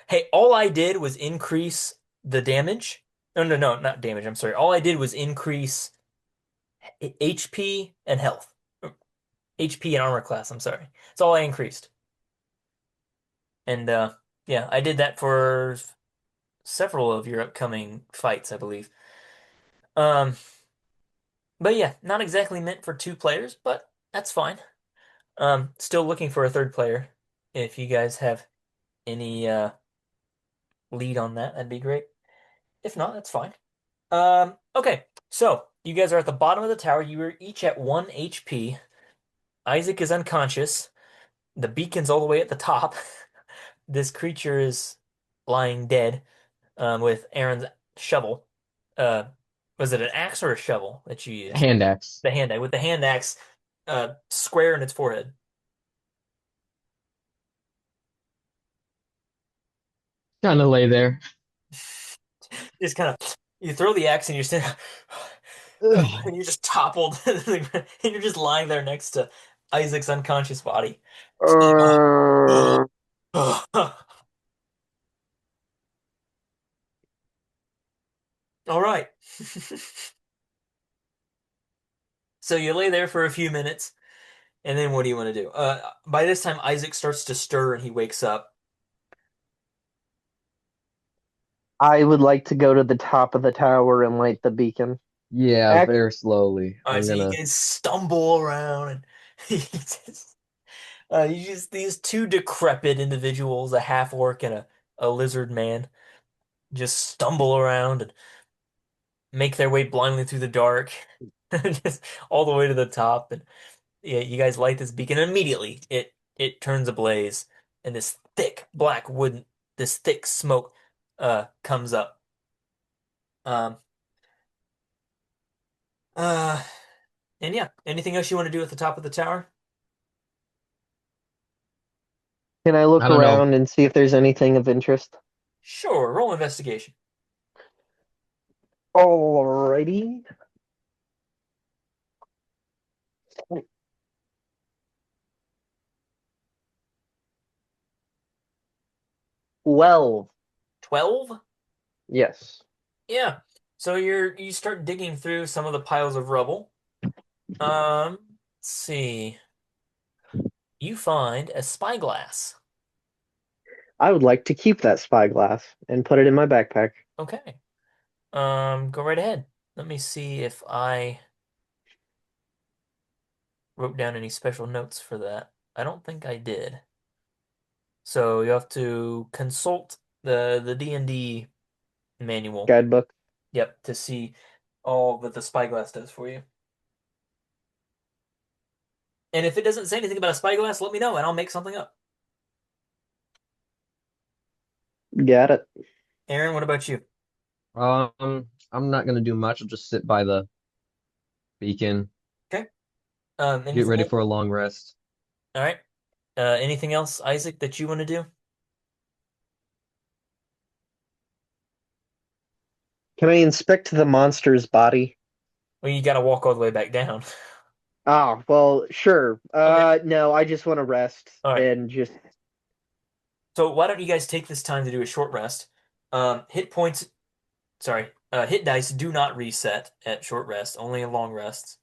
hey, all I did was increase the damage. No, no, no, not damage. I'm sorry. All I did was increase HP and health. HP and armor class, I'm sorry. That's all I increased. And yeah, I did that for several of your upcoming fights, I believe. Um, but yeah, not exactly meant for two players, but that's fine. Still looking for a third player. If you guys have any lead on that, that'd be great. If not, that's fine. Okay, so you guys are at the bottom of the tower. You are each at 1 HP. Isaac is unconscious. The beacon's all the way at the top. This creature is lying dead, with Aaron's shovel. Uh, was it an axe or a shovel that you used? Hand axe. The hand axe, with the hand axe, square in its forehead. Kind of lay there. Just kind of you throw the axe and you're standing, Ugh. and you're just toppled, and you're just lying there next to Isaac's unconscious body. Uh, All right. So you lay there for a few minutes, and then what do you want to do? By this time, Isaac starts to stir and he wakes up. I would like to go to the top of the tower and light the beacon. Yeah, Act- very slowly. All right, I'm so you gonna. guys stumble around, and you just these two decrepit individuals, a half-orc and a lizard man, just stumble around and make their way blindly through the dark, just all the way to the top. And yeah, you guys light this beacon, and immediately it turns ablaze, and this thick smoke comes up. Um uh and yeah, anything else you want to do at the top of the tower? Can I I look don't know. around and see if there's anything of interest? Sure, roll investigation. Alrighty. 12. 12? Yes. Yeah. So you start digging through some of the piles of rubble. Let's see. You find a spyglass. I would like to keep that spyglass and put it in my backpack. Okay. Go right ahead. Let me see if I wrote down any special notes for that. I don't think I did. So you have to consult the D&D manual. Guidebook. Yep, to see all that the spyglass does for you. And if it doesn't say anything about a spyglass, let me know and I'll make something up. Got it. Aaron, what about you? I'm not gonna do much. I'll just sit by the beacon, Okay. get Anything ready else? for a long rest. All right. Anything else, Isaac, that you want to do? Can I inspect the monster's body? Well, you got to walk all the way back down. Ah, well, sure. Okay. No, I just want to rest All right. and just. So why don't you guys take this time to do a short rest? Hit points, sorry, hit dice do not reset at short rest, only in long rests.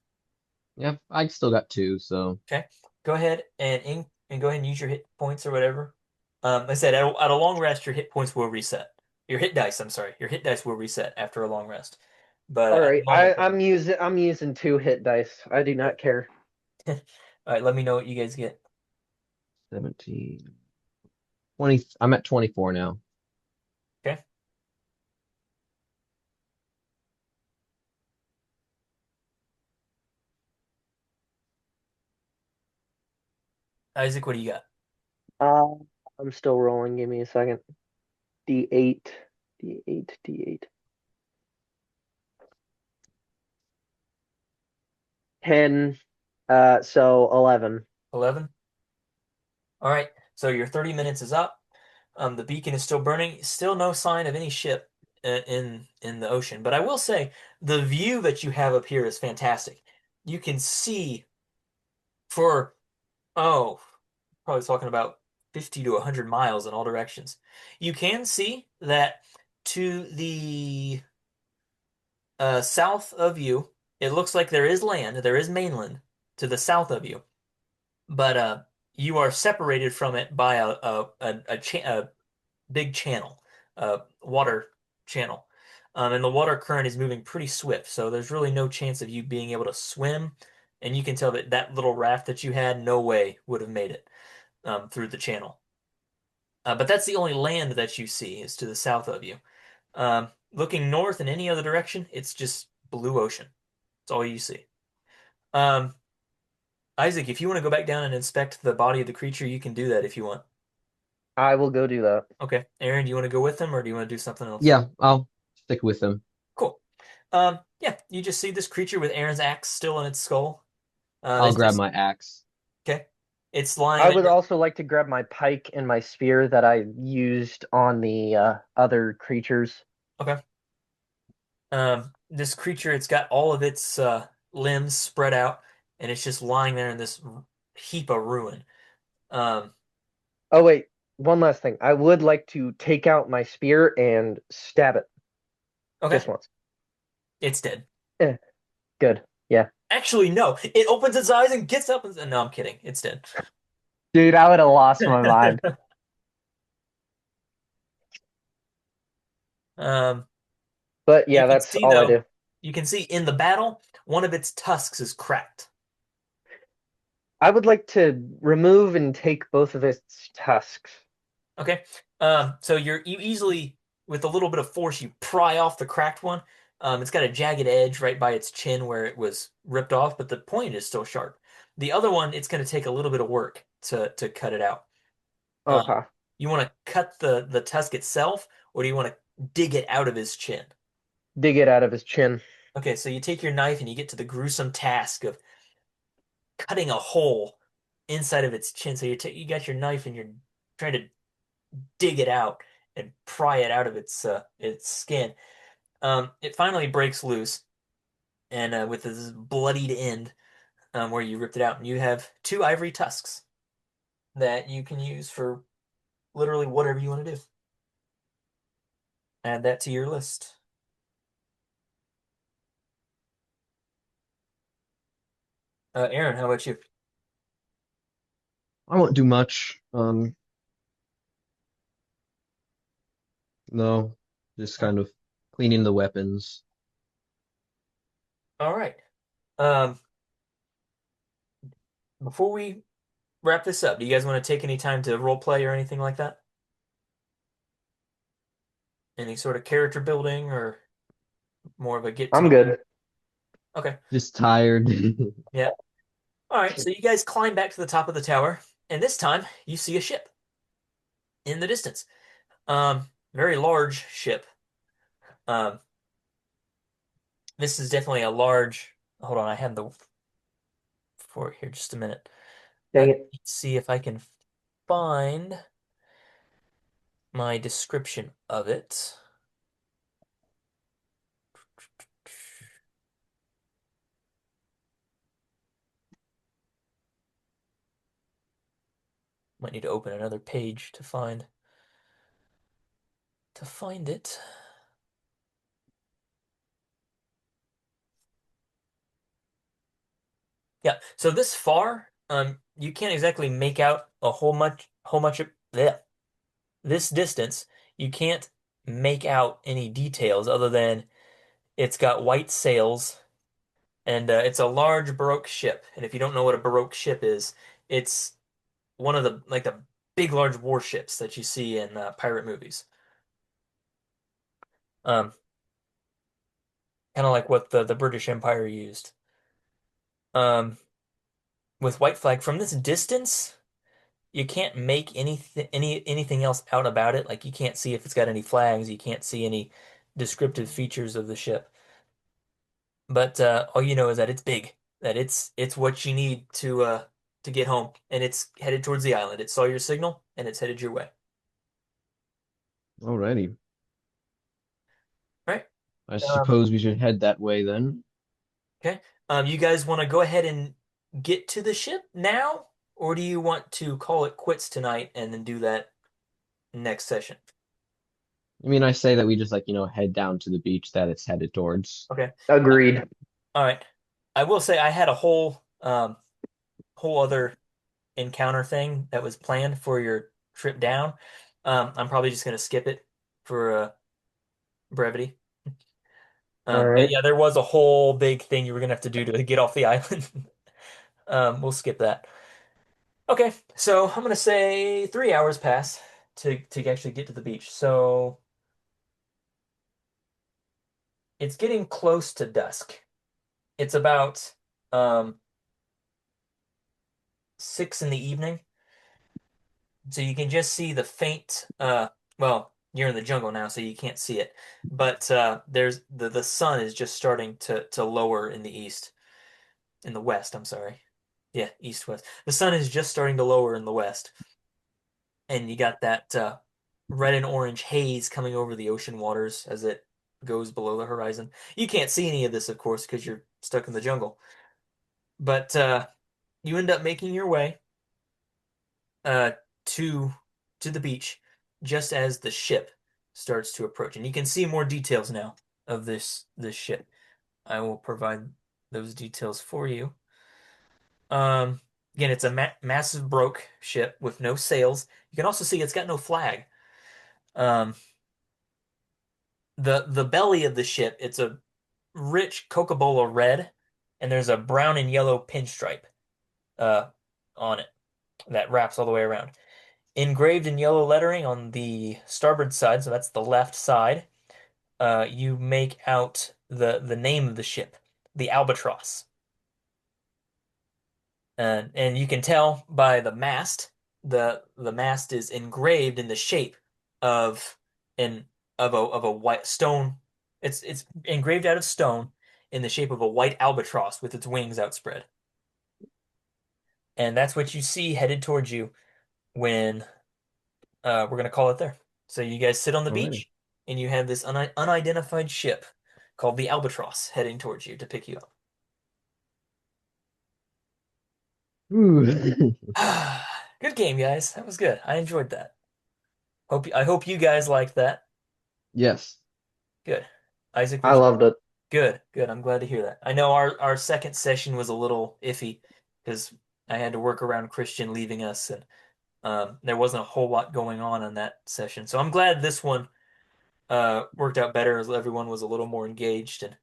Yeah, I still got two, so Okay. Go ahead and go ahead and use your hit points or whatever. Like I said, at a long rest, your hit points will reset. Your hit dice, I'm sorry, your hit dice will reset after a long rest. But All at right, the moment, I'm using 2 hit dice. I do not care. all right, let me know what you guys get. 17, 20. I'm at 24 now. Okay. Isaac, what do you got? Uh, I'm still rolling. Give me a second. D8, D8, D8. 10. So 11. 11. All right. So your 30 minutes is up. The beacon is still burning. Still no sign of any ship in the ocean. But I will say the view that you have up here is fantastic. You can see for oh, probably talking about 50 to 100 miles in all directions. You can see that to the south of you, it looks like there is land, there is mainland to the south of you, but you are separated from it by a big channel, water channel. And the water current is moving pretty swift, so there's really no chance of you being able to swim. And you can tell that that little raft that you had, no way would have made it through the channel. But that's the only land that you see is to the south of you. Looking north in any other direction, it's just blue ocean. That's all you see. Um, Isaac, if you want to go back down and inspect the body of the creature, you can do that if you want. I will go do that. Okay. Aaron, do you want to go with them or do you want to do something else? Yeah, I'll stick with them. Cool. Yeah, you just see this creature with Aaron's axe still in its skull. I'll It's grab just my axe. okay. It's lying I would there. also like to grab my pike and my spear that I used on the other creatures. Okay. This creature, it's got all of its limbs spread out, and it's just lying there in this heap of ruin. Um, Oh wait, one last thing. I would like to take out my spear and stab it okay, just once. it's dead. Eh, good. Yeah. Actually, no. It opens its eyes and gets up and no, I'm kidding. It's dead. Dude, I would have lost my mind. Um, But you yeah, can that's see all I though, do. you can see in the battle, one of its tusks is cracked. I would like to remove and take both of its tusks. Okay. So you easily, with a little bit of force, you pry off the cracked one. It's got a jagged edge right by its chin where it was ripped off, but the point is still sharp. The other one, it's going to take a little bit of work to cut it out. Um, Okay. you want to cut the tusk itself, or do you want to dig it out of his chin? Dig it out of his chin. Okay, so you take your knife and you get to the gruesome task of cutting a hole inside of its chin. So you got your knife and you're trying to dig it out and pry it out of its skin. It finally breaks loose, and with this bloodied end where you ripped it out, and you have two ivory tusks that you can use for literally whatever you want to do. Add that to your list. Aaron, how about you? I won't do much. No, just kind of cleaning the weapons. All right. Um, before we wrap this up, do you guys want to take any time to role play or anything like that? Any sort of character building or more of a get to I'm know? good. Okay. Just tired. Yeah. All right. So you guys climb back to the top of the tower, and this time you see a ship in the distance. Very large ship. Um, this is definitely a large. Hold on, I had the for it here just a minute. Dang it. Let's see if I can find my description of it. Might need to open another page to find it. Yeah. So this far, you can't exactly make out a whole much of this distance. You can't make out any details other than it's got white sails and it's a large Baroque ship. And if you don't know what a Baroque ship is, it's one of the big large warships that you see in pirate movies. Um, kind of like what the British Empire used. Um, with White Flag from this distance, you can't make anything else out about it. Like you can't see if it's got any flags, you can't see any descriptive features of the ship. But all you know is that it's big, that it's what you need to get home, and it's headed towards the island. It saw your signal and it's headed your way. Alrighty. Right? I Um, suppose we should head that way then. okay. You guys want to go ahead and get to the ship now, or do you want to call it quits tonight and then do that next session? I mean, I say that we just like, head down to the beach that it's headed towards. Okay. Agreed. All right. I will say I had a whole other encounter thing that was planned for your trip down. I'm probably just gonna skip it for brevity. All But right. yeah, there was a whole big thing you were gonna have to do to get off the island. We'll skip that. Okay, so I'm gonna say 3 hours pass to actually get to the beach. So it's getting close to dusk. It's about um 6 in the evening. So you can just see the faint well, you're in the jungle now, so you can't see it. But there's the sun is just starting to lower in the east. In the west, I'm sorry. Yeah, east west. The sun is just starting to lower in the west. And you got that red and orange haze coming over the ocean waters as it goes below the horizon. You can't see any of this, of course, because you're stuck in the jungle. But you end up making your way uh, to to the beach just as the ship starts to approach, and you can see more details now of this ship. I will provide those details for you. Um, Again, it's a massive broke ship with no sails. You can also see it's got no flag. Um, the belly of the ship, it's a rich Coca-Cola red, and there's a brown and yellow pinstripe uh on it that wraps all the way around. Engraved in yellow lettering on the starboard side, so that's the left side, you make out the name of the ship, the Albatross. And you can tell by the mast, the mast is engraved in the shape of an of a white stone. It's engraved out of stone in the shape of a white albatross with its wings outspread. And that's what you see headed towards you when we're gonna call it there. So you guys sit on the Alrighty. beach and you have this unidentified ship called the Albatross heading towards you to pick you Ooh. up. Good game, guys. That was good. I enjoyed that. I hope you guys liked that. Yes. Good. Isaac, I would you? loved it. Good, good. I'm glad to hear that. I know our second session was a little iffy because I had to work around Christian leaving us, and there wasn't a whole lot going on in that session. So I'm glad this one worked out better as everyone was a little more engaged, and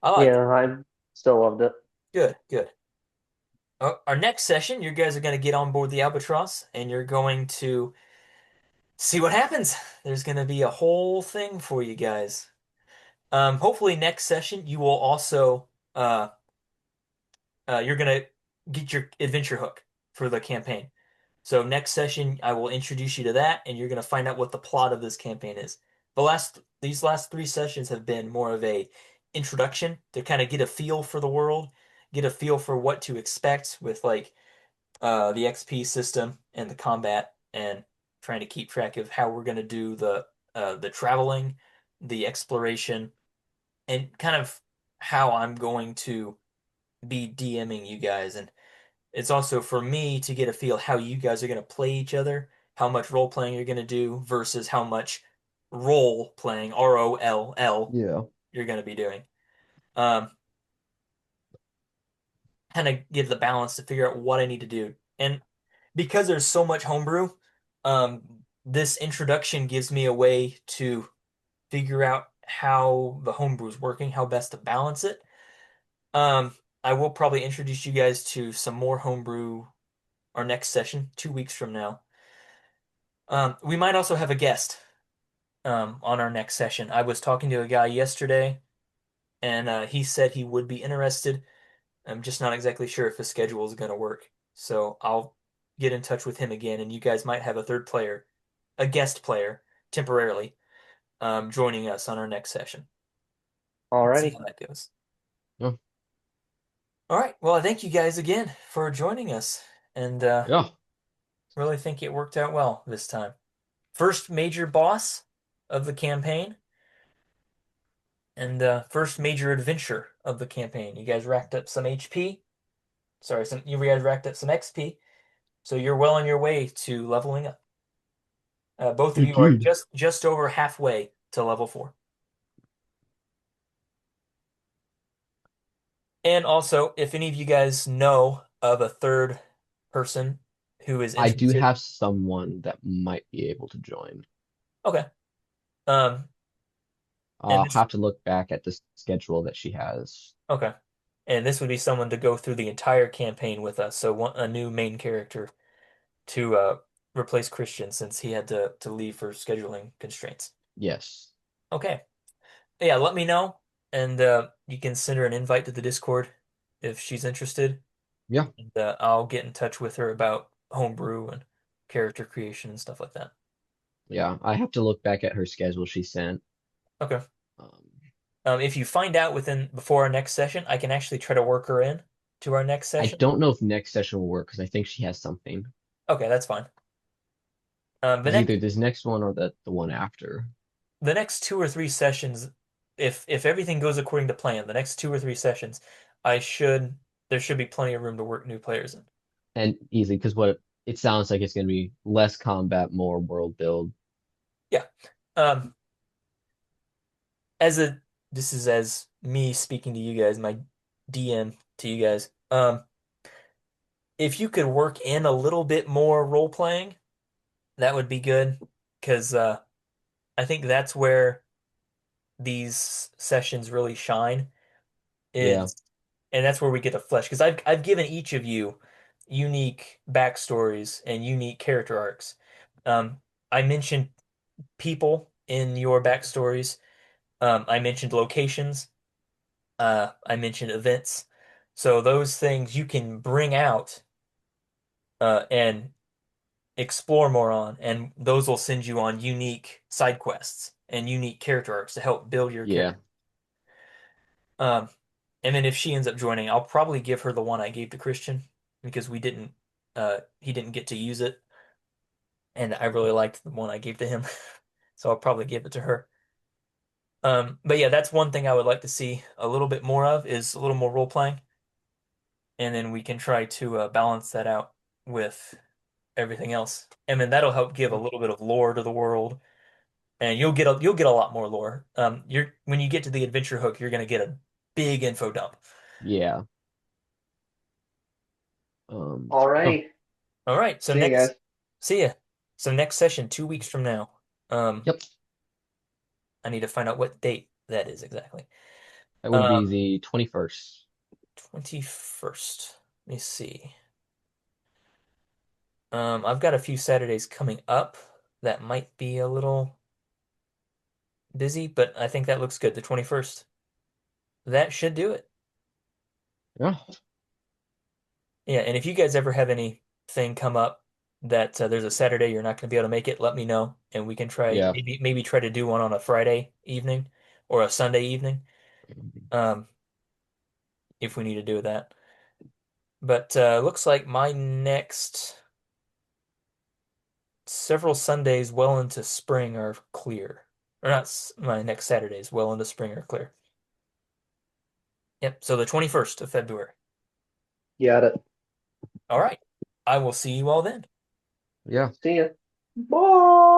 I liked it. Yeah, I still loved it. Good, good. Our next session, you guys are going to get on board the Albatross and you're going to see what happens. There's going to be a whole thing for you guys. Hopefully next session you will also you're going to get your adventure hook for the campaign. So next session I will introduce you to that and you're going to find out what the plot of this campaign is. These last three sessions have been more of a introduction to kind of get a feel for the world, get a feel for what to expect with like the XP system and the combat, and trying to keep track of how we're going to do the traveling, the exploration, and kind of how I'm going to be DMing you guys. And it's also for me to get a feel how you guys are going to play each other, how much role playing you're going to do versus how much role playing, ROLL, Yeah. you're going to be doing. Um, Kind of give the balance to figure out what I need to do. And because there's so much homebrew, this introduction gives me a way to figure out how the homebrew is working, how best to balance it. Um, I will probably introduce you guys to some more homebrew our next session, 2 weeks from now. We might also have a guest on our next session. I was talking to a guy yesterday, and he said he would be interested. I'm just not exactly sure if his schedule is going to work. So I'll get in touch with him again, and you guys might have a third player, a guest player, temporarily, joining us on our next session. Let's see Alrighty. how that goes. Yeah. All right. Well, I thank you guys again for joining us, and Yeah. really think it worked out well this time. First major boss of the campaign, and first major adventure of the campaign. You guys racked up some HP. Sorry, you guys racked up some XP. So you're well on your way to leveling up. Both of you are Indeed. just over halfway to level 4. And also, if any of you guys know of a third person who is I do interested, have someone that might be able to join. okay. Um, and I'll this have to look back at the schedule that she has. okay, and this would be someone to go through the entire campaign with us. So a new main character to replace Christian since he had to leave for scheduling constraints. Yes. Okay, yeah, let me know, and you can send her an invite to the Discord if she's interested. Yeah. And I'll get in touch with her about homebrew and character creation and stuff like that. Yeah. I have to look back at her schedule she sent. Okay. Um, If you find out within before our next session, I can actually try to work her in to our next I session. don't know if next session will work because I think she has something. Okay, that's fine. The It's next either this next one or the one after. the next 2 or 3 sessions, if everything goes according to plan, the next 2 or 3 sessions, I should there should be plenty of room to work new players in. And easy because what it sounds like it's going to be less combat, more world build. Yeah. Um, as a This is as me speaking to you guys, my DM to you guys. If you could work in a little bit more role playing, that would be good because I think that's where these sessions really shine Yeah. is, and that's where we get to flesh. Because I've given each of you unique backstories and unique character arcs. I mentioned people in your backstories. I mentioned locations. I mentioned events. So those things you can bring out and explore more on, and those will send you on unique side quests and unique character arcs to help build your Yeah. character. Um, and then if she ends up joining, I'll probably give her the one I gave to Christian because he didn't get to use it, and I really liked the one I gave to him, so I'll probably give it to her. But yeah, that's one thing I would like to see a little bit more of is a little more role playing, and then we can try to balance that out with everything else, and then that'll help give a little bit of lore to the world and you'll get a lot more lore. You're when you get to the adventure hook, you're gonna get a big info dump. Yeah. Oh, Alrighty. All right, so See you next, guys. see ya. So next session, 2 weeks from now. yep. I need to find out what date that is exactly. That would be Um, the 21st. 21st. Let me see. I've got a few Saturdays coming up that might be a little busy, but I think that looks good. The 21st. That should do it. Yeah. Yeah, and if you guys ever have anything come up that there's a Saturday you're not going to be able to make it, let me know, and we can try Yeah. maybe try to do one on a Friday evening or a Sunday evening, um, if we need to do that. But looks like my next several Sundays well into spring are clear, or not. My next Saturdays well into spring are clear. Yep. So the 21st of February. Got it. All right. I will see you all then. Yeah. See ya. Bye.